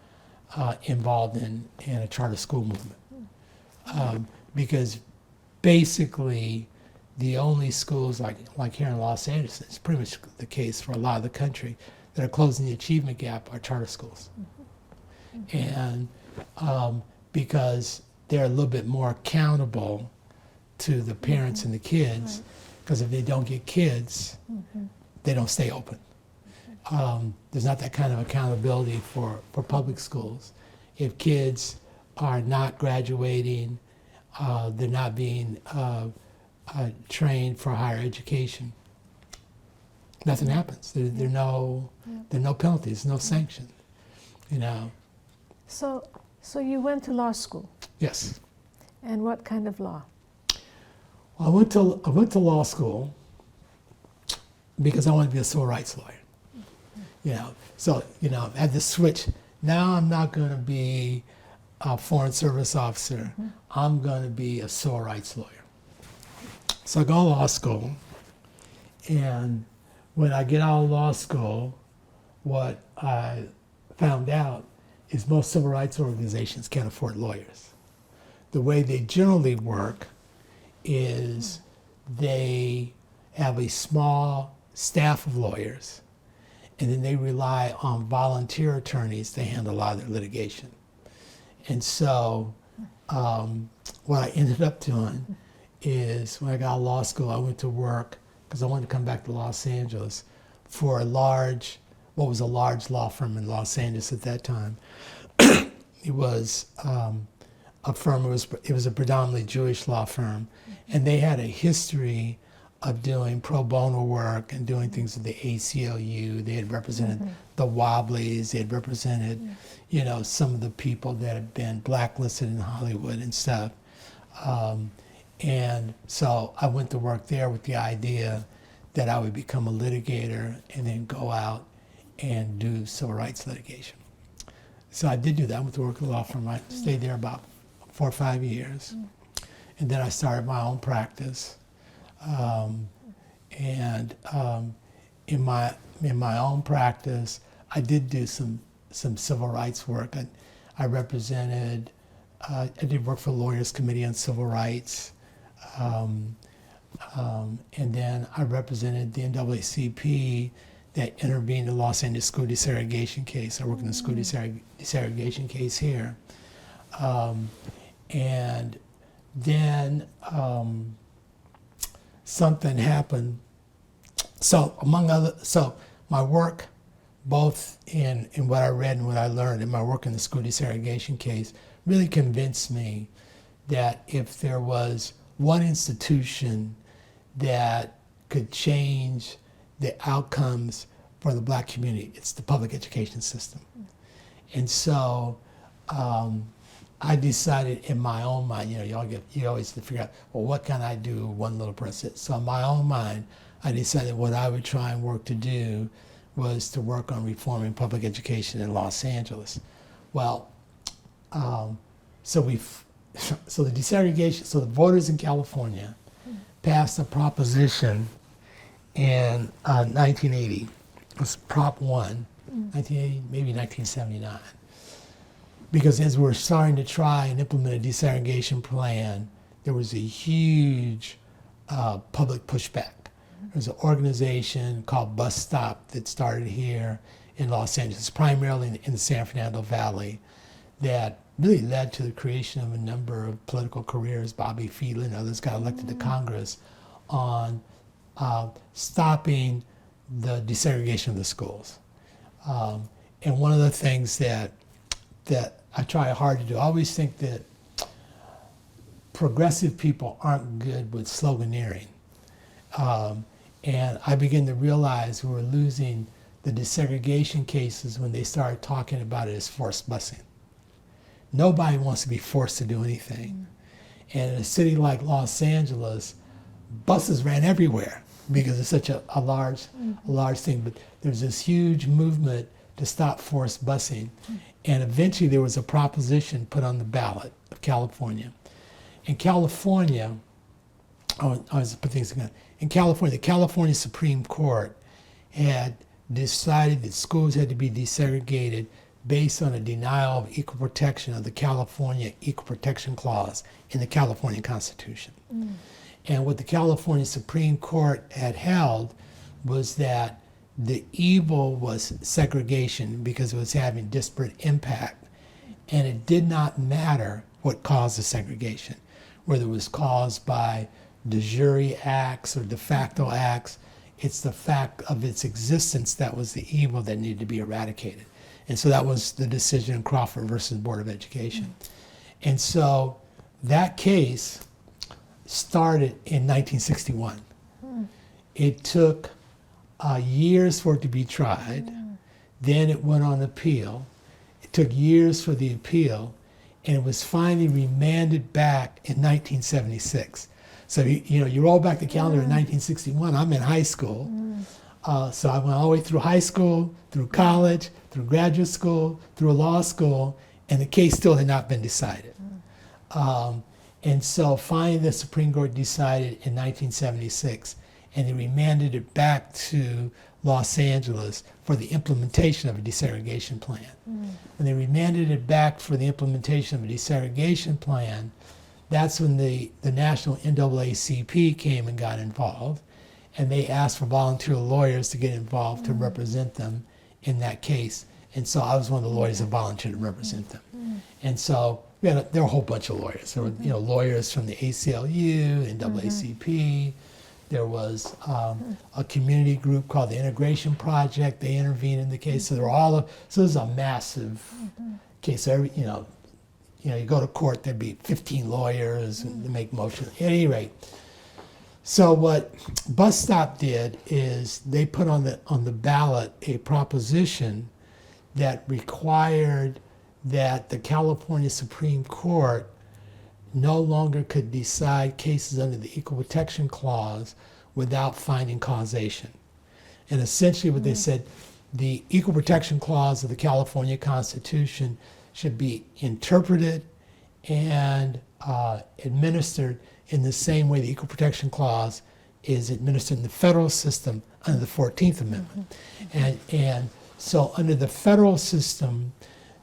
S1: involved in a charter school movement. Because basically the only schools like here in Los Angeles, it's pretty much the case for a lot of the country, that are closing the achievement gap are charter schools. And because they're a little bit more accountable to the parents and the kids, because if they don't get kids, they don't stay open. There's not that kind of accountability for public schools. If kids are not graduating, they're not being trained for higher education, nothing happens. There are no penalties, no sanction, you know.
S2: So you went to law school.
S1: Yes.
S2: And what kind of law?
S1: Well, I went to law school because I wanted to be a civil rights lawyer. You know, so you know, I had to switch. Now I'm not going to be a foreign service officer. I'm going to be a civil rights lawyer. So I go to law school, and when I get out of law school, what I found out is most civil rights organizations can't afford lawyers. The way they generally work is they have a small staff of lawyers, and then they rely on volunteer attorneys to handle a lot of their litigation. And so what I ended up doing is when I got out of law school, I went to work, because I wanted to come back to Los Angeles, for what was a large law firm in Los Angeles at that time. It was a firm, it was a predominantly Jewish law firm, and they had a history of doing pro bono work and doing things with the ACLU. They had represented the Wobblies, they had represented, you know, some of the people that had been blacklisted in Hollywood and stuff. And so I went to work there with the idea that I would become a litigator and then go out and do civil rights litigation. So I did do that. I went to work at the law firm. I stayed there about 4 or 5 years. And then I started my own practice. In my own practice, I did do some civil rights work. I represented, I did work for the Lawyers Committee on Civil Rights. And then I represented the NAACP that intervened in the Los Angeles school desegregation case. I worked in the school desegregation case here. And then something happened. So my work, both in what I read and what I learned in my work in the school desegregation case, really convinced me that if there was one institution that could change the outcomes for the black community, it's the public education system. And so I decided in my own mind, you know, you always have to figure out, well, what can I do one little person? So in my own mind, I decided what I would try and work to do was to work on reforming public education in Los Angeles. Well, so the desegregation, so the voters in California passed a proposition in 1980. It was Prop 1, 1980, maybe 1979. Because as we're starting to try and implement a desegregation plan, there was a huge public pushback. There's an organization called Bus Stop that started here in Los Angeles, primarily in the San Fernando Valley, that really led to the creation of a number of political careers. Bobby Fiedler and others got elected to Congress on stopping the desegregation of the schools. And one of the things that I try hard to do, I always think that progressive people aren't good with sloganeering. And I begin to realize we were losing the desegregation cases when they started talking about it as forced busing. Nobody wants to be forced to do anything. And in a city like Los Angeles, buses ran everywhere because it's such a large thing. But there's this huge movement to stop forced busing. And eventually there was a proposition put on the ballot of California. In California, I was put things again. In California, the California Supreme Court had decided that schools had to be desegregated based on a denial of equal protection of the California Equal Protection Clause in the California Constitution. And what the California Supreme Court had held was that the evil was segregation because it was having disparate impact. And it did not matter what caused the segregation, whether it was caused by de jure acts or de facto acts. It's the fact of its existence that was the evil that needed to be eradicated. And so that was the decision in Crawford versus Board of Education. And so that case started in 1961. It took years for it to be tried. Then it went on appeal. It took years for the appeal, and it was finally remanded back in 1976. So you roll back the calendar in 1961. I'm in high school, so I went all the way through high school, through college, through graduate school, through law school, and the case still had not been decided. And so finally the Supreme Court decided in 1976, and they remanded it back to Los Angeles for the implementation of a desegregation plan. When they remanded it back for the implementation of a desegregation plan, that's when the National NAACP came and got involved, and they asked for volunteer lawyers to get involved to represent them in that case. And so I was one of the lawyers that volunteered to represent them. And so there were a whole bunch of lawyers. There were lawyers from the ACLU, NAACP. There was a community group called the Integration Project. They intervened in the case. So there were so this is a massive case. So you go to court, there'd be 15 lawyers and to make motions. At any rate, so what Bus Stop did is they put on the ballot a proposition that required that the California Supreme Court no longer could decide cases under the Equal Protection Clause without finding causation. And essentially what they said, the Equal Protection Clause of the California Constitution should be interpreted and administered in the same way the Equal Protection Clause is administered in the federal system under the 14th Amendment. And so under the federal system,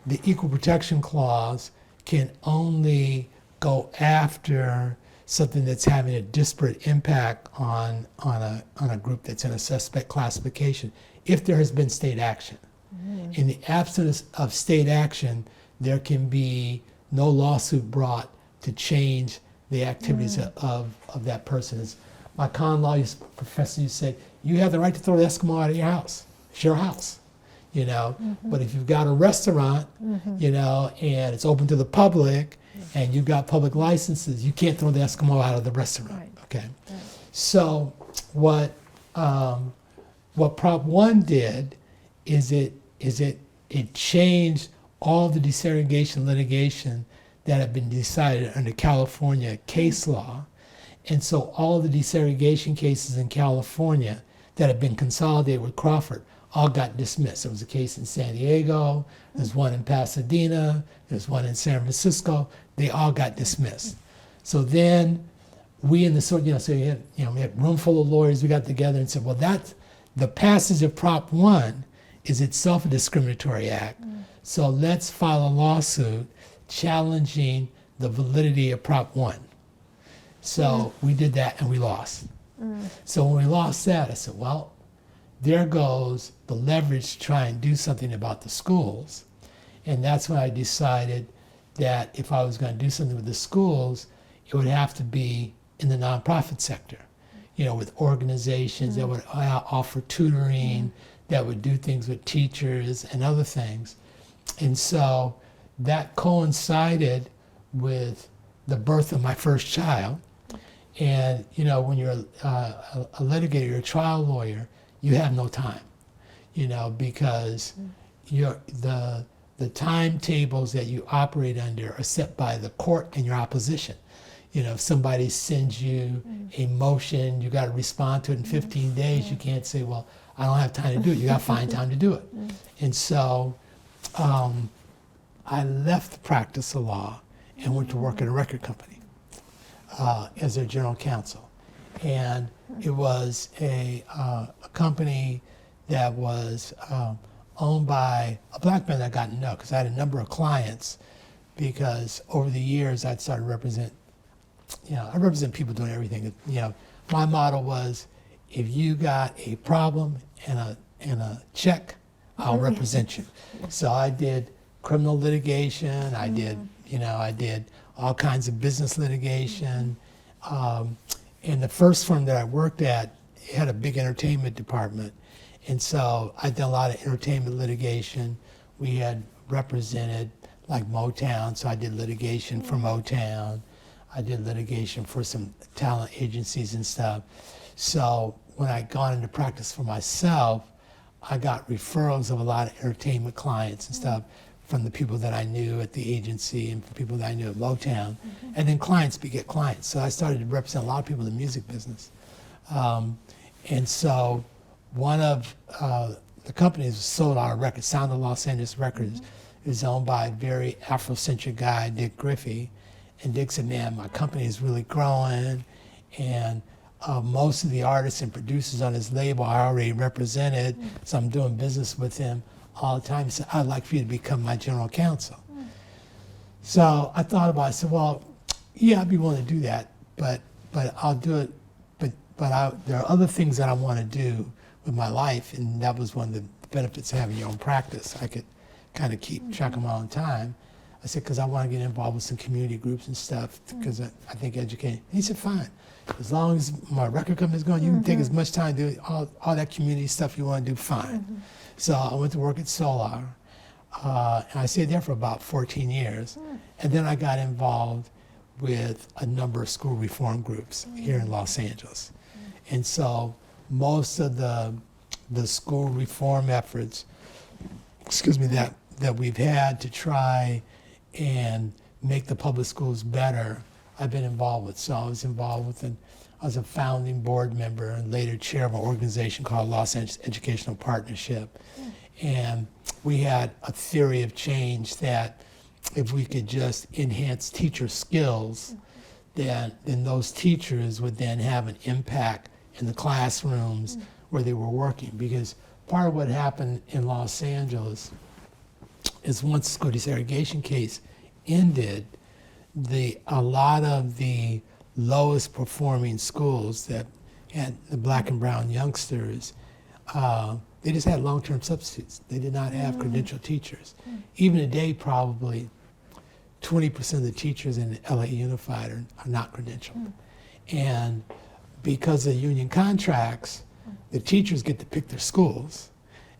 S1: the Equal Protection Clause can only go after something that's having a disparate impact on a group that's in a suspect classification if there has been state action. In the absence of state action, there can be no lawsuit brought to change the activities of that person. As my con law professor used to say, you have the right to throw the Eskimo out of your house. It's your house. But if you've got a restaurant, and it's open to the public, and you've got public licenses, you can't throw the Eskimo out of the restaurant.
S2: Right.
S1: Okay. Right. So what Prop 1 did is it changed all the desegregation litigation that had been decided under California case law, and so all the desegregation cases in California that had been consolidated with Crawford all got dismissed. There was a case in San Diego, there's one in Pasadena, there's one in San Francisco. They all got dismissed. So then we in the so we had a room full of lawyers. We got together and said, well, that's the passage of Prop 1 is itself a discriminatory act. So let's file a lawsuit challenging the validity of Prop 1. So we did that and we lost. So when we lost that, I said, well, there goes the leverage to try and do something about the schools. And that's when I decided that if I was going to do something with the schools, it would have to be in the nonprofit sector, with organizations that would offer tutoring, that would do things with teachers and other things. And so that coincided with the birth of my first child. And, when you're a litigator, you're a trial lawyer, you have no time, because the timetables that you operate under are set by the court and your opposition. If somebody sends you a motion, you got to respond to it in 15 days. You can't say, well, I don't have time to do it. You got to find time to do it. And so I left the practice of law and went to work at a record company as their general counsel. And it was a company that was owned by a black man that I got to know, because I had a number of clients, because over the years I'd started to represent, I represent people doing everything. My motto was, if you got a problem and a check, I'll represent you. So I did criminal litigation, I did all kinds of business litigation. And the first firm that I worked at had a big entertainment department. And so I did a lot of entertainment litigation. We had represented like Motown, so I did litigation for Motown. I did litigation for some talent agencies and stuff. So when I got into practice for myself, I got referrals of a lot of entertainment clients and stuff from the people that I knew at the agency and from people that I knew at Motown. And then clients beget clients. So I started to represent a lot of people in the music business. And so one of the companies sold our records, Sound of Los Angeles Records. It was owned by a very Afrocentric guy, Dick Griffey. And Dick said, man, my company is really growing, and most of the artists and producers on his label I already represented, so I'm doing business with him all the time. He said, I'd like for you to become my general counsel. So I thought about it. I said, well, yeah, I'd be willing to do that, but I'll do it. But there are other things that I want to do with my life, and that was one of the benefits of having your own practice. I could kind of keep track of my own time. I said, because I want to get involved with some community groups and stuff, because I think educating. He said, fine. As long as my record company's going, you can take as much time to do all that community stuff you want to do, fine. So I went to work at Solar, and I stayed there for about 14 years. And then I got involved with a number of school reform groups here in Los Angeles. And so most of the school reform efforts, that we've had to try and make the public schools better, I've been involved with. So I was involved with I was a founding board member and later chair of an organization called Los Angeles Educational Partnership. And we had a theory of change that if we could just enhance teacher skills, then those teachers would then have an impact in the classrooms where they were working. Because part of what happened in Los Angeles is once the school desegregation case ended, a lot of the lowest performing schools that had the black and brown youngsters, they just had long-term substitutes. They did not have credentialed teachers. Even today, probably 20% of the teachers in LA Unified are not credentialed. And because of union contracts, the teachers get to pick their schools.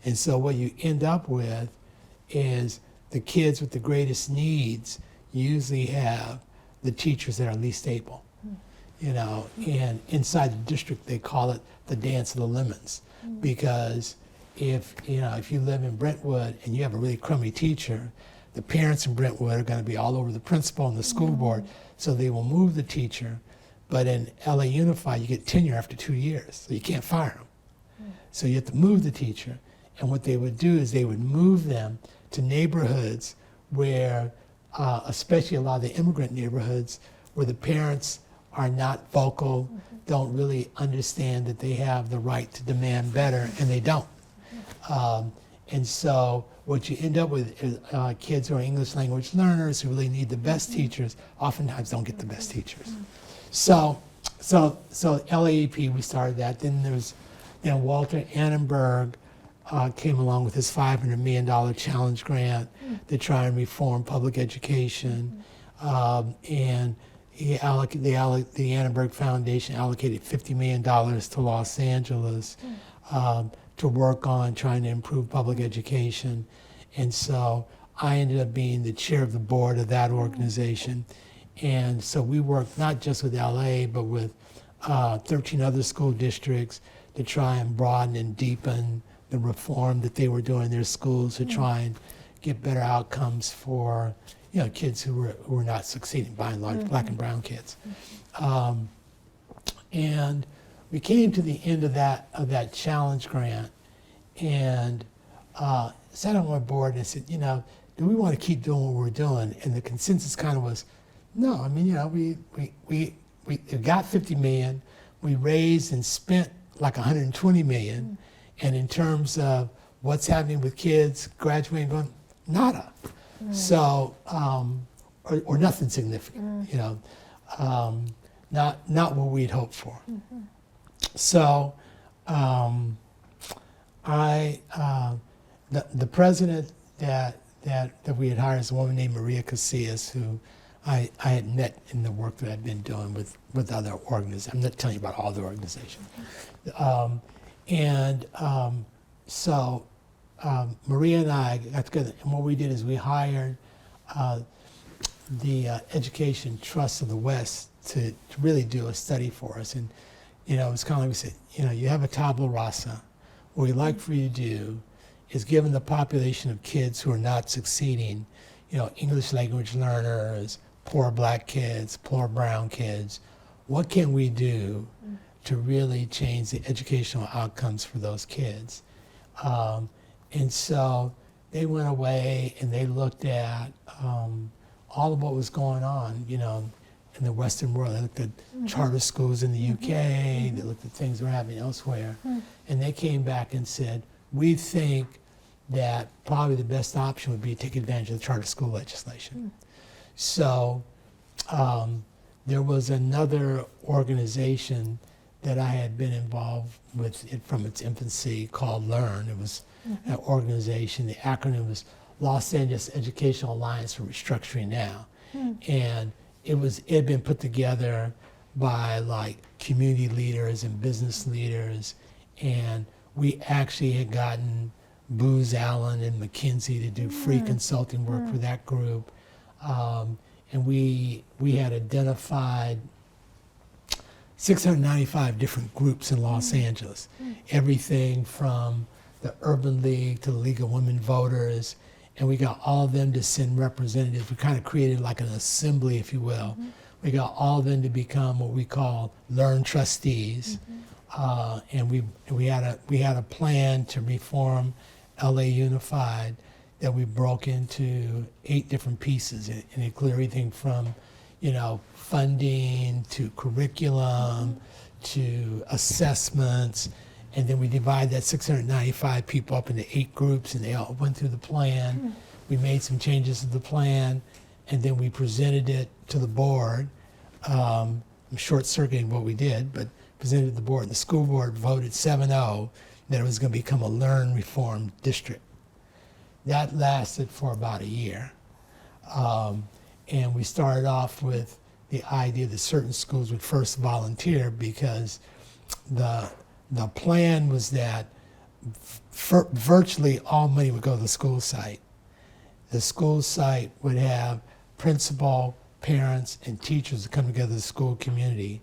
S1: And so what you end up with is the kids with the greatest needs usually have the teachers that are least able. And inside the district they call it the dance of the lemons, because if you live in Brentwood and you have a really crummy teacher, the parents in Brentwood are going to be all over the principal and the school board, so they will move the teacher. But in LA Unified, you get tenure after 2 years, so you can't fire them. So you have to move the teacher. And what they would do is they would move them to neighborhoods where, especially a lot of the immigrant neighborhoods, where the parents are not vocal, don't really understand that they have the right to demand better, and they don't. And so what you end up with is kids who are English language learners who really need the best teachers, oftentimes don't get the best teachers. So LAEP, we started that. Then Walter Annenberg came along with his $500 million challenge grant to try and reform public education. And the Annenberg Foundation allocated $50 million to Los Angeles to work on trying to improve public education. And so I ended up being the chair of the board of that organization. And so we worked not just with LA, but with 13 other school districts to try and broaden and deepen the reform that they were doing in their schools to try and get better outcomes for kids who were not succeeding, by and large, black and brown kids. And we came to the end of that challenge grant and sat on our board and said, do we want to keep doing what we're doing? And the consensus kind of was, no. I mean, we got 50 million, we raised and spent like 120 million, and in terms of what's happening with kids graduating, going nada. So, or nothing significant, not what we'd hoped for. So, the president that we had hired is a woman named Maria Casillas, who I had met in the work that I'd been doing with other organizations. I'm not telling you about all the organizations. So Maria and I got together, and what we did is we hired the Education Trust of the West to really do a study for us. And it was kind of like we said, you have a tabula rasa. What we'd like for you to do is, given the population of kids who are not succeeding, English language learners, poor black kids, poor brown kids, what can we do to really change the educational outcomes for those kids? And so they went away and they looked at all of what was going on, in the Western world. They looked at charter schools in the UK, they looked at things that were happening elsewhere, and they came back and said, we think that probably the best option would be to take advantage of the charter school legislation. So there was another organization that I had been involved with it from its infancy called LEARN. It was an organization, the acronym was Los Angeles Educational Alliance for Restructuring Now. And it had been put together by like community leaders and business leaders, and we actually had gotten Booz Allen and McKinsey to do free consulting work for that group. And we had identified 695 different groups in Los Angeles, everything from the Urban League to the League of Women Voters, and we got all of them to send representatives. We kind of created like an assembly, if you will. We got all of them to become what we call LEARN trustees, and we had a plan to reform LA Unified that we broke into 8 different pieces, and it included everything from funding to curriculum to assessments, and then we divided that 695 people up into 8 groups, and they all went through the plan. We made some changes to the plan, and then we presented it to the board. I'm short-circuiting what we did, but presented it to the board, and the school board voted 7-0 that it was going to become a LEARN reform district. That lasted for about a year. And we started off with the idea that certain schools would first volunteer, because the plan was that virtually all money would go to the school site. The school site would have principal, parents, and teachers that come together as a school community,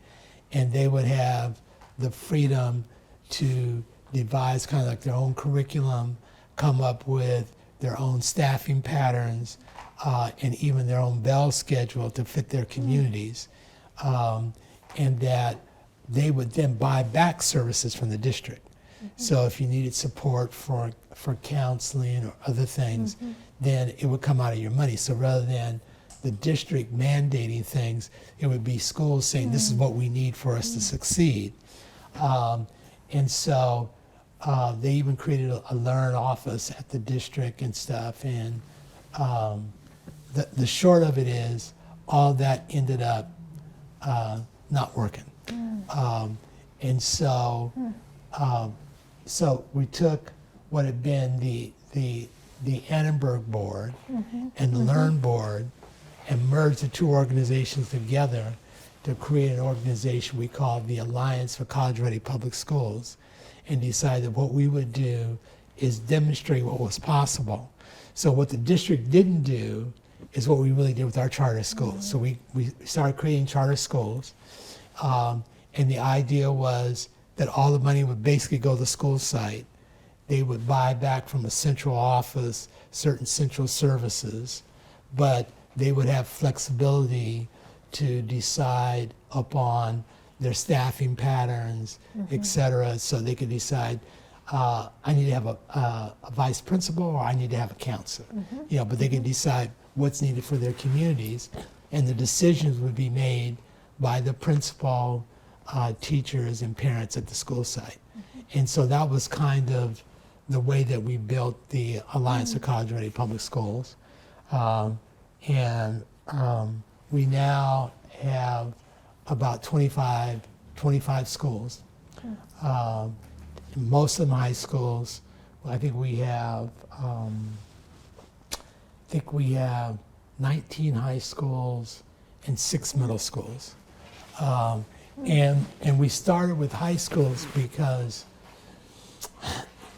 S1: and they would have the freedom to devise kind of like their own curriculum, come up with their own staffing patterns, and even their own bell schedule to fit their communities, and that they would then buy back services from the district. So if you needed support for counseling or other things, then it would come out of your money. So rather than the district mandating things, it would be schools saying, this is what we need for us to succeed. And so they even created a LEARN office at the district and stuff. And the short of it is, all that ended up not working. And so, so we took what had been the Annenberg board and the Learn board and merged the two organizations together to create an organization we called the Alliance for College-Ready Public Schools, and decided what we would do is demonstrate what was possible. So what the district didn't do is what we really did with our charter schools. So we started creating charter schools, and the idea was that all the money would basically go to the school site. They would buy back from a central office certain central services, but they would have flexibility to decide upon their staffing patterns, et cetera, so they could decide, I need to have a vice principal or I need to have a counselor. You know, but they could decide what's needed for their communities, and the decisions would be made by the principal, teachers, and parents at the school site. And so that was kind of the way that we built the Alliance for College-Ready Public Schools. We now have about 25 schools. Most of them high schools. I think we have 19 high schools and 6 middle schools. And we started with high schools because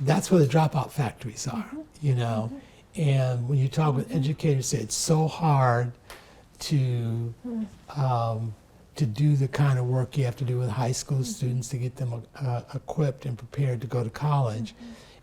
S1: that's where the dropout factories are, you know. And when you talk with educators, say it's so hard to do the kind of work you have to do with high school students to get them equipped and prepared to go to college.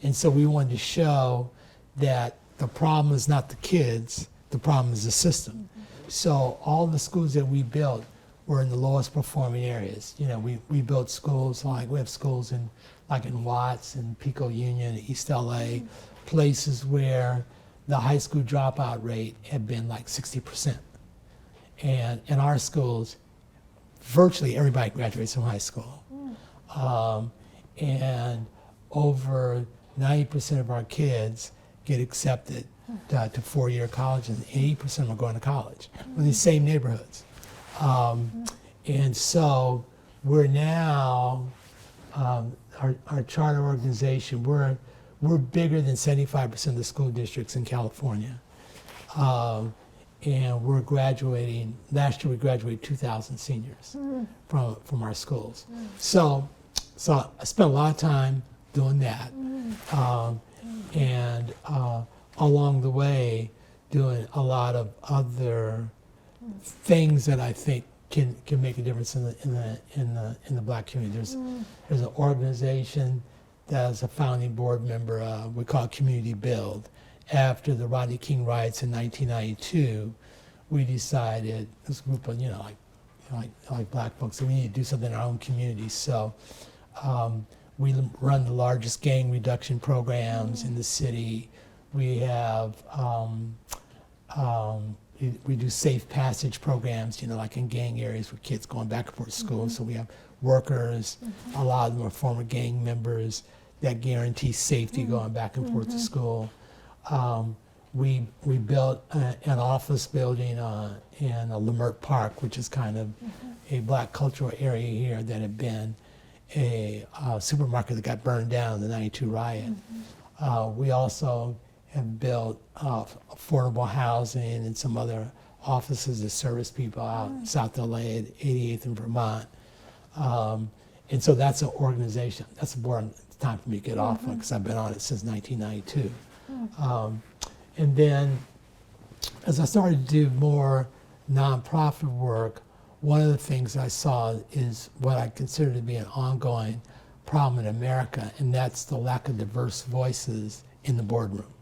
S1: And so we wanted to show that the problem is not the kids, the problem is the system. So all the schools that we built were in the lowest performing areas. You know, we built schools like, we have schools in Watts and Pico Union, East LA, places where the high school dropout rate had been like 60%. And in our schools, virtually everybody graduates from high school. And over 90% of our kids get accepted to 4-year colleges, and 80% of them are going to college in these same neighborhoods. And so we're now, our charter organization, we're bigger than 75% of the school districts in California. And we're graduating, last year we graduated 2,000 seniors from our schools. So I spent a lot of time doing that. And along the way, doing a lot of other things that I think can make a difference in the Black community. There's an organization that is a founding board member of, we call it Community Build. After the Rodney King riots in 1992, we decided, this group of, like Black folks, that we need to do something in our own communities. So we run the largest gang reduction programs in the city. We have, we do safe passage programs, like in gang areas with kids going back and forth to school. So we have workers, a lot of them are former gang members, that guarantee safety going back and forth to school. We built an office building in Leimert Park, which is kind of a Black cultural area here that had been a supermarket that got burned down in the '92 riot. We also have built affordable housing and some other offices that service people out in South LA at 88th and Vermont. And so that's an organization, that's a board, it's time for me to get off on, because I've been on it since 1992. And then as I started to do more nonprofit work, one of the things I saw is what I consider to be an ongoing problem in America, and that's the lack of diverse voices in the boardroom.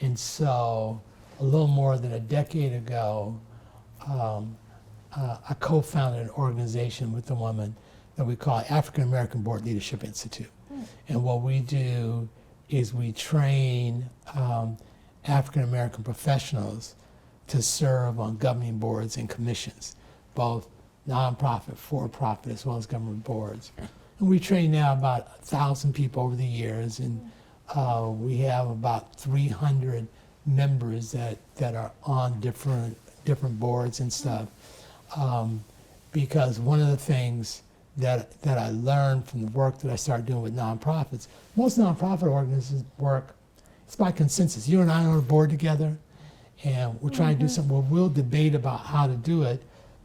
S1: And so a little more than a decade ago, I co-founded an organization with a woman that we call African American Board Leadership Institute. And what we do is we train African American professionals to serve on governing boards and commissions, both nonprofit, for-profit, as well as government boards. And we train now about 1,000 people over the years, and we have about 300 members that are on different boards and stuff. because one of the things that I learned from the work that I started doing with nonprofits, most nonprofit organizations work, it's by consensus. You and I are on a board together, and we're trying to do something where we'll debate about how to do it,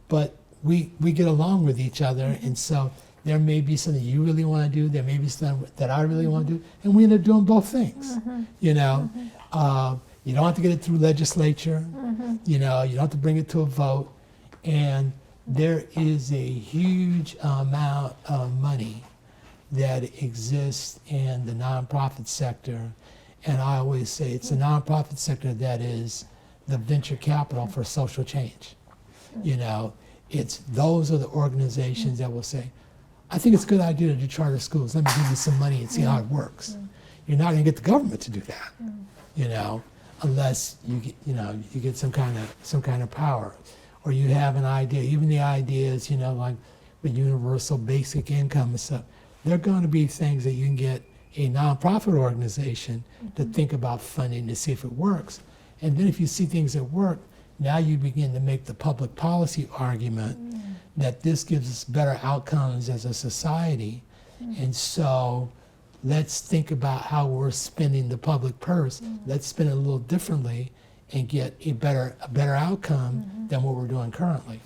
S1: but we get along with each other, and so there may be something you really want to do, there may be something that I really want to do, and we end up doing both things. You know, you don't have to get it through legislature. You know, you don't have to bring it to a vote, and there is a huge amount of money that exists in the nonprofit sector, and I always say it's the nonprofit sector that is the venture capital for social change. You know, those are the organizations that will say, I think it's a good idea to do charter schools. Let me give you some money and see how it works. You're not going to get the government to do that, you know, unless you get some kind of power, or you have an idea. Even the ideas, you know, like the universal basic income and stuff. They're going to be things that you can get a nonprofit organization to think about funding to see if it works. And then if you see things that work, now you begin to make the public policy argument that this gives us better outcomes as a society. And so let's think about how we're spending the public purse. Let's spend it a little differently and get a better outcome than what we're doing currently.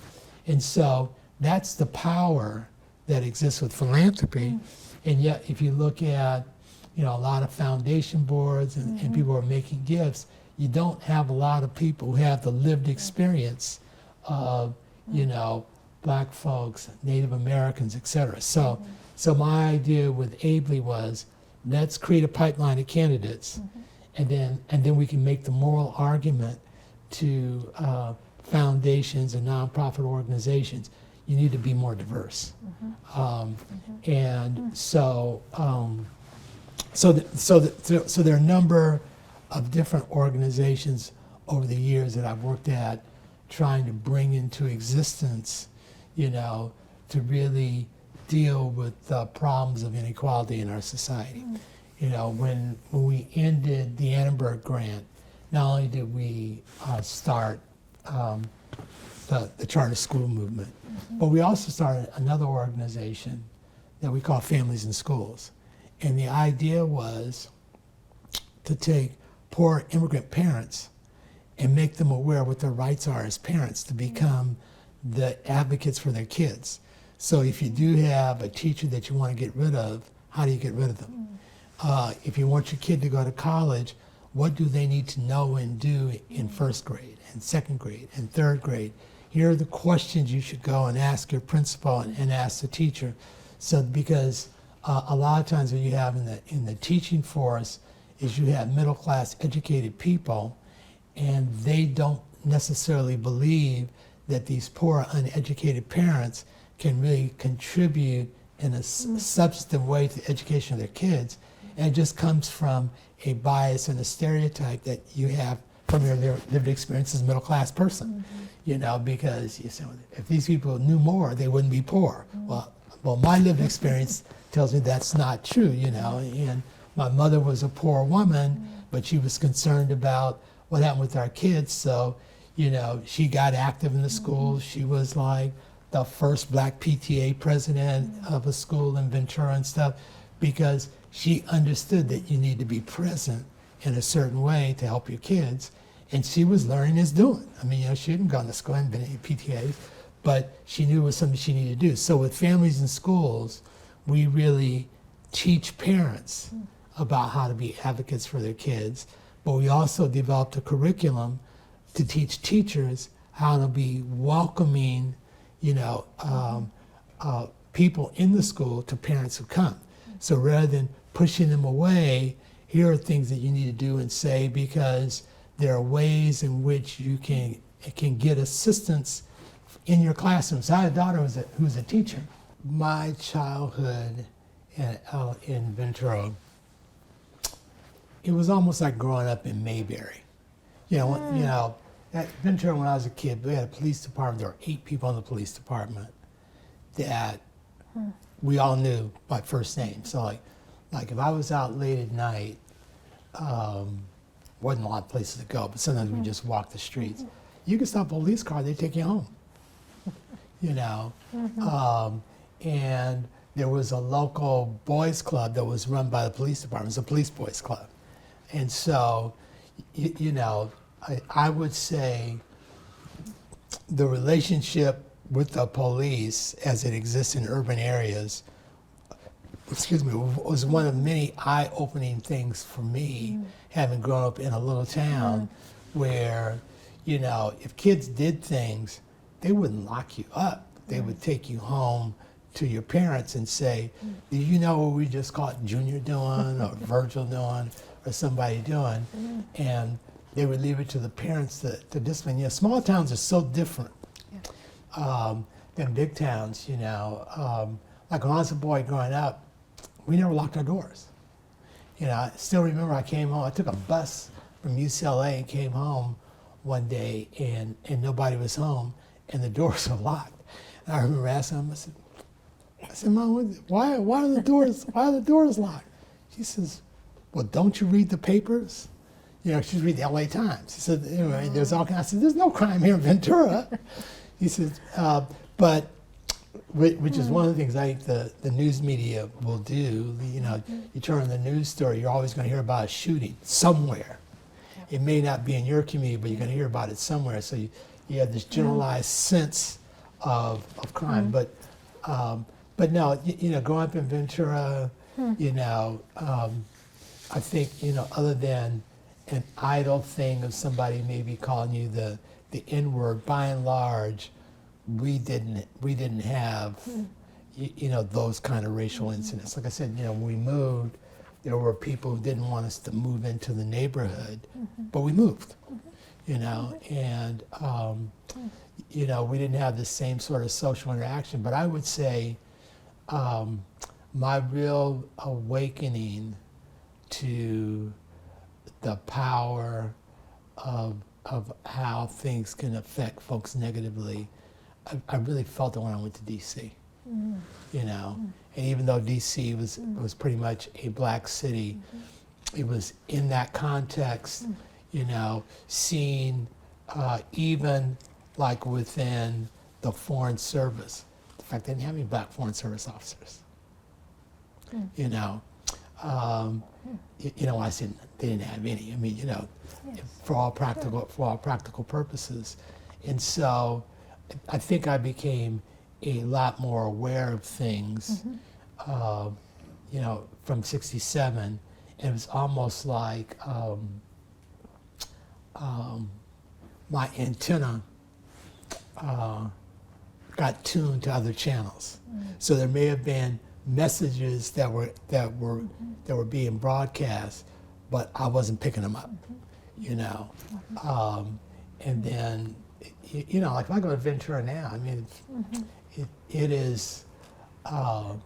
S1: And so that's the power that exists with philanthropy. And yet if you look at, you know, a lot of foundation boards and people who are making gifts, you don't have a lot of people who have the lived experience of, you know, Black folks, Native Americans, et cetera. So my idea with Ably was, let's create a pipeline of candidates, and then we can make the moral argument to foundations and nonprofit organizations. You need to be more diverse, and so there are a number of different organizations over the years that I've worked at, trying to bring into existence, you know, to really deal with the problems of inequality in our society. You know, when we ended the Annenberg grant, not only did we start the charter school movement, but we also started another organization that we call Families in Schools. And the idea was to take poor immigrant parents and make them aware of what their rights are as parents to become the advocates for their kids. So if you do have a teacher that you want to get rid of, how do you get rid of them? If you want your kid to go to college, what do they need to know and do in first grade and second grade and third grade? Here are the questions you should go and ask your principal and ask the teacher. So because a lot of times what you have in the teaching force is you have middle class educated people, and they don't necessarily believe that these poor uneducated parents can really contribute in a substantive way to the education of their kids. And it just comes from a bias and a stereotype that you have from your lived experience as a middle class person. You know, because you say, if these people knew more, they wouldn't be poor. Well, my lived experience tells me that's not true, you know. And my mother was a poor woman, but she was concerned about what happened with our kids. So, you know, she got active in the school. She was like the first Black PTA president of a school in Ventura and stuff, because she understood that you need to be present in a certain way to help your kids. And she was learning as doing. I mean, you know, she hadn't gone to school and been in PTAs, but she knew it was something she needed to do. So with Families in Schools, we really teach parents about how to be advocates for their kids, but we also developed a curriculum to teach teachers how to be welcoming, you know, people in the school to parents who come. So rather than pushing them away, here are things that you need to do and say, because there are ways in which you can get assistance in your classroom. So I had a daughter who's a teacher. My childhood in Ventura, it was almost like growing up in Mayberry. You know, at Ventura, when I was a kid, we had a police department. There were 8 people in the police department that we all knew by first name. So like if I was out late at night, wasn't a lot of places to go, but sometimes we just walk the streets. You could stop a police car, they'd take you home. you know. And there was a local boys club that was run by the police department. It was a police boys club. And so, you know, I would say the relationship with the police as it exists in urban areas, was one of many eye-opening things for me, having grown up in a little town where, you know, if kids did things, they wouldn't lock you up. They would take you home to your parents and say, do you know what we just caught Junior doing or Virgil doing or somebody doing? And they would leave it to the parents to discipline. You know, small towns are so different than big towns, you know. Like when I was a boy growing up, we never locked our doors. You know, I still remember I came home, I took a bus from UCLA and came home one day and nobody was home and the doors were locked. And I remember asking them, I said, Mom, why are the doors locked? She says, well, don't you read the papers? You know, she's read the LA Times. He said, anyway, there's all kinds. I said, there's no crime here in Ventura. He says, but, which is one of the things I think the news media will do. You know, you turn on the news story, you're always going to hear about a shooting somewhere. It may not be in your community, but you're going to hear about it somewhere. So you have this generalized sense of crime. But no, you know, growing up in Ventura, you know, I think, you know, other than an idle thing of somebody maybe calling you the N-word, by and large, we didn't have, you know, those kind of racial incidents. Like I said, you know, when we moved, there were people who didn't want us to move into the neighborhood, but we moved, you know, and, you know, we didn't have the same sort of social interaction. But I would say my real awakening to the power of how things can affect folks negatively, I really felt it when I went to DC. You know, and even though DC was pretty much a black city, it was in that context, you know, seeing even like within the Foreign Service, the fact they didn't have any black Foreign Service officers. You know, you know, I said they didn't have any. I mean, you know, for all practical purposes, and so I think I became a lot more aware of things, you know, from '67, and it was almost like my antenna got tuned to other channels. So there may have been messages that were being broadcast, but I wasn't picking them up, you know. And then, you know, like if I go to Ventura now, I mean, it is. I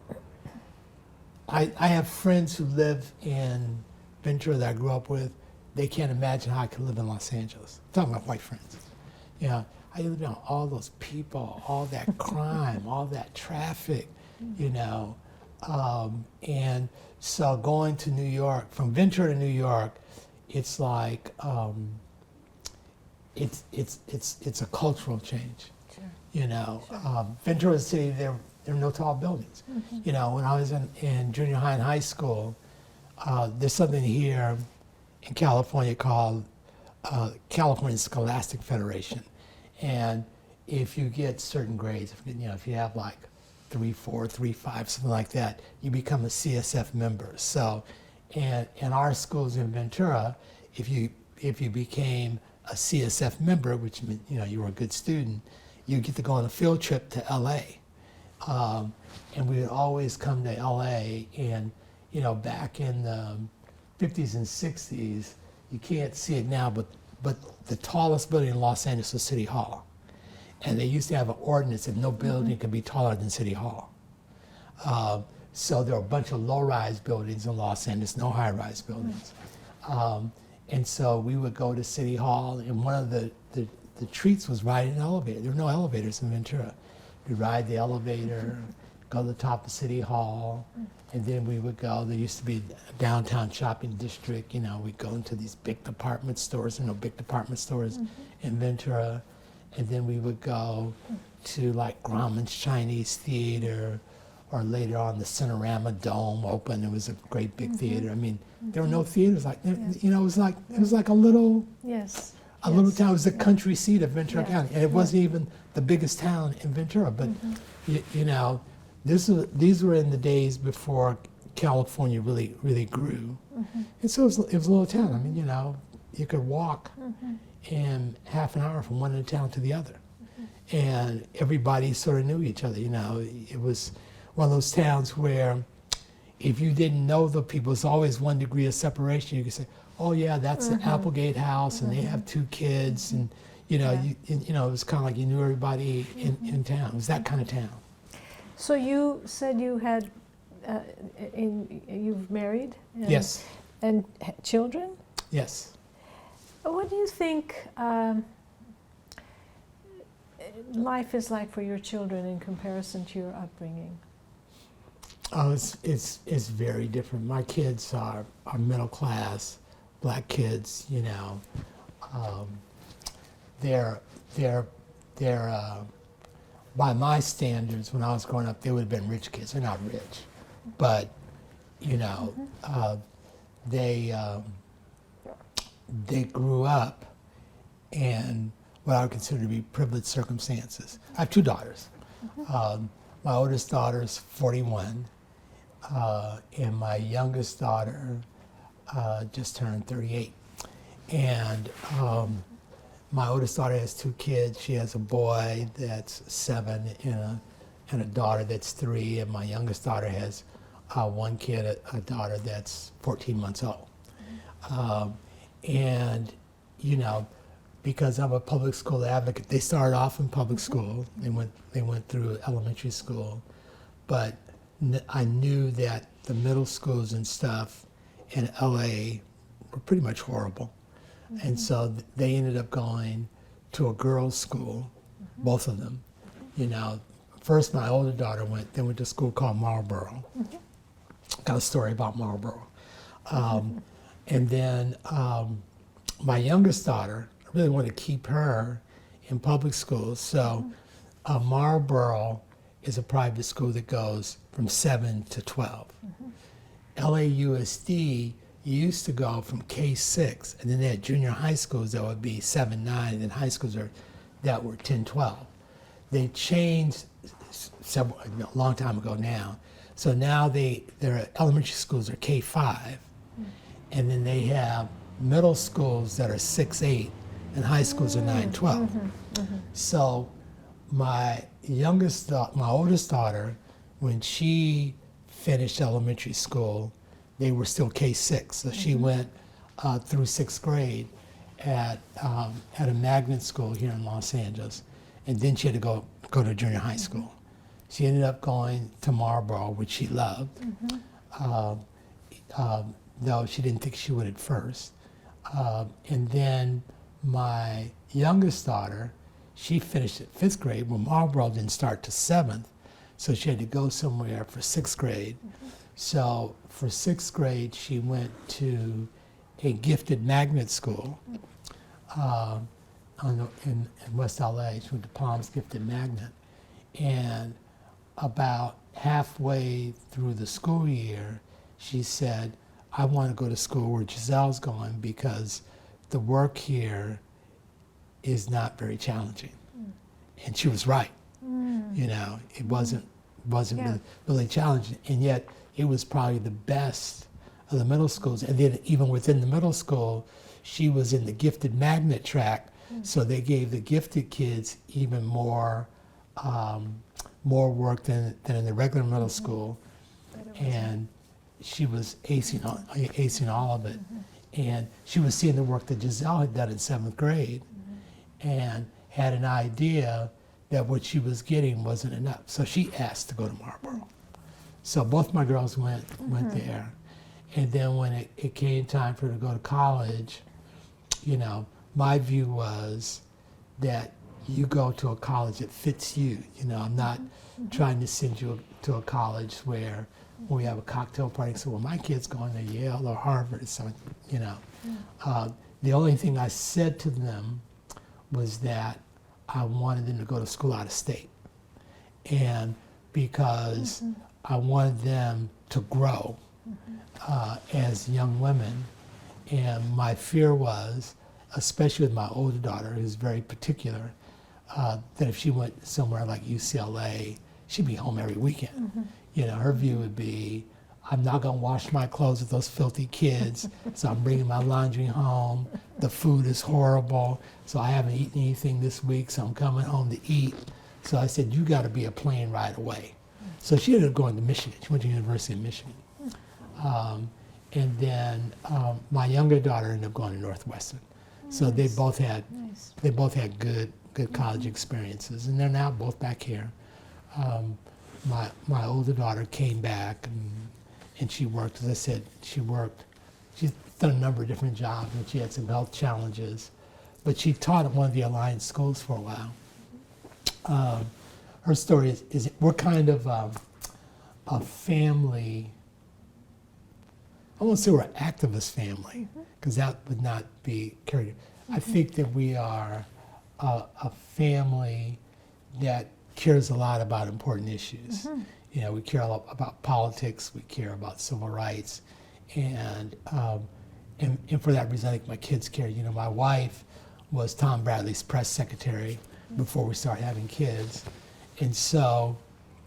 S1: have friends who live in Ventura that I grew up with. They can't imagine how I could live in Los Angeles. I'm talking about white friends. You know, I live around all those people, all that crime, all that traffic, you know. And so going to New York, from Ventura to New York, it's like it's a cultural change.
S2: Sure.
S1: You know, Ventura City, there are no tall buildings. You know, when I was in junior high and high school, there's something here in California called California Scholastic Federation, and if you get certain grades, if you have like 3.4, 3.5, something like that, you become a CSF member. So, and in our schools in Ventura, if you became a CSF member, which meant you were a good student, you get to go on a field trip to LA. And we would always come to LA, and back in the 50s and 60s, you can't see it now, but the tallest building in Los Angeles was City Hall. And they used to have an ordinance that no building could be taller than City Hall. So there were a bunch of low-rise buildings in Los Angeles, no high-rise buildings. And so we would go to City Hall, and one of the treats was riding an elevator. There were no elevators in Ventura. We'd ride the elevator, go to the top of City Hall, and then we would go, there used to be a downtown shopping district, we'd go into these big department stores, big department stores in Ventura. and then we would go to like Grauman's Chinese Theater, or later on the Cinerama Dome opened. It was a great big theater. I mean, there were no theaters like that. You know, it was like a little
S2: Yes.
S1: little town. It was the country seat of Ventura
S2: Yeah.
S1: County, and it wasn't even the biggest town in Ventura. But you know, these were in the days before California really grew, and so it was a little town. I mean, you know, you could walk in half an hour from one end of town to the other, and everybody sort of knew each other. You know, it was one of those towns where if you didn't know the people, it's always 1 degree of separation. You could say, "Oh yeah, that's the Applegate house, and they have 2 kids," and you know, you know, it was kind of like you knew everybody in town. It was that kind of town.
S2: So you said you had, you've married? And,
S1: Yes.
S2: And children?
S1: Yes.
S2: What do you think life is like for your children in comparison to your upbringing?
S1: Oh, it's very different. My kids are middle class, black kids. You know, they're by my standards, when I was growing up, they would have been rich kids. They're not rich, but you know, they grew up in what I would consider to be privileged circumstances. I have 2 daughters. My oldest daughter is 41, and my youngest daughter just turned 38. And my oldest daughter has 2 kids. She has a boy that's 7 and a daughter that's 3, and my youngest daughter has 1 kid, a daughter that's 14 months old. And, you know, because I'm a public school advocate, they started off in public school. They went through elementary school, but I knew that the middle schools and stuff in LA were pretty much horrible. And so they ended up going to a girls' school, both of them. You know, first my older daughter went to a school called Marlboro. Got a story about Marlboro. And then my youngest daughter, I really wanted to keep her in public schools. So Marlboro is a private school that goes from 7 to 12. LAUSD used to go from K6, and then they had junior high schools that would be 7, 9, and then high schools that were 10, 12. They changed a long time ago now. So now their elementary schools are K5, and then they have middle schools that are 6, 8, and high schools are 9, 12. So my oldest daughter, when she finished elementary school, they were still K6. So she went through 6th grade at a magnet school here in Los Angeles, and then she had to go to junior high school. She ended up going to Marlboro, which she loved, though she didn't think she would at first. And then my youngest daughter, she finished at 5th grade. Well, Marlboro didn't start to 7th, so she had to go somewhere for 6th grade. So for 6th grade, she went to a gifted magnet school in West LA. She went to Palms Gifted Magnet. And about halfway through the school year, she said, "I want to go to school where Giselle's going because the work here is not very challenging." And she was right. You know, it wasn't really challenging, and yet it was probably the best of the middle schools. And then even within the middle school, she was in the gifted magnet track, so they gave the gifted kids even more work than in the regular middle school. And she was acing all of it. And she was seeing the work that Giselle had done in 7th grade and had an idea that what she was getting wasn't enough. So she asked to go to Marlboro. So both my girls went there. And then when it came time for her to go to college, you know, my view was that you go to a college that fits you. You know, I'm not trying to send you to a college where we have a cocktail party. So, well, my kid's going to Yale or Harvard. So, you know, the only thing I said to them was that I wanted them to go to school out of state. And because I wanted them to grow as young women. And my fear was, especially with my older daughter, who's very particular, that if she went somewhere like UCLA, she'd be home every weekend. You know, her view would be, I'm not going to wash my clothes with those filthy kids, so I'm bringing my laundry home. The food is horrible, so I haven't eaten anything this week, so I'm coming home to eat. So I said, you got to be a plane right away. So she ended up going to Michigan. She went to the University of Michigan. And then my younger daughter ended up going to Northwestern. So they both had good college experiences, and they're now both back here. My older daughter came back, and she worked. As I said, she's done a number of different jobs, and she had some health challenges, but she taught at one of the Alliance schools for a while. Her story is we're kind of a family. I won't say we're an activist family, because that would not be carried. I think that we are a family that cares a lot about important issues. You know, we care a lot about politics, we care about civil rights, and for that reason, I think my kids care. You know, my wife was Tom Bradley's press secretary before we started having kids, and so,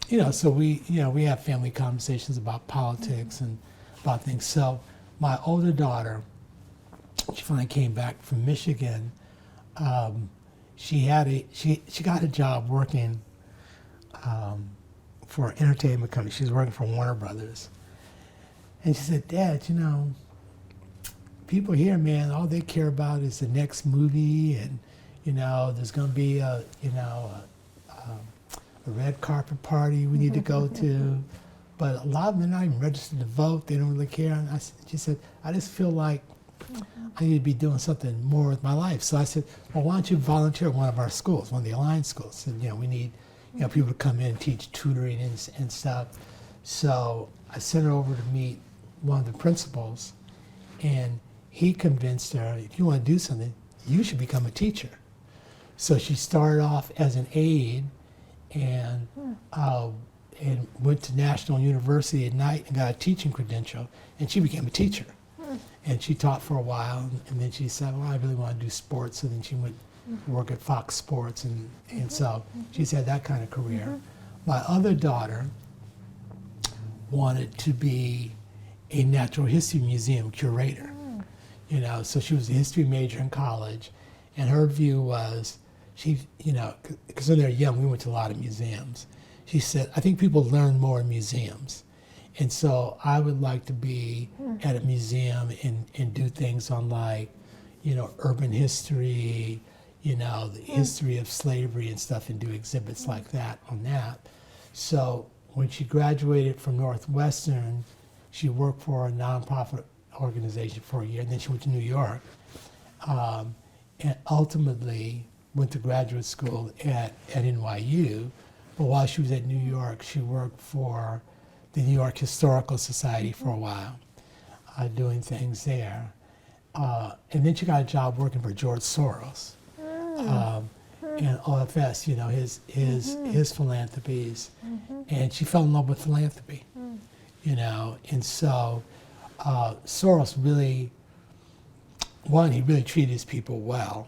S1: we have family conversations about politics and about things. So my older daughter, she finally came back from Michigan. She got a job working for an entertainment company. She was working for Warner Brothers. And she said, Dad, people here, man, all they care about is the next movie, and there's going to be a red carpet party we need to go to. But a lot of them are not even registered to vote. They don't really care. And she said, I just feel like I need to be doing something more with my life. So I said, well, why don't you volunteer at one of our schools, one of the Alliance schools? And, we need people to come in and teach tutoring and stuff. So I sent her over to meet one of the principals, and he convinced her, if you want to do something, you should become a teacher. So she started off as an aide and went to National University at night and got a teaching credential, and she became a teacher. And she taught for a while, and then she said, well, I really want to do sports. So then she went to work at Fox Sports, and so she's had that kind of career. My other daughter wanted to be a natural history museum curator. So she was a history major in college, and her view was, because when they're young, we went to a lot of museums. She said, I think people learn more in museums. And so I would like to be at a museum and do things on urban history, the history of slavery and stuff, and do exhibits like that on that. So when she graduated from Northwestern, she worked for a nonprofit organization for a year, and then she went to New York, and ultimately went to graduate school at NYU. But while she was at New York, she worked for the New York Historical Society for a while, doing things there. And then she got a job working for George Soros and OFS, his philanthropies. And she fell in love with philanthropy, And so Soros really, he really treated his people well.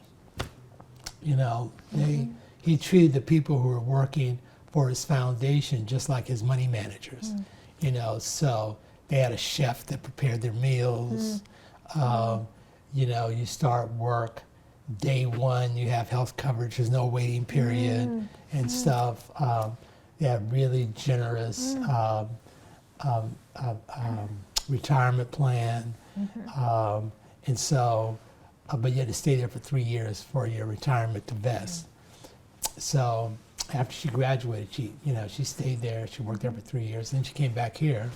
S1: He treated the people who were working for his foundation just like his money managers. So they had a chef that prepared their meals. You start work day one, you have health coverage, there's no waiting period and stuff. They have really generous retirement plan. And so, but you had to stay there for 3 years for your retirement to vest. So after she graduated, she stayed there. She worked there for 3 years. Then she came back here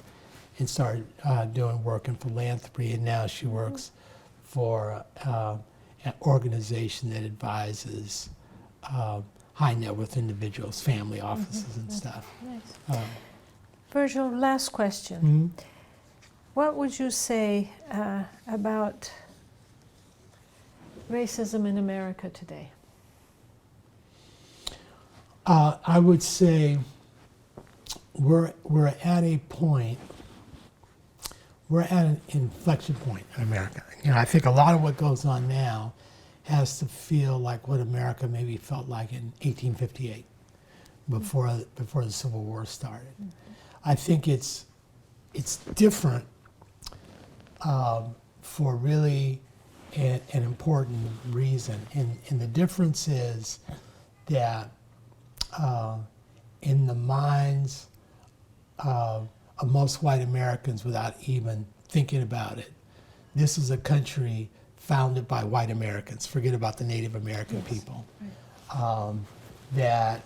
S1: and started doing work in philanthropy. And now she works for an organization that advises high net worth individuals, family offices and stuff.
S2: Nice. Virgil, last question. What would you say about racism in America today?
S1: I would say we're at a point, we're at an inflection point in America. You know, I think a lot of what goes on now has to feel like what America maybe felt like in 1858, before the Civil War started. I think it's different for really an important reason, and the difference is that in the minds of most white Americans, without even thinking about it, this is a country founded by white Americans. Forget about the Native American people. That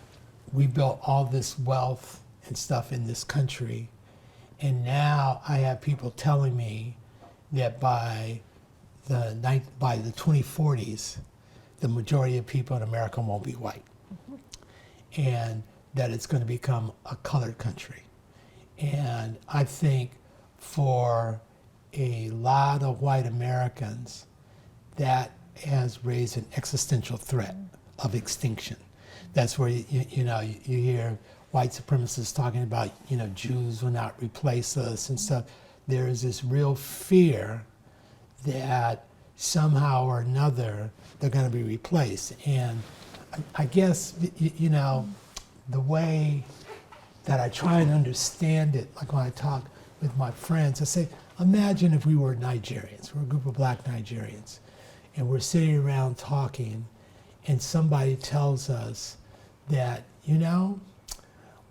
S1: we built all this wealth and stuff in this country, and now I have people telling me that by the 2040s, the majority of people in America won't be white, and that it's going to become a colored country. And I think for a lot of white Americans, that has raised an existential threat of extinction. That's where you hear white supremacists talking about, Jews will not replace us and stuff. There is this real fear that somehow or another they're going to be replaced. And I guess, the way that I try and understand it, like when I talk with my friends, I say, imagine if we were Nigerians, we're a group of black Nigerians, and we're sitting around talking, and somebody tells us that,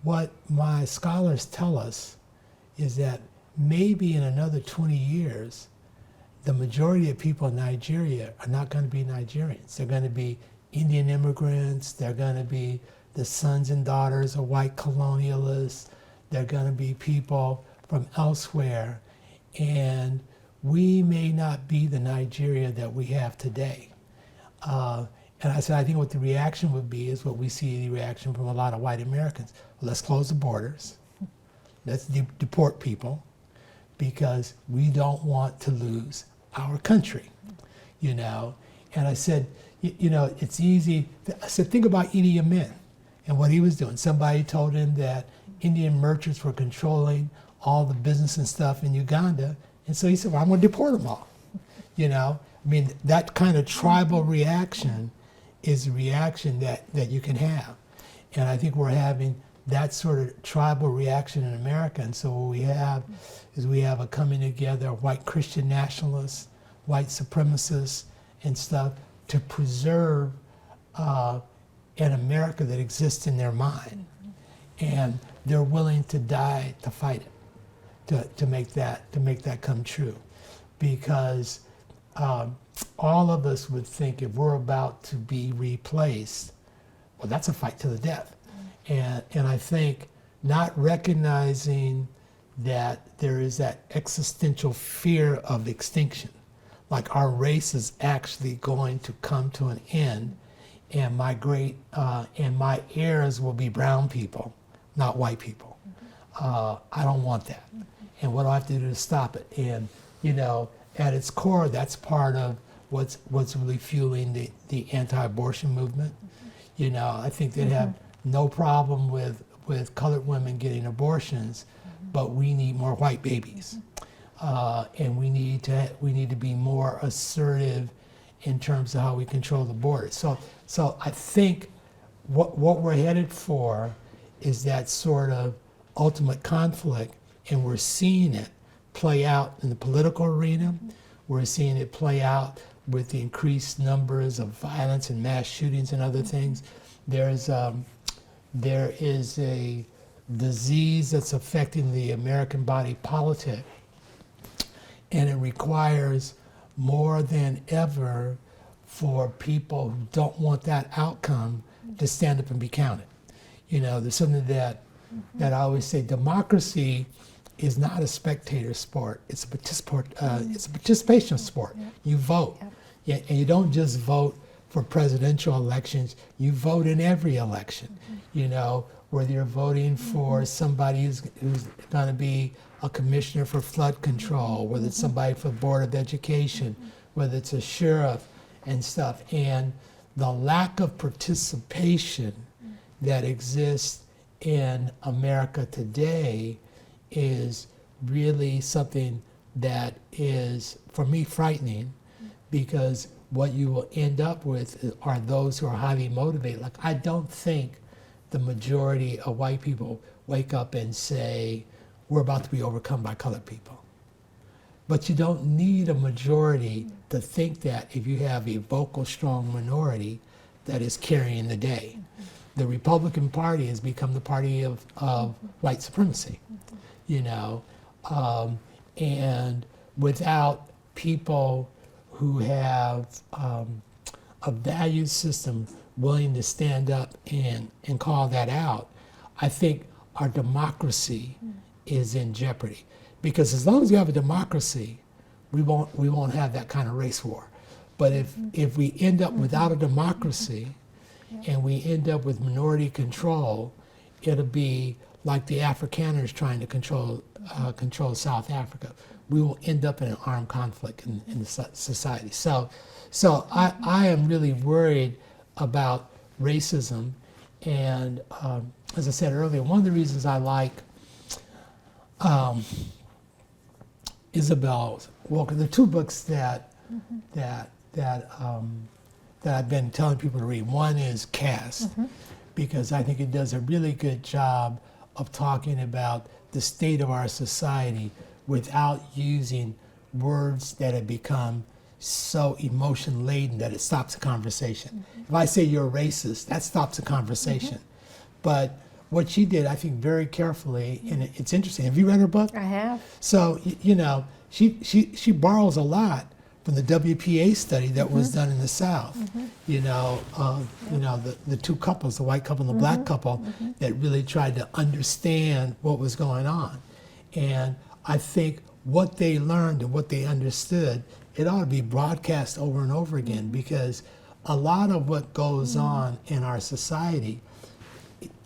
S1: what my scholars tell us is that maybe in another 20 years, the majority of people in Nigeria are not going to be Nigerians. They're going to be Indian immigrants. They're going to be the sons and daughters of white colonialists. They're going to be people from elsewhere. And we may not be the Nigeria that we have today. And I said, I think what the reaction would be is what we see the reaction from a lot of white Americans. Well, let's close the borders. Let's deport people, because we don't want to lose our country, And I said, it's easy. I said, think about Idi Amin and what he was doing. Somebody told him that Indian merchants were controlling all the business and stuff in Uganda. And so he said, well, I'm going to deport them all. That kind of tribal reaction is a reaction that you can have. And I think we're having that sort of tribal reaction in America. And so what we have is a coming together of white Christian nationalists, white supremacists and stuff to preserve an America that exists in their mind. And they're willing to die to fight it, to make that come true. Because all of us would think if we're about to be replaced, well, that's a fight to the death. And I think not recognizing that there is that existential fear of extinction, like our race is actually going to come to an end, and my heirs will be brown people, not white people. I don't want that. And what do I have to do to stop it? And at its core, that's part of what's really fueling the anti-abortion movement. I think they'd have no problem with colored women getting abortions, but we need more white babies, and we need to be more assertive in terms of how we control the border. So I think what we're headed for is that sort of ultimate conflict, and we're seeing it play out in the political arena. We're seeing it play out with the increased numbers of violence and mass shootings and other things. There is a disease that's affecting the American body politic, and it requires more than ever for people who don't want that outcome to stand up and be counted. There's something that I always say: democracy is not a spectator sport. It's a participation sport. You vote, and you don't just vote for presidential elections. You vote in every election. Whether you're voting for somebody who's going to be a commissioner for flood control, whether it's somebody for the Board of Education, whether it's a sheriff and stuff. And the lack of participation that exists in America today is really something that is, for me, frightening, because what you will end up with are those who are highly motivated. Like, I don't think the majority of white people wake up and say, we're about to be overcome by colored people. But you don't need a majority to think that if you have a vocal, strong minority that is carrying the day. The Republican Party has become the party of white supremacy, you know, and without people who have a value system willing to stand up and call that out, I think our democracy is in jeopardy. Because as long as you have a democracy, we won't have that kind of race war. But if we end up without a democracy and we end up with minority control, it'll be like the Afrikaners trying to control South Africa. We will end up in an armed conflict in the society. So I am really worried about racism. And as I said earlier, one of the reasons I like Isabel Walker, the two books that I've been telling people to read. One is Caste, because I think it does a really good job of talking about the state of our society without using words that have become so emotion laden that it stops a conversation. If I say you're a racist, that stops a conversation. But what she did, I think, very carefully, and it's interesting. Have you read her book?
S2: I have.
S1: So, you know, she borrows a lot from the WPA study that was done in the South. You know, the two couples, the white couple and the black couple, that really tried to understand what was going on. And I think what they learned and what they understood, it ought to be broadcast over and over again, because a lot of what goes on in our society,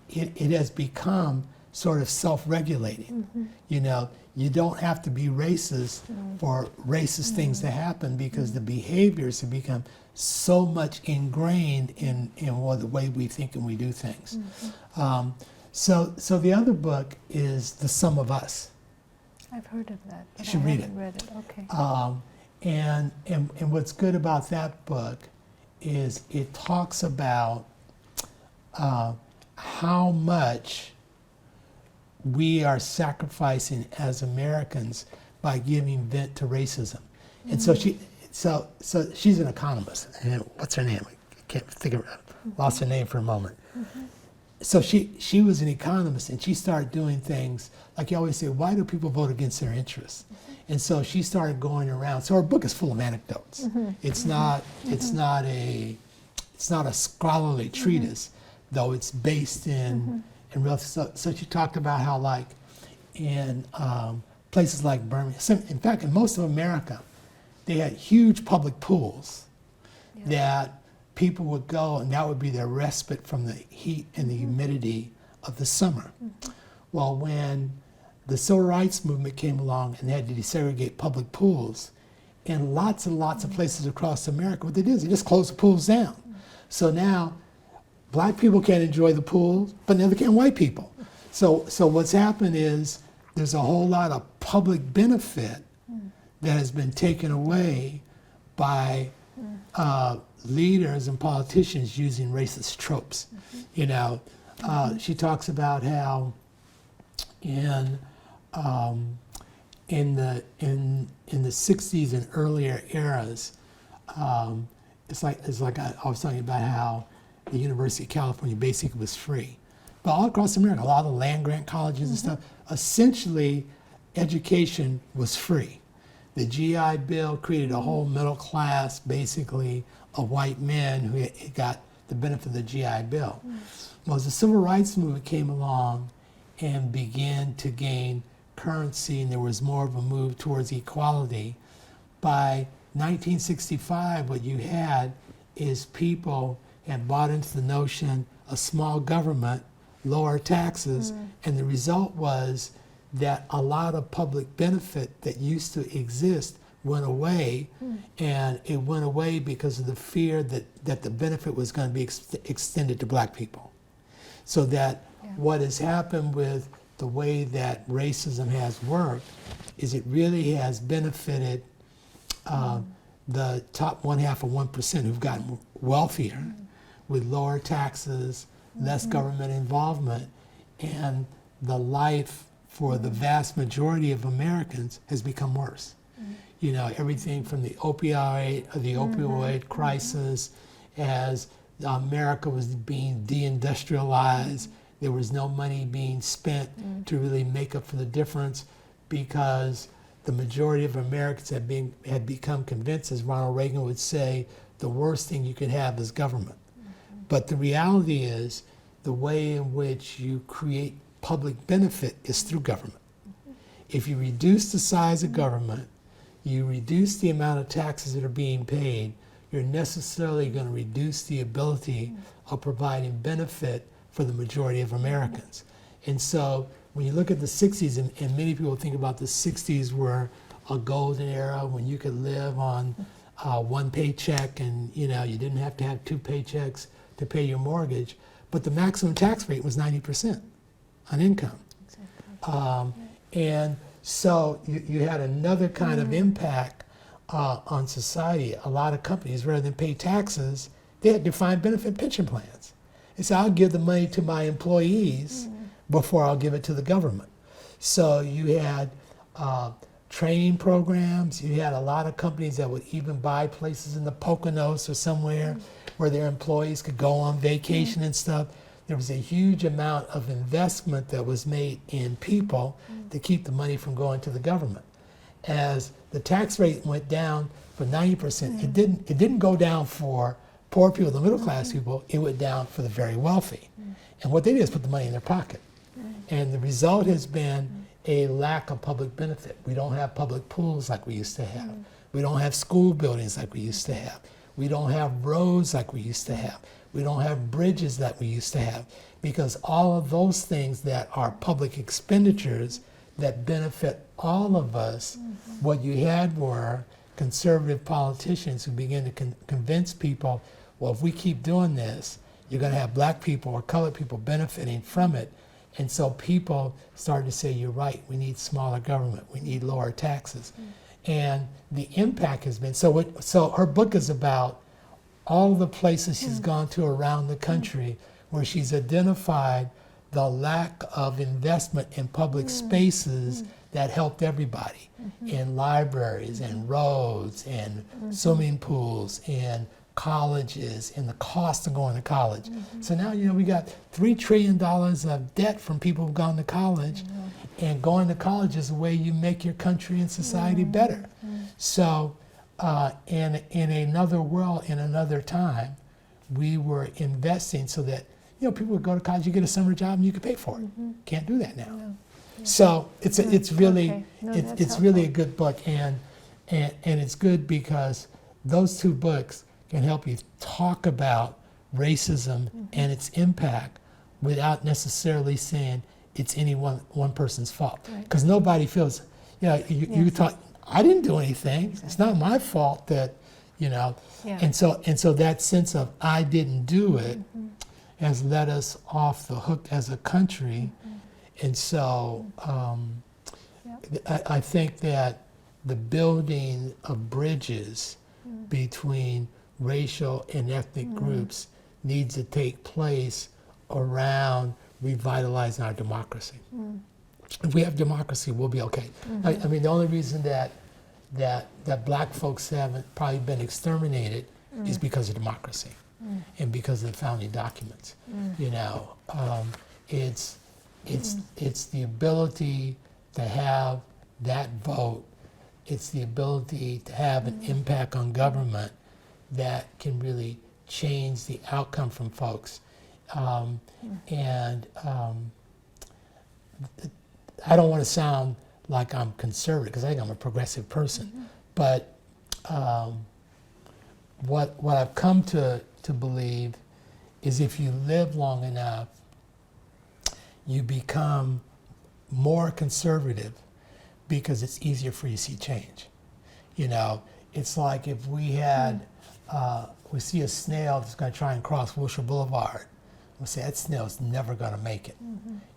S1: it has become sort of self-regulating. You know, you don't have to be racist for racist things to happen, because the behaviors have become so much ingrained in the way we think and we do things. So the other book is The Sum of Us.
S2: I've heard of that.
S1: You should read it.
S2: Read it. Okay.
S1: And what's good about that book is it talks about how much we are sacrificing as Americans by giving vent to racism. And so she's an economist. And what's her name? I can't think of it. Lost her name for a moment. So she was an economist, and she started doing things like you always say, why do people vote against their interests? And so she started going around. So her book is full of anecdotes. It's not a scholarly treatise, though it's based in real. So she talked about how, like, in places like Birmingham, in fact, in most of America, they had huge public pools that people would go, and that would be their respite from the heat and the humidity of the summer. Well, when the civil rights movement came along and they had to desegregate public pools, in lots and lots of places across America, what they did is they just closed the pools down. So now black people can't enjoy the pools, but neither can white people. So what's happened is there's a whole lot of public benefit that has been taken away by leaders and politicians using racist tropes. You know, she talks about how in the 60s and earlier eras, it's like I was talking about how the University of California basically was free. But all across America, a lot of land-grant colleges and stuff, essentially education was free. The GI Bill created a whole middle class, basically, of white men who got the benefit of the GI Bill. Well, as the Civil Rights Movement came along and began to gain currency, and there was more of a move towards equality, by 1965, what you had is people had bought into the notion of small government, lower taxes, and the result was that a lot of public benefit that used to exist went away, and it went away because of the fear that the benefit was going to be extended to black people. So that what has happened with the way that racism has worked is it really has benefited the top 1/2 of 1% who've gotten wealthier with lower taxes, less government involvement, and the life for the vast majority of Americans has become worse. You know, everything from the opioid crisis, as America was being deindustrialized, there was no money being spent to really make up for the difference, because the majority of Americans had become convinced, as Ronald Reagan would say, the worst thing you could have is government. But the reality is, the way in which you create public benefit is through government. If you reduce the size of government, you reduce the amount of taxes that are being paid, you're necessarily going to reduce the ability of providing benefit for the majority of Americans. And so when you look at the 60s, and many people think about the 60s were a golden era when you could live on one paycheck, and you know, you didn't have to have two paychecks to pay your mortgage, but the maximum tax rate was 90% on income. And so you had another kind of impact on society. A lot of companies, rather than pay taxes, they had defined benefit pension plans. They said, I'll give the money to my employees before I'll give it to the government. So you had training programs. You had a lot of companies that would even buy places in the Poconos or somewhere where their employees could go on vacation and stuff. There was a huge amount of investment that was made in people to keep the money from going to the government. As the tax rate went down for 90%, it didn't go down for poor people, the middle class people, it went down for the very wealthy. And what they did is put the money in their pocket. And the result has been a lack of public benefit. We don't have public pools like we used to have. We don't have school buildings like we used to have. We don't have roads like we used to have. We don't have bridges that we used to have, because all of those things that are public expenditures that benefit all of us, what you had were conservative politicians who began to convince people, well, if we keep doing this, you're going to have black people or colored people benefiting from it. And so people started to say, you're right, we need smaller government, we need lower taxes. And the impact has been, so her book is about all the places she's gone to around the country where she's identified the lack of investment in public spaces that helped everybody, in libraries and roads and swimming pools and colleges and the cost of going to college. So now, you know, we got $3 trillion of debt from people who've gone to college, and going to college is the way you make your country and society better. So in another world, in another time, we were investing so that, you know, people would go to college, you get a summer job and you could pay for it. Can't do that now. So it's really it's really a good book, and it's good because those two books can help you talk about racism and its impact without necessarily saying it's any one person's fault. Because nobody feels, you know, you talk, I didn't do anything. It's not my fault that, you know. And so that sense of I didn't do it has let us off the hook as a country. And so I think that the building of bridges between racial and ethnic groups needs to take place around revitalizing our democracy. If we have democracy, we'll be okay. I mean, the only reason that black folks haven't probably been exterminated is because of democracy and because of the founding documents. You know, it's the ability to have that vote. It's the ability to have an impact on government that can really change the outcome from folks. And I don't want to sound like I'm conservative, because I think I'm a progressive person. But what I've come to believe is if you live long enough, you become more conservative because it's easier for you to see change. You know, it's like if we had, we see a snail that's going to try and cross Wilshire Boulevard. we'll say, that snail's never going to make it,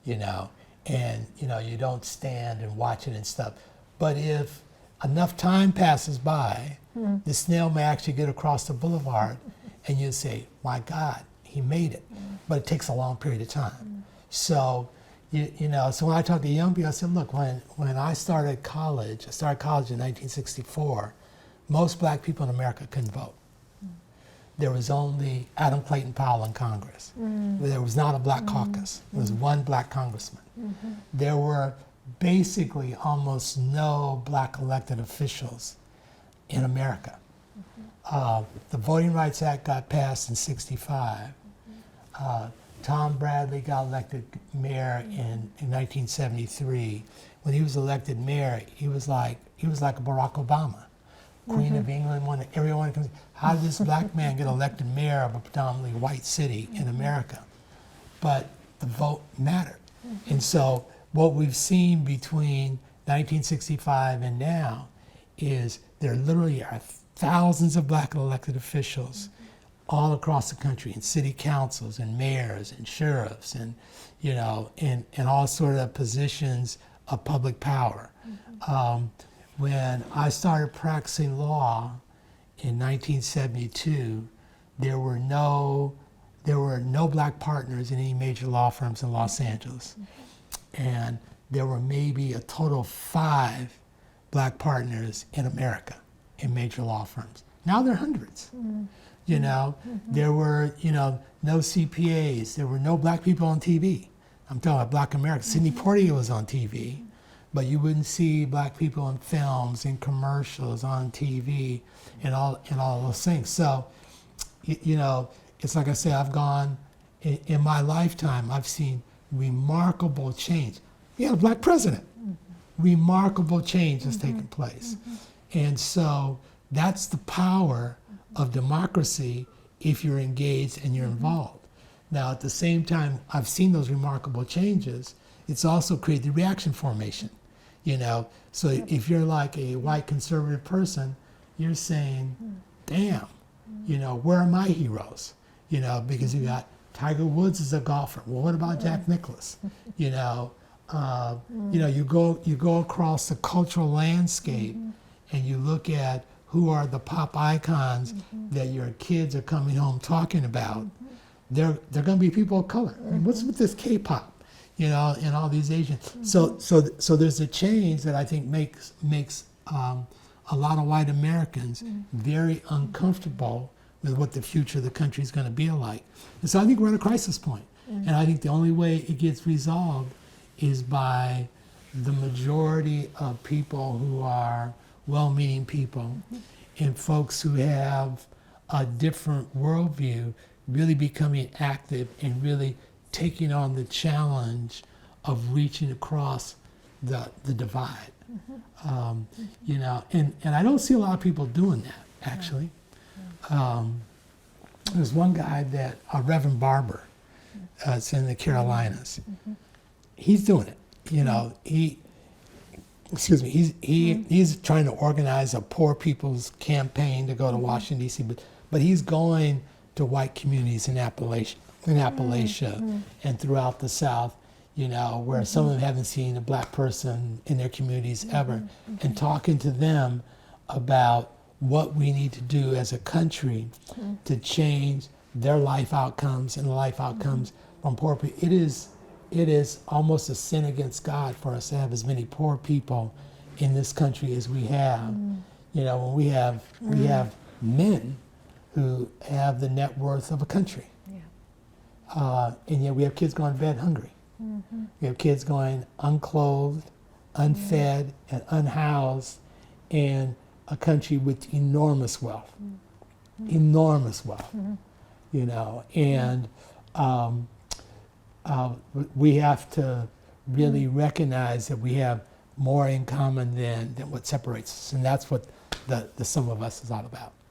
S1: you know, and, you know, you don't stand and watch it and stuff. But if enough time passes by, the snail may actually get across the boulevard, and you say, my God, he made it. But it takes a long period of time. So, you know, so when I talk to young people, I said, look, when I started college in 1964, most black people in America couldn't vote. There was only Adam Clayton Powell in Congress. There was not a black caucus. There was one black congressman. There were basically almost no black elected officials in America. The Voting Rights Act got passed in '65. Tom Bradley got elected mayor in 1973. When he was elected mayor, he was like a Barack Obama. Queen of England wanted everyone to come. How did this black man get elected mayor of a predominantly white city in America? But the vote mattered. And so what we've seen between 1965 and now is there literally are thousands of black elected officials all across the country, in city councils and mayors and sheriffs and, you know, in all sort of positions of public power. When I started practicing law in 1972, there were no black partners in any major law firms in Los Angeles. And there were maybe a total of 5 black partners in America in major law firms. Now there are hundreds. You know, there were, you know, no CPAs. There were no black people on TV. I'm talking about Black America. Sidney Poitier was on TV, but you wouldn't see black people in films, in commercials, on TV, and all those things. So, you know, it's like I say, I've gone, in my lifetime, I've seen remarkable change. We had a black president. Remarkable change has taken place. And so that's the power of democracy if you're engaged and you're involved. Now, at the same time, I've seen those remarkable changes. It's also created the reaction formation, you know. So if you're like a white conservative person, you're saying, damn, you know, where are my heroes? You know, because you got Tiger Woods as a golfer. Well, what about Jack Nicklaus? You know, you go across the cultural landscape and you look at who are the pop icons that your kids are coming home talking about. They're going to be people of color. I mean, what's with this K-pop, you know, and all these Asians? So there's a change that I think makes a lot of white Americans very uncomfortable with what the future of the country is going to be like. And so I think we're at a crisis point. And I think the only way it gets resolved is by the majority of people who are well-meaning people and folks who have a different worldview really becoming active and really taking on the challenge of reaching across the divide. You know, and I don't see a lot of people doing that, actually. There's one guy that, Reverend Barber, it's in the Carolinas. He's doing it. You know, he's trying to organize a poor people's campaign to go to Washington, D.C., but he's going to white communities in Appalachia and throughout the South, you know, where some of them haven't seen a black person in their communities ever, and talking to them about what we need to do as a country to change their life outcomes and the life outcomes from poor people. It is almost a sin against God for us to have as many poor people in this country as we have. You know, when we have men who have the net worth of a country. And yet we have kids going to bed hungry. We have kids going unclothed, unfed, and unhoused in a country with enormous wealth. Enormous wealth. You know, and we have to really recognize that we have more in common than what separates us, and that's what the sum of us is all about.